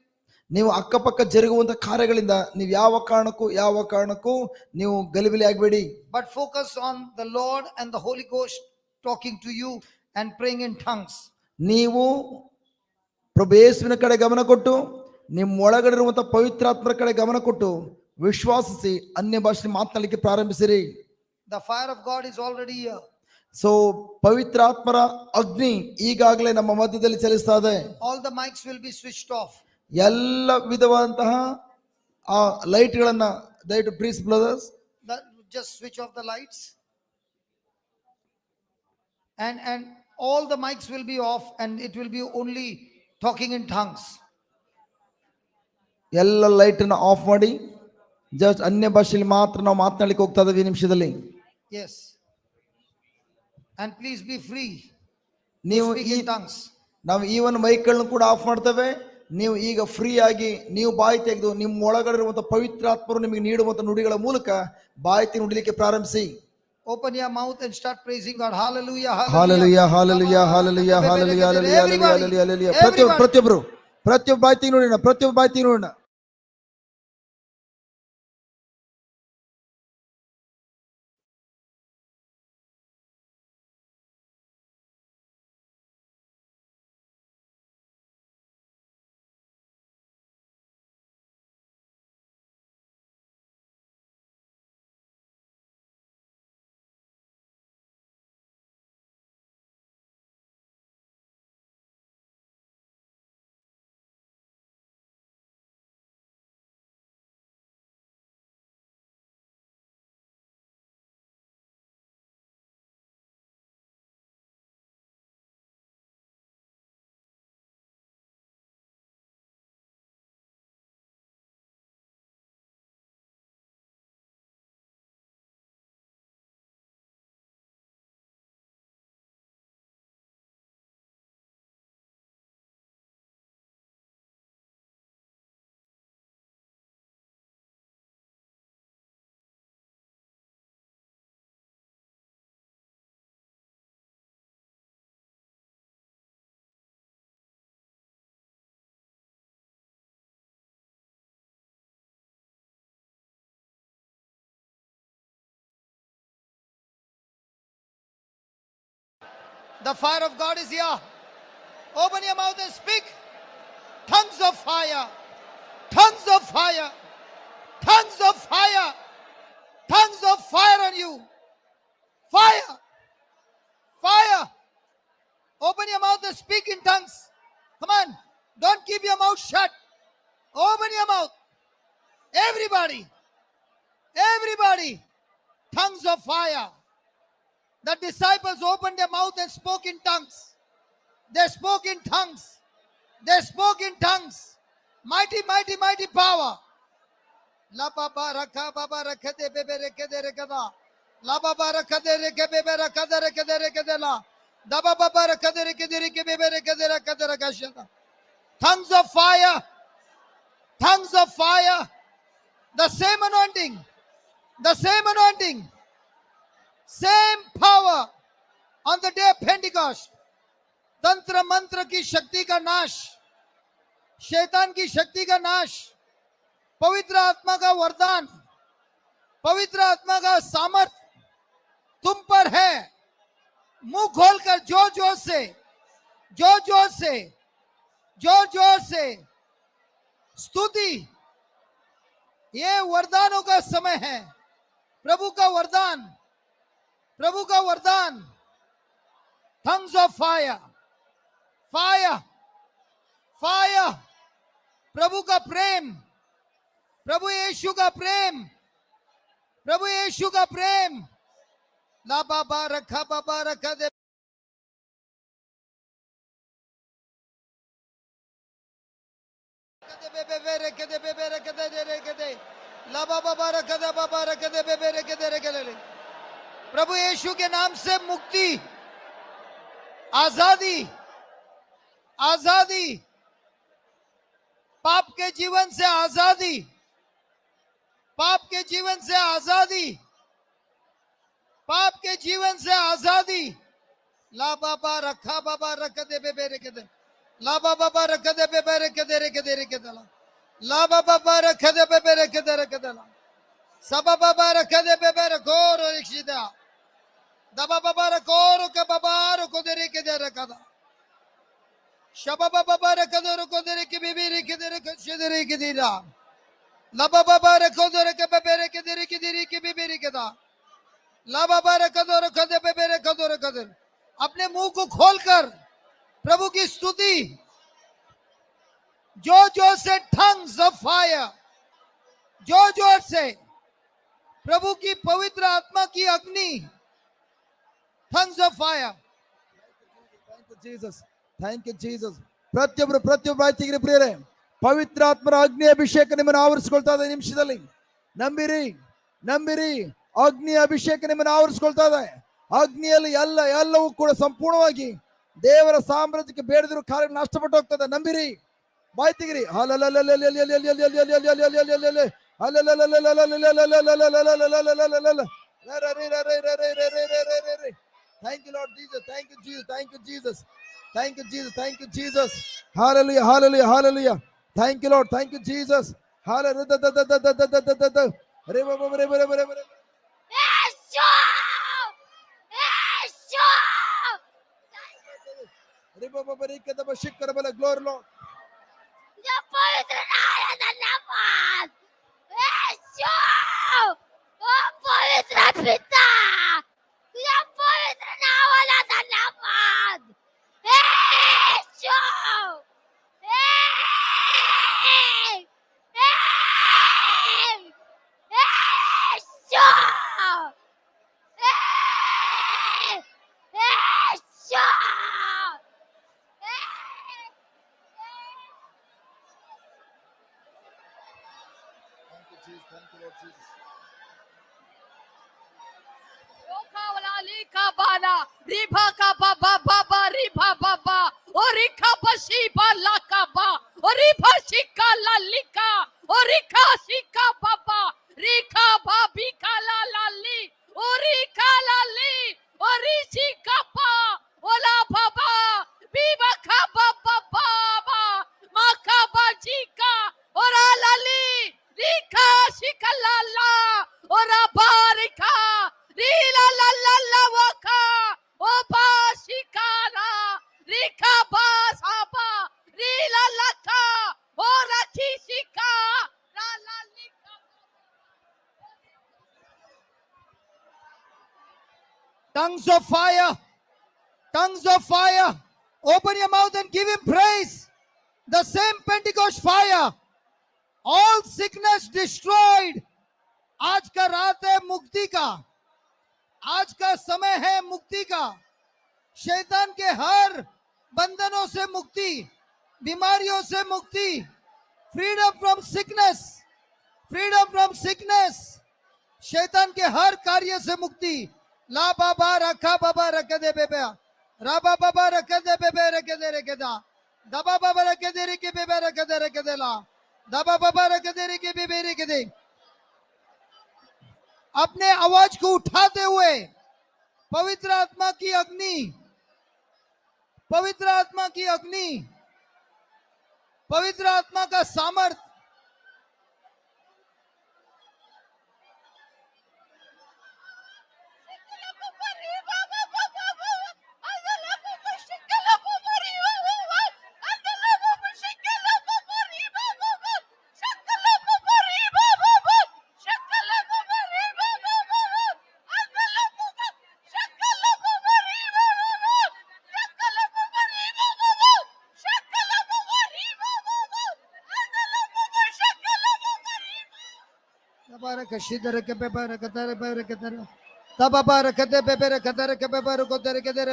ನೀವು ಅಕ್ಕಪಕ್ಕ ಜರುಗುವಂತ ಕಾರ್ಯಗಳಿಂದ ನೀವು ಯಾವ ಕಾರಣಕ್ಕೂ ನೀವು ಗಲಿಬಿಲಿ ಆಗಬೇಡಿ. But focus on the Lord and the Holy Ghost talking to you and praying in tongues. ನೀವು ಪ್ರಭು ಯೇಸುವಿನ ಕಡೆ ಗಮನ ಕೊಟ್ಟು, ನಿಮ್ಮ ಒಳಗಡೆ ಇರುವಂತ ಪವಿತ್ರಾತ್ಮರ ಕಡೆ ಗಮನ ಕೊಟ್ಟು ವಿಶ್ವಾಸಿಸಿ ಅನ್ಯ ಭಾಷೆ ಮಾತನಾಡಲಿಕ್ಕೆ ಪ್ರಾರಂಭಿಸಿರಿ. The fire of God is already here. So ಪವಿತ್ರಾತ್ಮರ ಅಗ್ನಿ ಈಗಾಗಲೇ ನಮ್ಮ ಮಧ್ಯದಲ್ಲಿ ಚಲಿಸ್ತಾ ಇದೆ. All the mics will be switched off. ಎಲ್ಲ ವಿಧವಾದಂತಹ ಆ ಲೈಟ್ಗಳನ್ನ ದಯವಿಟ್ಟು please brothers, Just switch off the lights. And all the mics will be off and it will be only talking in tongues. ಎಲ್ಲ ಲೈಟ್ ಅನ್ನ ಆಫ್ ಮಾಡಿ just ಅನ್ಯ ಭಾಷೆಯಲ್ಲಿ ಮಾತ್ರ ನಾವು ಮಾತನಾಡಲಿಕ್ಕೆ ಹೋಗ್ತಾ ಇದ್ದೀವಿ ಈ ನಿಮಿಷದಲ್ಲಿ. Yes. And please be free. ನೀವು Speak in tongues. ನಾವು ಈವನ್ ಮೈಕ್ಗಳನ್ನು ಕೂಡ ಆಫ್ ಮಾಡ್ತೇವೆ. ನೀವು ಈಗ ಫ್ರೀ ಆಗಿ ನೀವು ಬಾಯಿ ತೆಗೆದು ನಿಮ್ಮ ಒಳಗಡೆ ಇರುವಂತಹ ಪವಿತ್ರಾತ್ಮರು ನಿಮಗೆ ನೀಡುವಂತ ನುಡಿಗಳ ಮೂಲಕ ಬಾಯಿ ತೆಗೆದು ನುಡಿಲಿಕ್ಕೆ ಪ್ರಾರಂಭಿಸಿ. Open your mouth and start praising God. Hallelujah, hallelujah hallelujah hallelujah hallelujah hallelujah hallelujah hallelujah. ಪ್ರತಿಯೊಬ್ಬರು ಪ್ರತಿಯೊಬ್ಬ ಬಾಯಿ ತೆಗೆದು ನೋಡೋಣ, ಪ್ರತಿಯೊಬ್ಬ ಬಾಯಿ ತೆಗೆದು ನೋಡೋಣ. The fire of God is here. Open your mouth and speak. Tongues of fire. Tongues of fire. Tongues of fire. Tongues of fire on you. Fire. Fire. Open your mouth and speak in tongues. Come on. Don't keep your mouth shut. Open your mouth. Everybody. Everybody. Tongues of fire. The disciples opened their mouth and spoke in tongues. They spoke in tongues. They spoke in tongues. Mighty, mighty, mighty power. La baba rakha baba rakhade bebe rakhade rakada. La baba rakhade rakhe bebe rakhade rakhade rakhade la. Da baba rakhade rakhade rakhe bebe rakhade rakhade rakashada. Tongues of fire. Tongues of fire. The same anointing. The same anointing. Same power on the day of Pentecost. तंत्र मंत्र की शक्ति का नाश, शैतान की शक्ति का नाश, पवित्र आत्मा का वरदान, पवित्र आत्मा का सामर्थ्य तुम पर है. मुंह खोलकर जोर जोर से, जोर जोर से, जोर जोर से स्तुति. ये वरदानों का समय है. प्रभु का वरदान, प्रभु का वरदान. Tongues of fire. Fire. Fire. प्रभु का प्रेम, प्रभु यीशु का प्रेम, प्रभु यीशु का प्रेम. ला बाबा रखा दे. प्रभु यीशु के नाम से मुक्ति, आजादी, आजादी, पाप के जीवन से आजादी, पाप के जीवन से आजादी, पाप के जीवन से आजादी। ला बाबा रखा बाबा रख दे बेबे रख दे, ला बाबा रख दे बेबे रख दे रख दे रख दे, ला बाबा रख दे बेबे रख दे रख दे, सब बाबा रख दे बेबे रखो रक्षिता, दबा बाबा रखो रुक बाबा रुको दे रख दे रख दा, शब बाबा रख दो रुको दे रख बीबी रख दे रख दे रख दी ला, ला बाबा रखो दो रख बेबे रख दे रख दी रख बीबी रख दा, ला बाबा रख दे बेबे रख दे। अपने मुंह को खोलकर प्रभु की स्तुति, जोर जोर से टंग्स ऑफ फायर, जोर जोर से प्रभु की पवित्र आत्मा की अग्नि, tongues of fire. Thank you Jesus, thank you Jesus. ಪ್ರತಿಯೊಬ್ಬರು ಬಾಯ್ತಿಗೆ ಪ್ರಿಯರೇ, ಪವಿತ್ರಾತ್ಮರ ಅಗ್ನಿ ಅಭಿಷೇಕ ನಿಮ್ಮನ್ನು ಆವರಿಸಿಕೊಳ್ತಾ ಇದೆ. ನಿಮಿಷದಲ್ಲಿ ನಂಬಿರಿ, ನಂಬಿರಿ, ಅಗ್ನಿ ಅಭಿಷೇಕ ನಿಮ್ಮನ್ನು ಆವರಿಸಿಕೊಳ್ತಾ ಇದೆ. ಅಗ್ನಿಯಲ್ಲಿ ಎಲ್ಲವೂ ಕೂಡ ಸಂಪೂರ್ಣವಾಗಿ ದೇವರ ಸಾಮ್ರಾಜ್ಯಕ್ಕೆ ಬೇಡದಿರೋ ಕಾರ್ಯ ನಷ್ಟಪಟ್ಟು ಹೋಗ್ತದೆ. ನಂಬಿರಿ, ಬಾಯ್ತಿಗಿರಿ. Thank you, Lord Jesus. Thank you, Jesus. Thank you, Jesus. Thank you, Jesus. Thank you, Jesus. Hallelujah. Hallelujah. Hallelujah. Thank you, Lord. Thank you, Jesus. Hallelujah. Glory, Lord. Thank you, Lord Jesus. Riba kaba baba riba baba orika bashiba lakaba oriba shika lalika orika shika baba rika babi kala lali orika lali orishi kapa ola baba biba kaba baba makaba jika ora lali rika shika lala ora barika rila la la la waka oba shikara rika basaba rila laka ora kishika la la lika. Tongues of fire, tongues of fire. Open your mouth and give him praise. The same Pentecost fire, all sickness destroyed. आज का रात है मुक्ति का, आज का समय है मुक्ति का. शैतान के हर बंधनों से मुक्ति, बीमारियों से मुक्ति, freedom from sickness, freedom from sickness, शैतान के हर कार्य से मुक्ति. ला बाबा रखा बाबा रख दे बेबे, राबा बाबा रख दे बेबे रख दे रख दा, दबा बाबा रख दे रे के बेबे रख दे ला, दबा बाबा रख दे रे के बेबे रख दे. अपने आवाज को उठाते हुए पवित्र आत्मा की अग्नि, पवित्र आत्मा की अग्नि, पवित्र आत्मा का सामर्थ, कशीदर के पेपर कतर पेपर कतर तब बाबा रखते पेपर कतर के पेपर को तेरे के दे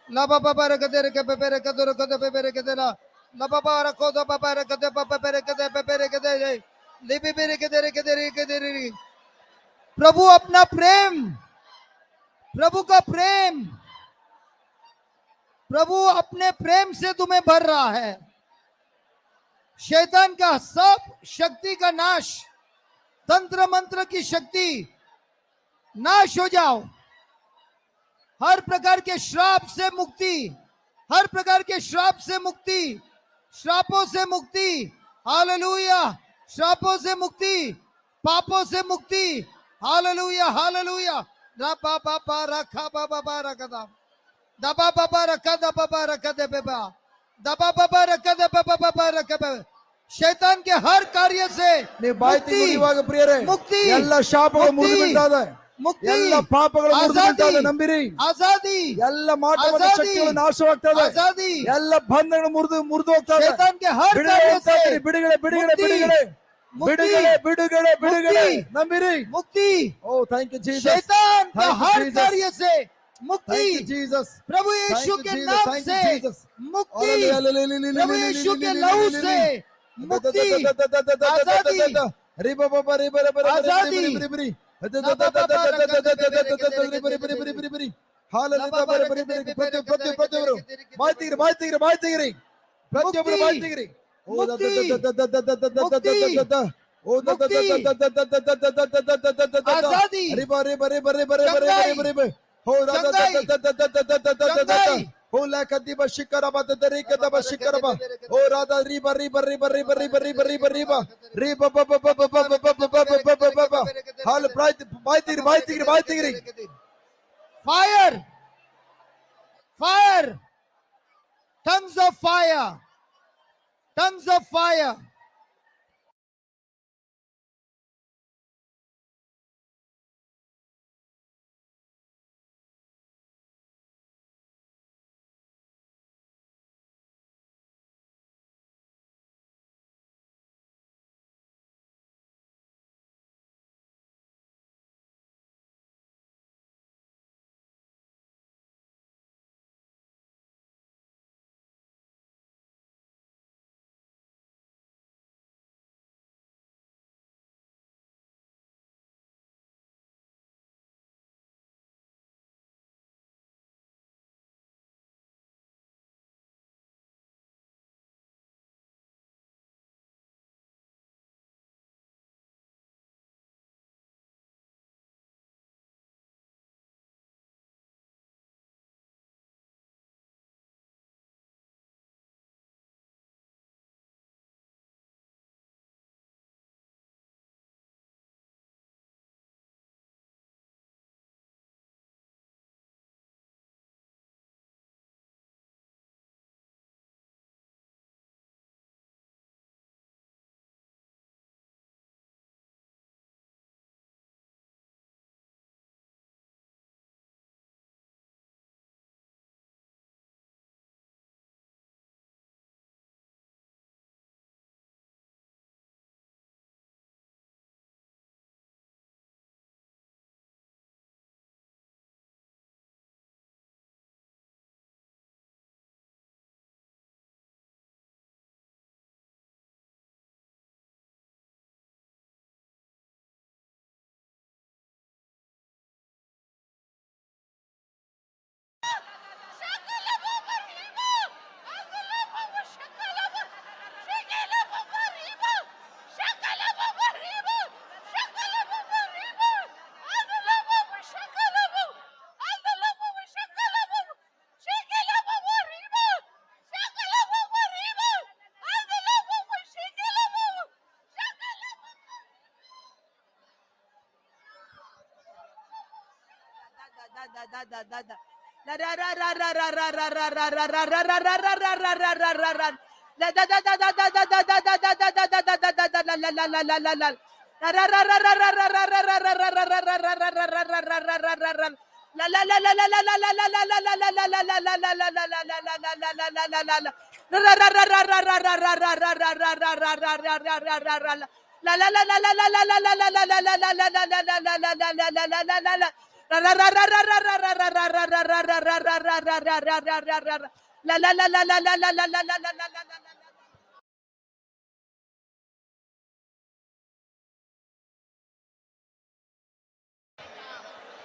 ला बाबा रखते के पेपर कतर को पेपर के दे ला लबाबारा कोदा बाबारा कदे बाबारे कदे लिबी बेरे कदे। प्रभु अपना प्रेम, प्रभु का प्रेम, प्रभु अपने प्रेम से तुम्हें भर रहा है। शैतान का सब शक्ति का नाश, तंत्र मंत्र की शक्ति नाश हो जाओ। हर प्रकार के श्राप से मुक्ति, हर प्रकार के श्राप से मुक्ति, श्रापों से मुक्ति, हालेलुया, श्रापों से मुक्ति, पापों से मुक्ति, हालेलुया हालेलुया। रबा बाबा रखा बाबा बारकदा, दबा बाबा रखा दबा बाबा रखा दे बाबा, दबा बाबा रखा दे बाबा बाबा रखा। शैतान के हर कार्य से ನೀವು ಬಾಯಿ ತೆಗೆದು ಇವಾಗ ಪ್ರಿಯರೇ ಮುಕ್ತಿ, ಎಲ್ಲ ಶಾಪಗಳು ಮುರಿದು ಬೀಳ್ತಾ ಇದೆ, ಮುಕ್ತಿ, ಎಲ್ಲ ಪಾಪಗಳು ಮುರಿದು ಬೀಳ್ತಾ ಇದೆ, ನಂಬಿರಿ. आजादी, ಎಲ್ಲ ಮಾಟವಾದ ಆಜಾದಿ, ಶಕ್ತಿಗಳು ನಾಶವಾಗ್ತಾ ಇದೆ, आजादी, ಎಲ್ಲ ಬಂಧನಗಳು ಮುರಿದು ಹೋಗ್ತಾ ಇದೆ. शैतान के हर ಬಿಡುಗಡೆ कार्य ಹೋಗ್ತಾ से ಇದ್ದೀರಿ, ಬಿಡುಗಡೆ ಬಿಡುಗಡೆ ಮುಕ್ತಿ, ಬಿಡುಗಡೆ ಮುಕ್ತಿ, ಬಿಡುಗಡೆ ಬಿಡುಗಡೆ ಬಿಡುಗಡೆ, ಮುಕ್ತಿ, ನಂಬಿರಿ. मुक्ति, ಓ ಥ್ಯಾಂಕ್ ಯು ಜೀಸಸ್, शैतान का Thank you, हर Jesus. कार्य से मुक्ति, थैंक यू जीसस, प्रभु यीशु Thank you, के Jesus. नाम Thank you, से Jesus. मुक्ति, प्रभु यीशु के लहू से मुक्ति, आजादी, रिबा बाबा रिबा रिबा रिबा आजादी, रिबा रिबा रिबा हालेलुया बरे बरे बरे ಪ್ರತಿಯೊಬ್ಬರು ಬಾಯ್ತಿಗಿರಿ ಪ್ರತಿಯೊಬ್ಬರು ಬಾಯ್ತಿಗಿರಿ. ಓ आजादी, रिबा रिबा रिबा रिबा रिबा रिबा हो हो ला कदिबा शिकरबा दरी कदबा शिकरबा ओ राधा रिबा रिबा रिबा रिबा रिबा रिबा रिबा रिबा रिबा बाबा हाल बाಯ್ತಿಗಿರಿ. Fire, fire, tongues of fire, tongues of fire.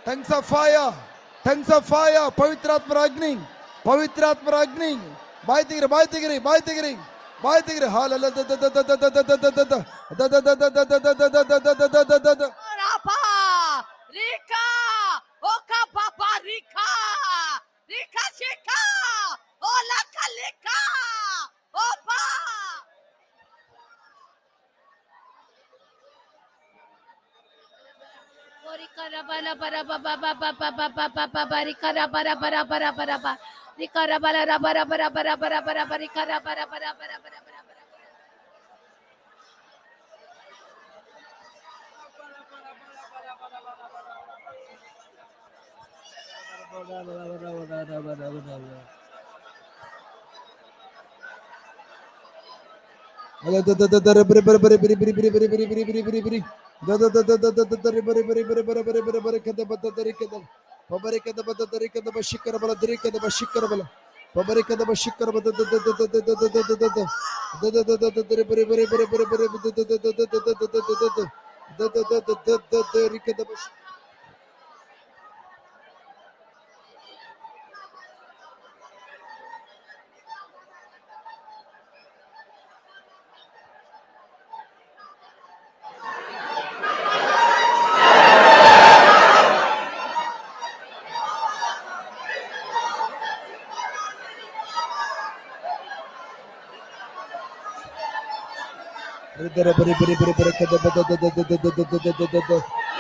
Tongues of fire. Tongues of fire. ಪವಿತ್ರಾತ್ಮರ ಅಗ್ನಿ. ಪವಿತ್ರಾತ್ಮರ ಅಗ್ನಿ. ಬಾಯ್ ತೆಗಿರಿ, ಬಾಯ್ ತೆಗಿರಿ, ಬಾಯ್ ತೆಗಿರಿ, ಬಾಯ್ ತೆಗಿರಿ. ಹಾಲಲ್ಲ Rapa, Rika, Oka Papa Rika, Rika Shika, Ola Kalika, Opa. Rika bara bara bara bara bara bara bara Rika bara bara bara bara bara Rika bara bara bara bara bara bara Rika bara bara bara bara bara.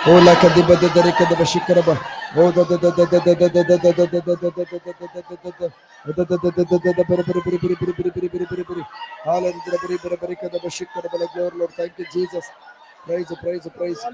Ola kadiba da dare kadaba shikaraba. Oh da da da da da da da da da da da da da Hallelujah. Lord, thank you, Jesus. Praise, praise, praise.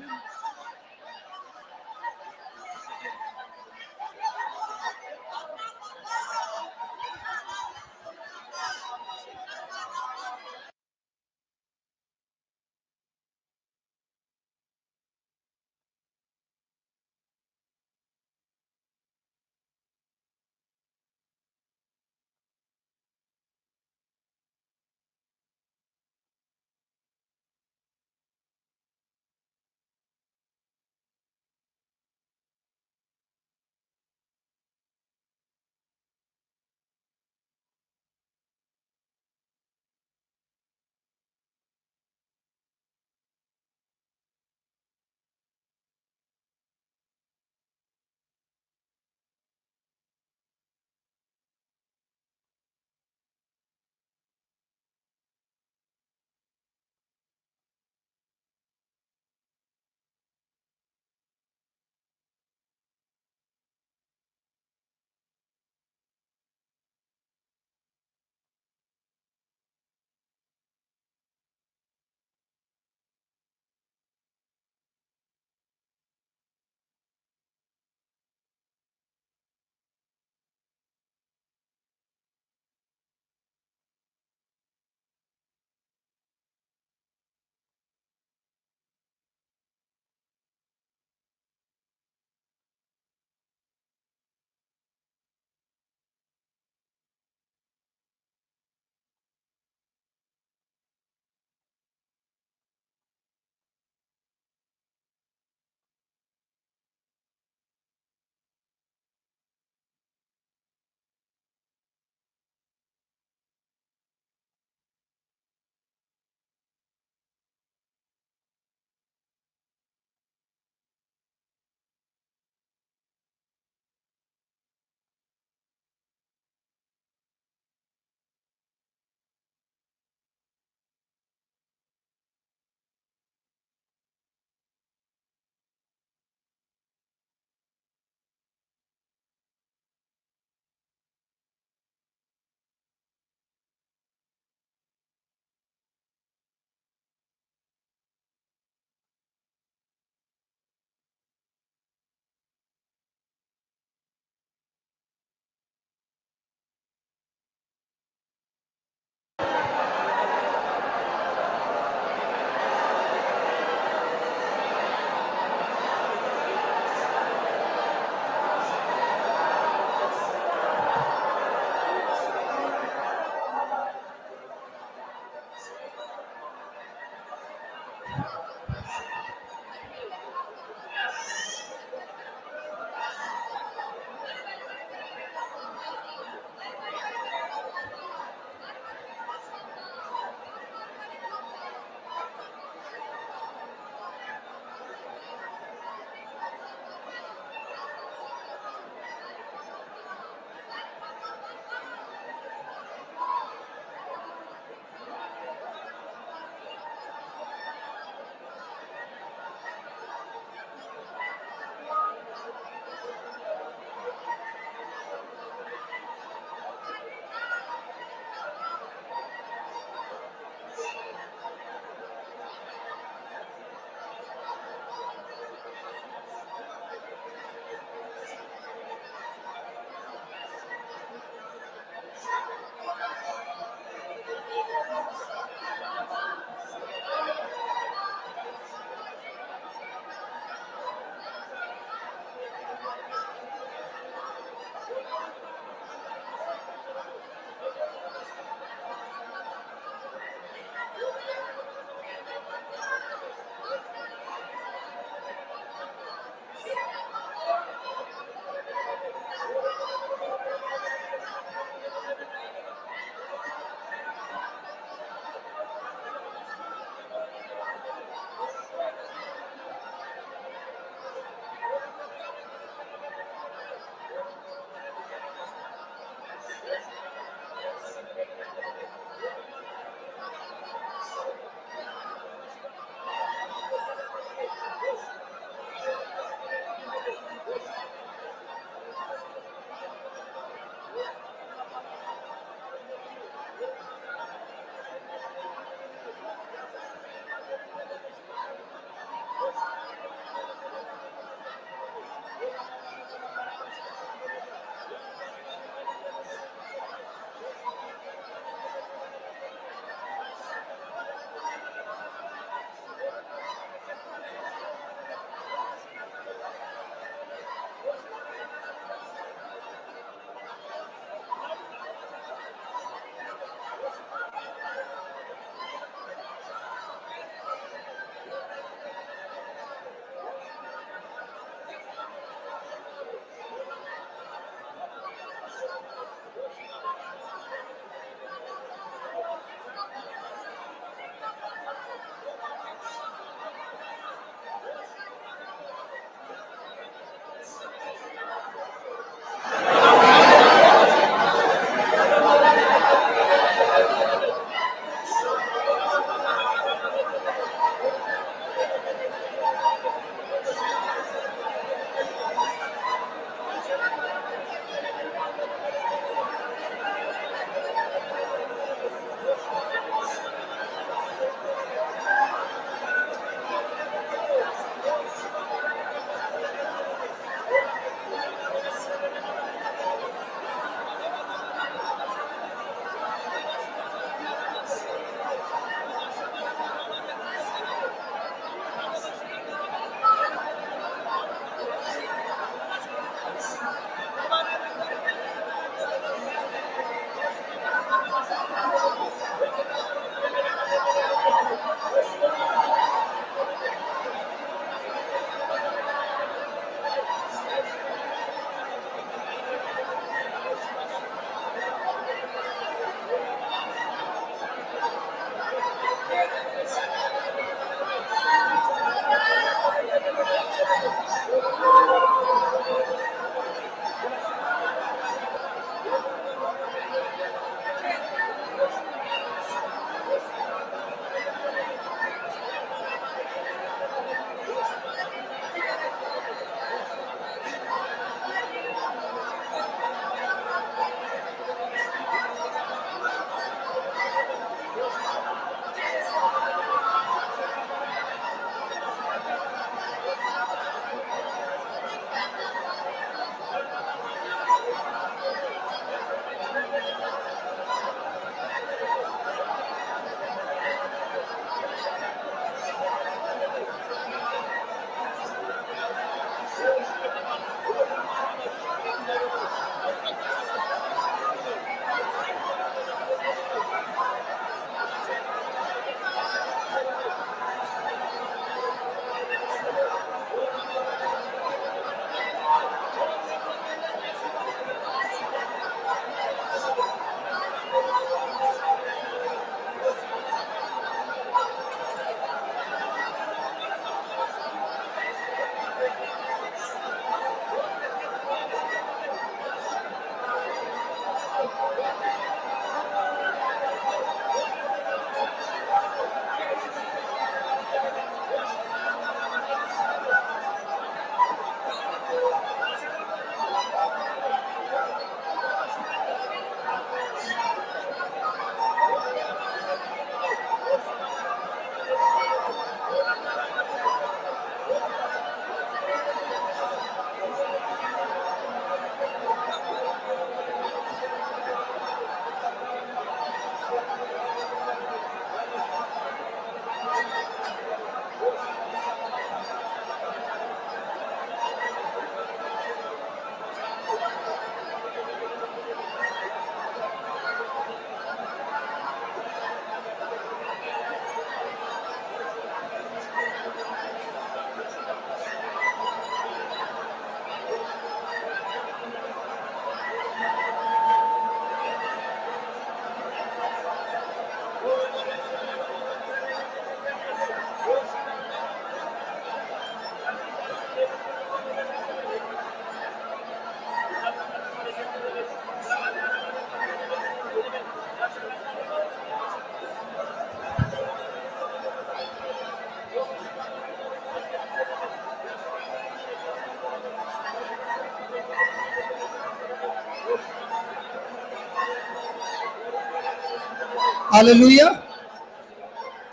Hallelujah,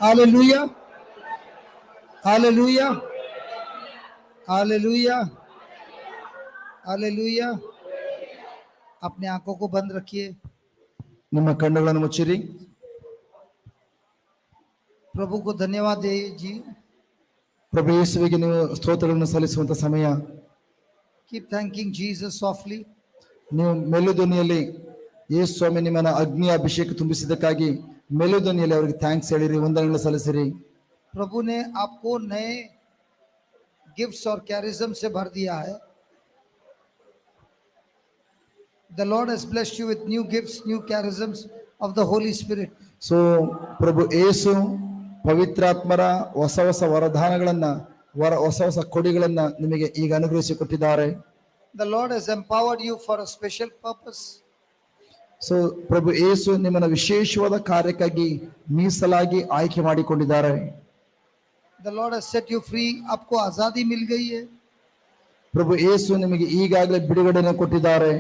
hallelujah, hallelujah, hallelujah, hallelujah. अपने आंखों को बंद रखिए। ನಿಮ್ಮ ಕಣ್ಣುಗಳನ್ನು ಮುಚ್ಚಿರಿ. प्रभु को धन्यवाद दीजिए। ಪ್ರಭು ಯೇಸುವಿಗೆ ನೀವು ಸ್ತೋತ್ರಗಳನ್ನು ಸಲ್ಲಿಸುವಂತ ಸಮಯ. Keep thanking Jesus softly. ನೀವು ಮೆಲುಧ್ವನಿಯಲ್ಲಿ ಯೇಸು ಸ್ವಾಮಿ ನಿಮ್ಮನ್ನ ಅಗ್ನಿಯ ಅಭಿಷೇಕ ತುಂಬಿಸಿದ್ದಕ್ಕಾಗಿ ಮೆಲುಧ್ವನಿಯಲ್ಲಿ ಅವರಿಗೆ ಥ್ಯಾಂಕ್ಸ್ ಹೇಳಿರಿ, ವಂದನೆಗಳನ್ನು ಸಲ್ಲಿಸಿರಿ. प्रभु ने आपको नए गिफ्ट्स और कैरिज्म से भर दिया है। The Lord has blessed you with new gifts, new charisms of the Holy Spirit. So ಪ್ರಭು ಯೇಸು ಪವಿತ್ರಾತ್ಮರ ಹೊಸ ಹೊಸ ವರದಾನಗಳನ್ನ ಹೊಸ ಹೊಸ ಕೊಡಿಗಳನ್ನ ನಿಮಗೆ ಈಗ ಅನುಗ್ರಹಿಸಿ ಕೊಟ್ಟಿದ್ದಾರೆ. The Lord has empowered you for a special purpose. So ಪ್ರಭು ಯೇಸು ನಿಮ್ಮನ್ನ ವಿಶೇಷವಾದ ಕಾರ್ಯಕ್ಕಾಗಿ ಮೀಸಲಾಗಿ ಆಯ್ಕೆ ಮಾಡಿಕೊಂಡಿದ್ದಾರೆ. The Lord has set you free. आपको आजादी मिल गई है। ಪ್ರಭು ಯೇಸು ನಿಮಗೆ ಈಗಾಗಲೇ ಬಿಡುಗಡೆಯನ್ನು ಕೊಟ್ಟಿದ್ದಾರೆ.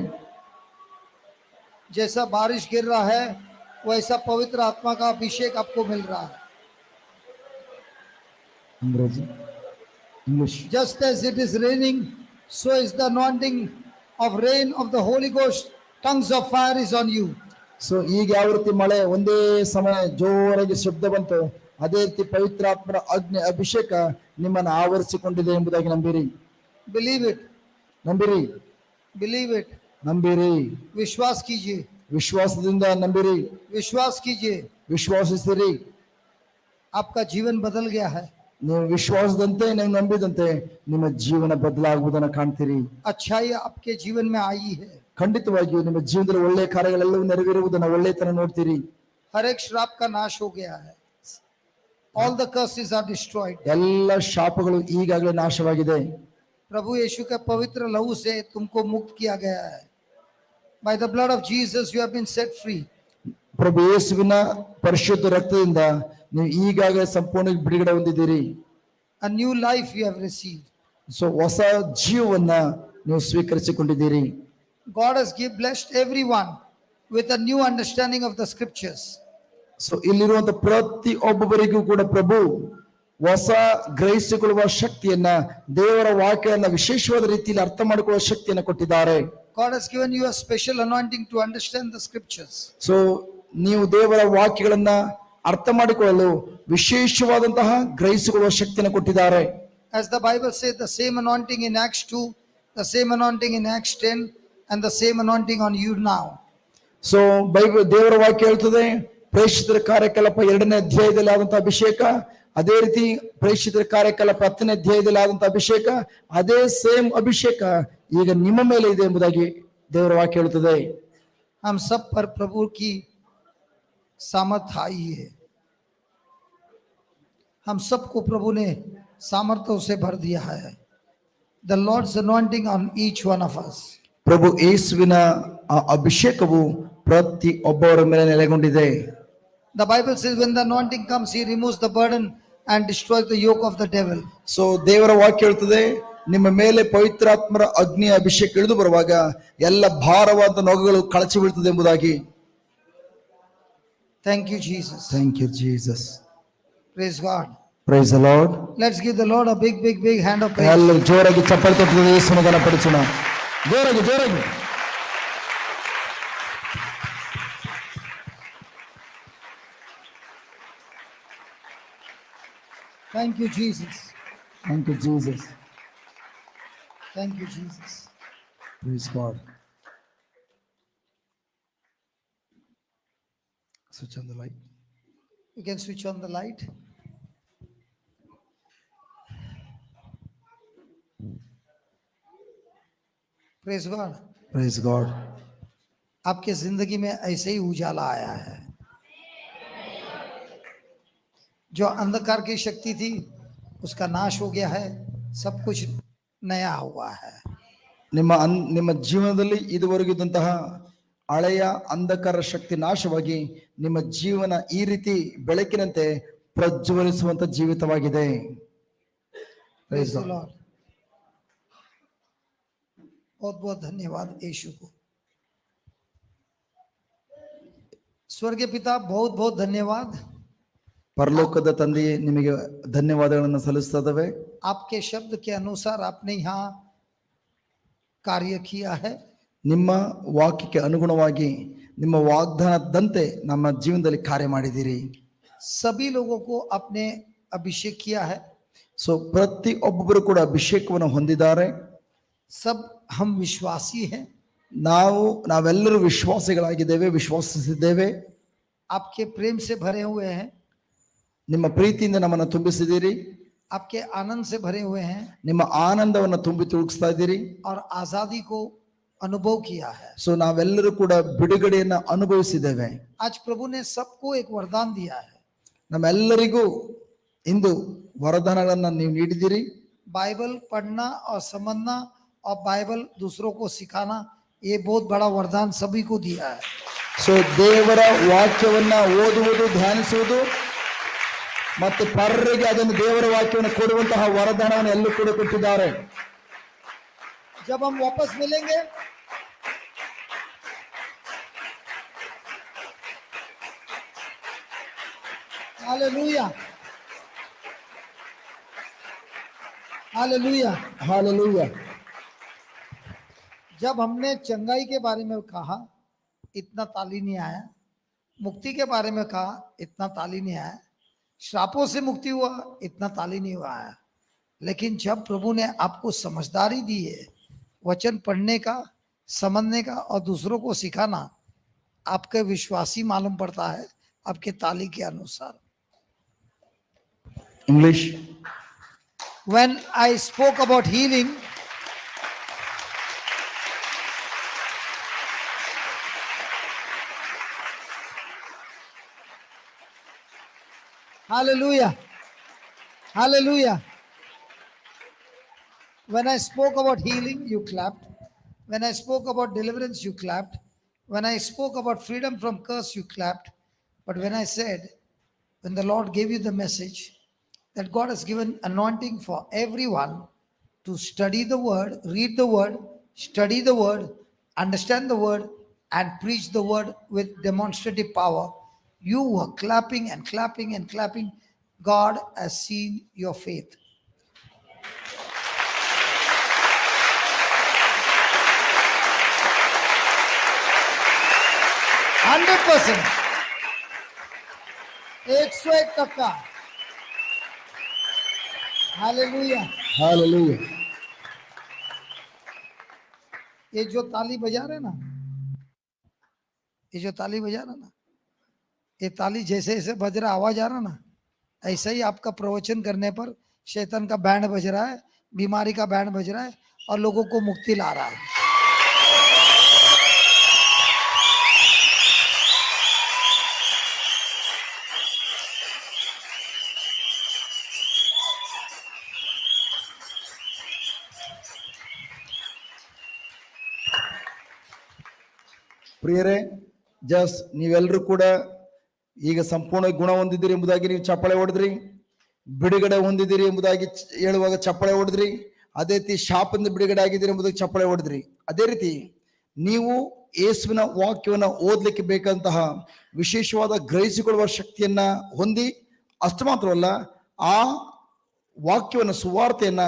जैसा बारिश गिर रहा है वैसा पवित्र आत्मा का अभिषेक आपको मिल रहा है। अंग्रेजी English. Just as it is raining, so is the anointing of rain of the Holy Ghost. Tongues of fire is on you. So ಈಗ ಯಾವ ರೀತಿ ಮಳೆ ಒಂದೇ ಸಮಯ ಜೋರಾಗಿ ಶಬ್ದ ಬಂತು, ಅದೇ ರೀತಿ ಪವಿತ್ರಾತ್ಮರ ಅಗ್ನಿ ಅಭಿಷೇಕ ನಿಮ್ಮನ್ನು ಆವರಿಸಿಕೊಂಡಿದೆ ಎಂಬುದಾಗಿ ನಂಬಿರಿ. Believe it. ನಂಬಿರಿ, Believe it. ನಂಬಿರಿ. विश्वास कीजिए। ವಿಶ್ವಾಸದಿಂದ ನಂಬಿರಿ, विश्वास कीजिए। ವಿಶ್ವಾಸಿಸಿರಿ. आपका जीवन बदल गया है। ನೀವು ವಿಶ್ವಾಸದಂತೆ ನೀವು ನಂಬಿದಂತೆ ನಿಮ್ಮ ಜೀವನ ಬದಲಾಗುವುದನ್ನು ಕಾಣ್ತೀರಿ. अच्छाई आपके जीवन में आई है। ಖಂಡಿತವಾಗಿಯೂ ನಿಮ್ಮ ಜೀವನದಲ್ಲಿ ಒಳ್ಳೆಯ ಕಾರ್ಯಗಳೆಲ್ಲವೂ ನೆರವೇರುವುದನ್ನು ಒಳ್ಳೆಯತನ ನೋಡ್ತೀರಿ. हर एक श्राप का नाश हो गया है। All the curses are destroyed. ಎಲ್ಲ ಶಾಪಗಳು ಈಗಾಗಲೇ ನಾಶವಾಗಿದೆ. प्रभु यीशु के पवित्र लहू से तुमको मुक्त किया गया है। By the blood of Jesus you have been set free. ಪ್ರಭು ಯೇಸುವಿನ ಪರಿಶುದ್ಧ ರಕ್ತದಿಂದ ನೀವು ಈಗಾಗಲೇ ಸಂಪೂರ್ಣ ಬಿಡುಗಡೆ ಹೊಂದಿದ್ದೀರಿ. A new life you have received. So ಹೊಸ ಜೀವವನ್ನ ನೀವು ಸ್ವೀಕರಿಸಿಕೊಂಡಿದ್ದೀರಿ. God has blessed everyone with a new understanding of the scriptures. So ಇಲ್ಲಿರುವಂತ ಪ್ರತಿ ಒಬ್ಬೊಬ್ಬರಿಗೂ ಕೂಡ ಪ್ರಭು ಹೊಸ ಗ್ರಹಿಸಿಕೊಳ್ಳುವ ಶಕ್ತಿಯನ್ನ, ದೇವರ ವಾಕ್ಯವನ್ನು ವಿಶೇಷವಾದ ರೀತಿಯಲ್ಲಿ ಅರ್ಥ ಮಾಡಿಕೊಳ್ಳುವ ಶಕ್ತಿಯನ್ನು ಕೊಟ್ಟಿದ್ದಾರೆ. God has given you a special anointing to understand the scriptures. So ನೀವು ದೇವರ ವಾಕ್ಯಗಳನ್ನ ಅರ್ಥ ಮಾಡಿಕೊಳ್ಳಲು ವಿಶೇಷವಾದಂತಹ ಗ್ರಹಿಸಿಕೊಳ್ಳುವ ಶಕ್ತಿಯನ್ನು ಕೊಟ್ಟಿದ್ದಾರೆ. As the Bible says, the same anointing in Acts 2, the same anointing in Acts 10, and the same anointing on you now. So Bible ದೇವರ ವಾಕ್ಯ ಹೇಳ್ತದೆ, ಪ್ರೇಷಿತರ ಕಾರ್ಯಕಲಾಪ 2ನೇ ಅಧ್ಯಾಯದಲ್ಲಿ ಆದಂತಹ ಅಭಿಷೇಕ, ಅದೇ ರೀತಿ ಪ್ರೇಷಿತರ ಕಾರ್ಯಕಲಾಪ 10ನೇ ಅಧ್ಯಾಯದಲ್ಲಿ ಆದಂತಹ ಅಭಿಷೇಕ, ಅದೇ ಸೇಮ್ ಅಭಿಷೇಕ ಈಗ ನಿಮ್ಮ ಮೇಲೆ ಇದೆ ಎಂಬುದಾಗಿ ದೇವರ ವಾಕ್ಯ ಹೇಳುತ್ತದೆ. हम सब पर प्रभु की सामर्थ आई है। हम सबको प्रभु ने सामर्थ्यों से भर दिया है। The Lord's anointing on each one of us. ಪ್ರಭು ಯೇಸುವಿನ ಆ ಅಭಿಷೇಕವು ಪ್ರತಿ ಒಬ್ಬರ ಮೇಲೆ ನೆಲೆಗೊಂಡಿದೆ. The Bible says when the anointing comes, he removes the burden and destroys the yoke of the devil. So ದೇವರ ವಾಕ್ಯ ಹೇಳ್ತದೆ, ನಿಮ್ಮ ಮೇಲೆ ಪವಿತ್ರಾತ್ಮರ ಅಗ್ನಿಯ ಅಭಿಷೇಕ ಇಳಿದು ಬರುವಾಗ ಎಲ್ಲ ಭಾರವಾದ ನೊಗಗಳು ಕಳಚಿ ಬೀಳ್ತದೆ ಎಂಬುದಾಗಿ. Thank you, Jesus. Thank you Jesus. Praise God. Praise the Lord. Let's give the Lord a big hand of praise. ಎಲ್ಲರೂ ಜೋರಾಗಿ ಚಪ್ಪಾಳೆ ತಟ್ಟುತ್ತದೆ, ಯೇಸುವನ್ನು ಘನಪಡಿಸೋಣ. ಜೋರಾಗಿ ಜೋರಾಗಿ. Thank you, Jesus. Thank you Jesus. Thank you, Jesus. Praise God. Switch on the light. You can switch on the light. Praise God. Praise God. आपके जिंदगी में ऐसे ही उजाला आया है। जो अंधकार की शक्ति थी उसका नाश हो गया है, सब कुछ नया हुआ है। ನಿಮ್ಮ ಜೀವನದಲ್ಲಿ ಇದುವರೆಗಿದ್ದಂತಹ ಹಳೆಯ ಅಂಧಕಾರ ಶಕ್ತಿ ನಾಶವಾಗಿ ನಿಮ್ಮ ಜೀವನ ಈ ರೀತಿ ಬೆಳಕಿನಂತೆ ಪ್ರಜ್ವಲಿಸುವಂತ ಜೀವಿತವಾಗಿದೆ. Praise the Lord. बहुत बहुत धन्यवाद यीशु को। स्वर्गीय पिता बहुत बहुत धन्यवाद। ಪರಲೋಕದ ತಂದೆಯೇ ನಿಮಗೆ ಧನ್ಯವಾದಗಳನ್ನು ಸಲ್ಲಿಸುತ್ತೇವೆ. आपके शब्द के अनुसार आपने यहाँ कार्य किया है। ನಿಮ್ಮ ವಾಕ್ಯಕ್ಕೆ ಅನುಗುಣವಾಗಿ ನಿಮ್ಮ ವಾಗ್ದಾನದಂತೆ ನಮ್ಮ ಜೀವನದಲ್ಲಿ ಕಾರ್ಯ ಮಾಡಿದ್ದೀರಿ. सभी लोगों को आपने अभिषेक किया है। ಸೊ ಪ್ರತಿ ಒಬ್ಬೊಬ್ಬರು ಕೂಡ ಅಭಿಷೇಕವನ್ನು ಹೊಂದಿದ್ದಾರೆ. सब हम विश्वासी हैं। ನಾವೆಲ್ಲರೂ ವಿಶ್ವಾಸಿಗಳಾಗಿದ್ದೇವೆ, ವಿಶ್ವಾಸಿಸಿದ್ದೇವೆ. आपके प्रेम से भरे हुए हैं। ನಿಮ್ಮ ಪ್ರೀತಿಯಿಂದ ನಮ್ಮನ್ನು ತುಂಬಿಸಿದ್ದೀರಿ. आपके आनंद से भरे हुए हैं ನಿಮ್ಮ ಆನಂದವನ್ನು ತುಂಬಿ ತುಳುಕಿಸ್ತಾ ಇದ್ದೀರಿ. और आजादी को अनुभव किया है। ಸೊ ನಾವೆಲ್ಲರೂ ಕೂಡ ಬಿಡುಗಡೆಯನ್ನ ಅನುಭವಿಸಿದ್ದೇವೆ. आज प्रभु ने सबको एक वरदान दिया है। ನಮ್ಮೆಲ್ಲರಿಗೂ ಇಂದು ವರದಾನಗಳನ್ನ ನೀವು ನೀಡಿದ್ದೀರಿ. बाइबल पढ़ना और समझना और बाइबल दूसरों को सिखाना, ये बहुत बड़ा वरदान सभी को दिया है। ಸೊ ದೇವರ ವಾಕ್ಯವನ್ನ ಓದುವುದು, ಧ್ಯಾನಿಸುವುದು ಮತ್ತು ಪರರಿಗೆ ಅದನ್ನು ದೇವರ ವಾಕ್ಯವನ್ನು ಕೊಡುವಂತಹ ವರದಾನವನ್ನು ಎಲ್ಲರೂ ಕೂಡ ಕೊಟ್ಟಿದ್ದಾರೆ. जब हम वापस मिलेंगे हालेलुया हालेलुया ಹಾಲೆಲೂಯಾ. जब हमने चंगाई के बारे में कहा इतना ताली नहीं आया, मुक्ति के बारे में कहा इतना ताली नहीं आया, श्रापों से मुक्ति हुआ इतना ताली नहीं हुआ आया। लेकिन जब प्रभु ने आपको समझदारी दी है वचन पढ़ने का, समझने का और दूसरों को सिखाना, आपके विश्वासी मालूम पड़ता है आपके ताली के अनुसार। English. When I spoke about healing, hallelujah, hallelujah. When I spoke about healing, you clapped. When I spoke about deliverance, you clapped. When I spoke about freedom from curse, you clapped. But when I said, when the Lord gave you the message that God has given anointing for everyone to study the word, read the word, study the word, understand the word, and preach the word with demonstrative power, you were clapping and clapping and clapping. God has seen your faith. %100 101%. Hallelujah. Hallelujah. ये जो ताली बजा रहे ना, ये जो ताली बजा रहा ना, ये ताली जैसे जैसे बज रहा, आवाज आ रहा ना, ऐसा ही आपका प्रवचन करने पर शैतान का बैंड बज रहा है, बीमारी का बैंड बज रहा है और लोगों को मुक्ति ला रहा है। ಪ್ರಿಯರೇ, ನೀವೆಲ್ಲರೂ ಕೂಡ ಈಗ ಸಂಪೂರ್ಣ ಗುಣ ಹೊಂದಿದ್ದೀರಿ ಎಂಬುದಾಗಿ ನೀವು ಚಪ್ಪಾಳೆ ಹೊಡೆದ್ರಿ. ಬಿಡುಗಡೆ ಹೊಂದಿದ್ದೀರಿ ಎಂಬುದಾಗಿ ಹೇಳುವಾಗ ಚಪ್ಪಾಳೆ ಹೊಡೆದ್ರಿ. ಅದೇ ರೀತಿ ಶಾಪದಿಂದ ಬಿಡುಗಡೆ ಆಗಿದ್ದೀರಿ ಎಂಬುದಾಗಿ ಚಪ್ಪಾಳೆ ಹೊಡೆದ್ರಿ. ಅದೇ ರೀತಿ ನೀವು ಯೇಸುವಿನ ವಾಕ್ಯವನ್ನ ಓದ್ಲಿಕ್ಕೆ ಬೇಕಂತಹ ವಿಶೇಷವಾದ ಗ್ರಹಿಸಿಕೊಳ್ಳುವ ಶಕ್ತಿಯನ್ನ ಹೊಂದಿ, ಅಷ್ಟು ಮಾತ್ರವಲ್ಲ, ಆ ವಾಕ್ಯವನ್ನ, ಸುವಾರ್ತೆಯನ್ನ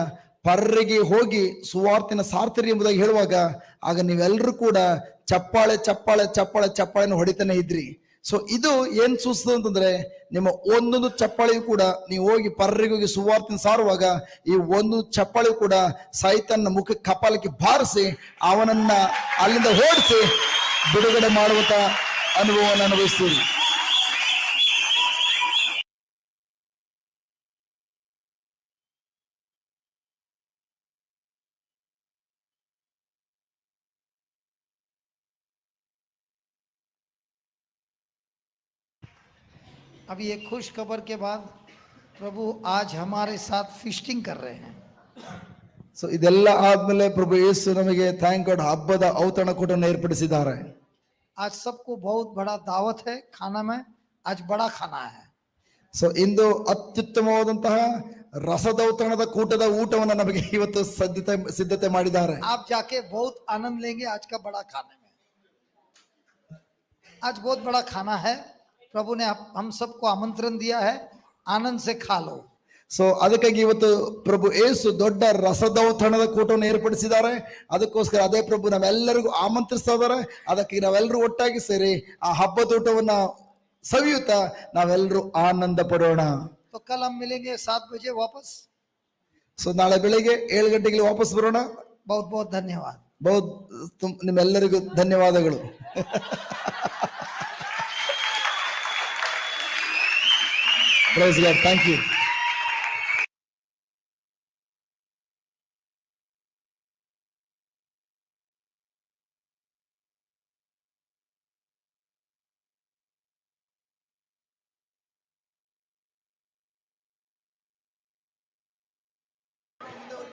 ಪರರಿಗೆ ಹೋಗಿ ಸುವಾರ್ತೆನ ಸಾರ್ತಿರಿ ಎಂಬುದಾಗಿ ಹೇಳುವಾಗ ಆಗ ನೀವೆಲ್ಲರೂ ಕೂಡ ಚಪ್ಪಾಳೆ ಚಪ್ಪಾಳೆ ಚಪ್ಪಾಳೆ ಚಪ್ಪಾಳೆನ ಹೊಡಿತಾನೆ ಇದ್ರಿ. ಸೊ ಇದು ಏನ್ ಸೂಚಿಸ್ತದೆ ಅಂತಂದ್ರೆ, ನಿಮ್ಮ ಒಂದೊಂದು ಚಪ್ಪಾಳೆಯು ಕೂಡ ನೀವು ಹೋಗಿ ಪರರಿಗೆ ಹೋಗಿ ಸುವಾರ್ತೆನ ಸಾರುವಾಗ ಈ ಒಂದು ಚಪ್ಪಾಳೆಯು ಕೂಡ ಸೈತಾನನ ಮುಖ ಕಪಾಲಕ್ಕೆ ಬಾರಿಸಿ ಅವನನ್ನ ಅಲ್ಲಿಂದ ಓಡಿಸಿ ಬಿಡುಗಡೆ ಮಾಡುವಂತ ಅನುಭವವನ್ನು ಅನುಭವಿಸ್ತೀರಿ. अभी एक खुश खबर के बाद प्रभु आज हमारे साथ फिस्टिंग कर रहे हैं। ಸೊ ಇದೆಲ್ಲ ಆದ್ಮೇಲೆ ಪ್ರಭು ಯೇಸು ನಮಗೆ ಥ್ಯಾಂಕ್ ಗಾಡ್ ಹಬ್ಬದ ಔತಣಕೂಟವನ್ನು ಏರ್ಪಡಿಸಿದ್ದಾರೆ. आज सबको बहुत बड़ा दावत है खाना में, आज बड़ा खाना है। ಸೊ ಇಂದು ಅತ್ಯುತ್ತಮವಾದಂತಹ ರಸದೌತಣದ ಕೂಟದ ಊಟವನ್ನು ನಮಗೆ ಇವತ್ತು ಸಿದ್ಧತೆ ಮಾಡಿದ್ದಾರೆ. आप जाके बहुत आनंद लेंगे आज का बड़ा खाने में। आज बहुत बड़ा खाना है, प्रभु ने हम सबको आमंत्रण दिया है, आनंद से खा लो। ಸೊ ಅದಕ್ಕಾಗಿ ಇವತ್ತು ಪ್ರಭು ಏಸು ದೊಡ್ಡ ರಸದೌತಣದ ಕೂಟವನ್ನು ಏರ್ಪಡಿಸಿದ್ದಾರೆ. ಅದಕ್ಕೋಸ್ಕರ ಅದೇ ಪ್ರಭು ನಾವೆಲ್ಲರಿಗೂ ಆಮಂತ್ರಿಸ್ತಾ ಇದ್ದಾರೆ. ಅದಕ್ಕೆ ನಾವೆಲ್ಲರೂ ಒಟ್ಟಾಗಿ ಸೇರಿ ಆ ಹಬ್ಬದ ಊಟವನ್ನ ಸವಿಯುತ್ತಾ ನಾವೆಲ್ಲರೂ ಆನಂದ ಪಡೋಣ. तो कल हम मिलेंगे 7 बजे वापस। ಸೊ ನಾಳೆ ಬೆಳಿಗ್ಗೆ 7 ಗಂಟೆಗೆ ವಾಪಸ್ ಬರೋಣ. बहुत बहुत धन्यवाद। ನಿಮ್ಮೆಲ್ಲರಿಗೂ ಧನ್ಯವಾದಗಳು. Praise God. Thank you.